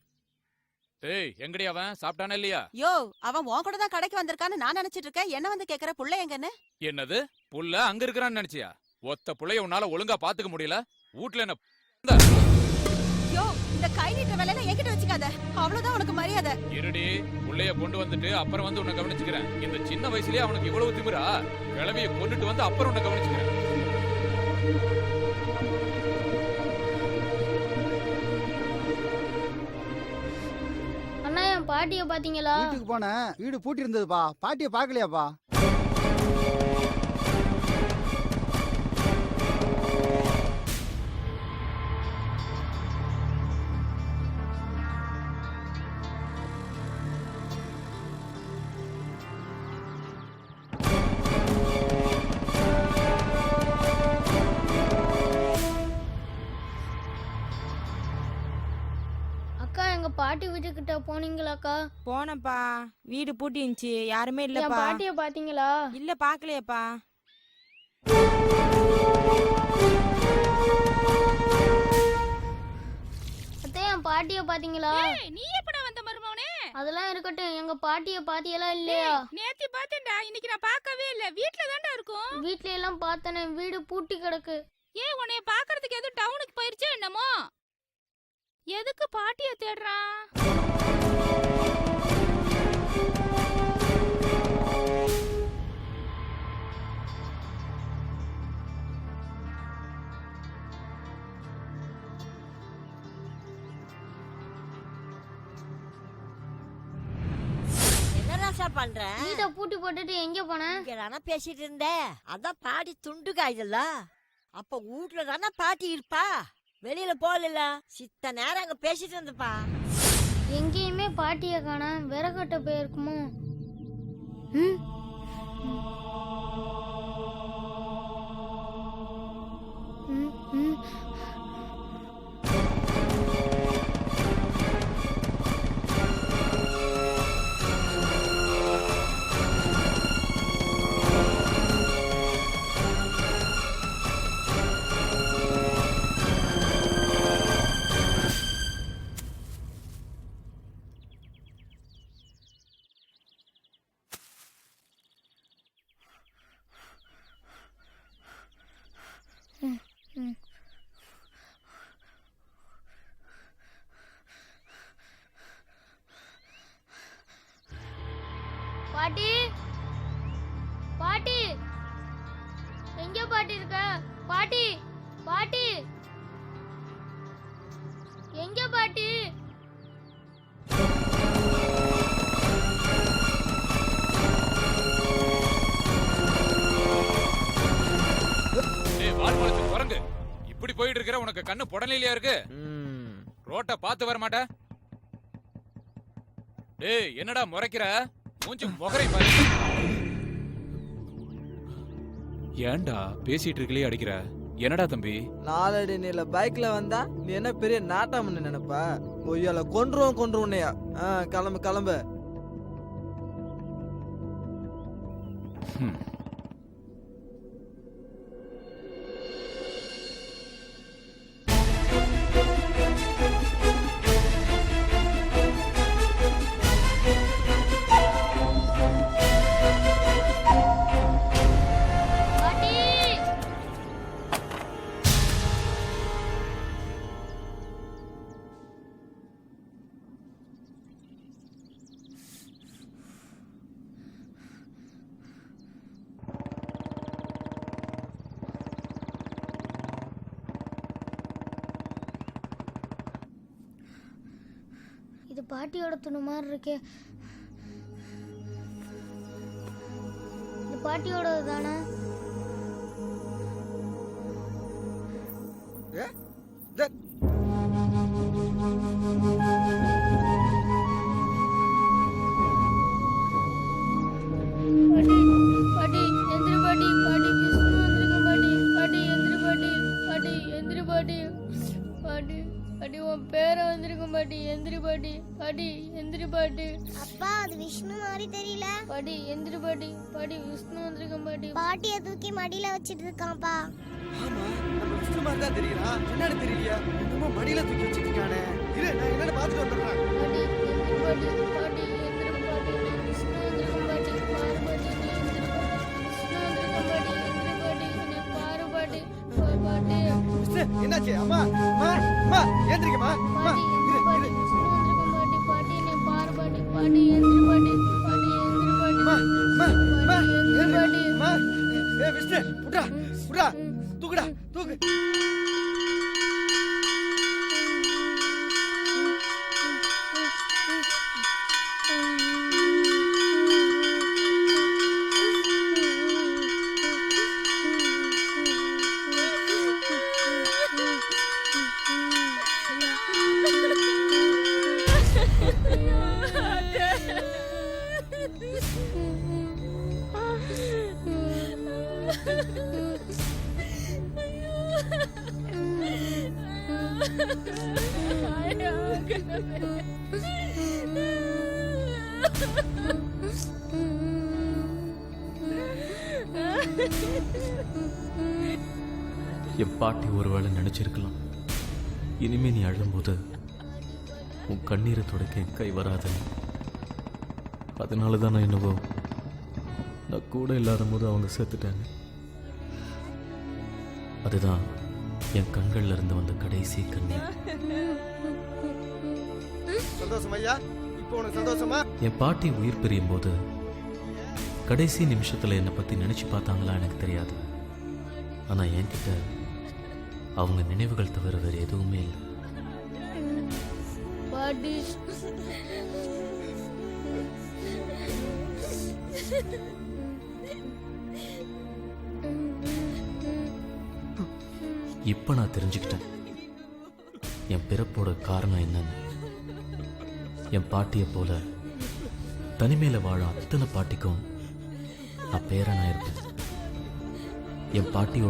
ஏய், எங்கடி அவன்? சாப்பிட்டானே இல்லையா? யோ, அவன் உன் கூட தான் கடைக்கு வந்திருக்கான்னு நான் நினைச்சிட்டு இருக்கேன். என்ன வந்து கேக்குற? புள்ள எங்கன்னு? என்னது புள்ள அங்க இருக்கிறான்னு நினைச்சியா? ஒத்த புள்ளைய உன்னால ஒழுங்கா பாத்துக்க முடியல. வீட்ல என்ன? யோ, இந்த கை நீட்ட வேலையில என்கிட்ட வச்சுக்காத. அவ்வளவுதான் உனக்கு மரியாதை. இருடி, புள்ளைய கொண்டு வந்துட்டு அப்புறம் வந்து உன்னை கவனிச்சுக்கிறேன். இந்த சின்ன வயசுலயே அவனுக்கு இவ்வளவு திமிரா? கிளவிய கொண்டுட்டு வந்து அப்புறம் உன்னை கவனிச்சுக்கிறேன். அண்ணா என் பாட்டிய பாத்தீங்களா? வீட்டுக்கு போனேன், வீடு பூட்டி இருந்ததுப்பா. பாட்டியை பார்க்கலையாப்பா? அக்கா எங்க பாட்டி வீட்டுக்கிட்ட போனீங்களாக்கா? போனப்பா, வீடு பூட்டி இருந்துச்சு, யாருமே என் இல்லப்பா. பாட்டிய பாத்தீங்களா? இல்ல, பாக்கலையப்பா. அத்தை என் பாட்டிய பாத்தீங்களா? நீ எப்படா வந்த மருமவனே? அதெல்லாம் இருக்கட்டும், எங்க பாட்டிய பாத்தியெல்லாம் இல்லையா? நேத்தி பார்த்தேன்டா, இன்னைக்கு நான் பார்க்கவே இல்ல. வீட்ல தான்டா இருக்கும். வீட்ல எல்லாம் பார்த்தனே, வீடு பூட்டி கிடக்கு. ஏய், உன்னைய பாக்குறதுக்கு எதுவும் டவுனுக்கு போயிருச்சே என்னமோ? எதுக்கு பாட்டிய தேடுறான்? என்னசா பண்ற? வீட்டை பூட்டி போட்டுட்டு எங்க போன? இங்க தானே பேசிட்டு இருந்தேன். அதான் பாட்டி துண்டு காய்தல்ல. அப்ப வீட்டுல தானே பாட்டி இருப்பா. வெளியில போகல. சித்த நேரம் அங்க பேசிட்டு இருந்தப்பா. எங்கேயுமே பாட்டியை காணா. விறகட்ட போயிருக்குமோ? ம் ம் ம் பாட்டி பாட்டி எங்க பாட்டி இருக்க? பாட்டி பாட்டி எங்க பாட்டி? ஏய் வால் முளைச்சு குரங்கு, இப்படி போயிட்டு இருக்கிற உனக்கு கண்ணு புடலையிலயா இருக்கு? ரோட்ட பார்த்து வர மாட்ட? டேய் என்னடா முறைக்கிற? மூஞ்சி முகரை பாரு. ஏன்டா பேசிட்டு இருக்கலையே அடிக்கிற? என்னடா தம்பி? நாலடி நீல பைக்ல வந்தா நீ என்ன பெரிய நாட்டாமன்னு நினைப்பா? ஒய்யால கொன்றுவோன்னையா. கிளம்பு கிளம்பு. இது பாட்டியோட துணி மாதிரி இருக்கே. இது பாட்டியோடது தானே? பாட்டி பாட்டி எந்திரி பாட்டி. பாட்டி விஷ்ணு வந்திருக்கும் பாட்டி. பாட்டி எந்திரி பாட்டி. பாட்டி எந்திரி பாட்டி. பாட்டி பாட்டி உன் பேரை வந்திருக்கும் பாட்டி. எந்திரி பாட்டி. பாட்டி எந்திரி பாட்டி. அப்பா அது விஷ்ணு மாதிரி தெரியல. பாட்டி எந்திரி பாட்டி. பாட்டி விஷ்ணு வந்திருக்கும் பாட்டி. பாட்டியை தூக்கி மடியில வச்சிட்டு இருக்கான்ப்பா. ஆமா நம்ம விஷ்ணு மாதிரி தான் தெரியுறான். என்னன்னு தெரியலையா? என்னமோ மடியில தூக்கி வச்சிட்டு இருக்கானே. இரு நான் என்னன்னு பார்த்துட்டு வந்துடுறேன். பாட்டி எந்திரி பாட்டி. பாட்டி எந்திரி பாட்டி. விஷ்ணு வந்திருக்கும் பாட்டி. பாரு பாட்டி நீ எந்திரி பாட்டி. விஷ்ணு வந்திருக்கும் பாட்டி. எந்திரி பாட்டி நீ பாரு பாட்டி. பாட்டி விஷ்ணு என்னாச்சு? அம்மா அம்மா அம்மா ஏந்திரிக்கமா. அம்மா இரு இரு. விஷ்ணு வந்திருக்கும் பாட்டி. பாட்டி நீ பாரு பாட்டி. பாட்டி எந்திரி பாட்டி. பாட்டி எந்திரி பாட்டி. அம்மா அம்மா அம்மா எந்திரி பாட்டி. அம்மா விஷ்ணு புடா புடா தூக்குடா தூக்கு. என் பாட்டி ஒருவேளை நினைச்சிருக்கலாம், இனிமே நீ அழும்போது உன் கண்ணீரை துடைக்க என் கை வராது. அதனால தான் நான் என்னவோ நான் கூட இல்லாத போது அவங்க செத்துட்டாங்க. அதுதான் என் கண்கள்ல இருந்து வந்த கடைசி கண்ணீர். சந்தோஷம் ஐயா? இப்போ உனக்கு சந்தோஷமா? என் பாட்டி உயிர் பிரியும் போது கடைசி நிமிஷத்துல என்னை பத்தி நினைச்சு பார்த்தாங்களா எனக்கு தெரியாது. ஆனா என்கிட்ட அவங்க நினைவுகள் தவிர வேறு எதுவுமே இல்லை. பாட்டி இப்போ நான் தெரிஞ்சுக்கிட்டேன் என் பிறப்போட காரணம் என்னன்னு. என் பாட்டியை போல தனிமையில வாழும் அத்தனை பாட்டிக்கும் நான் பேரனா இருப்பேன். என் பாட்டியோட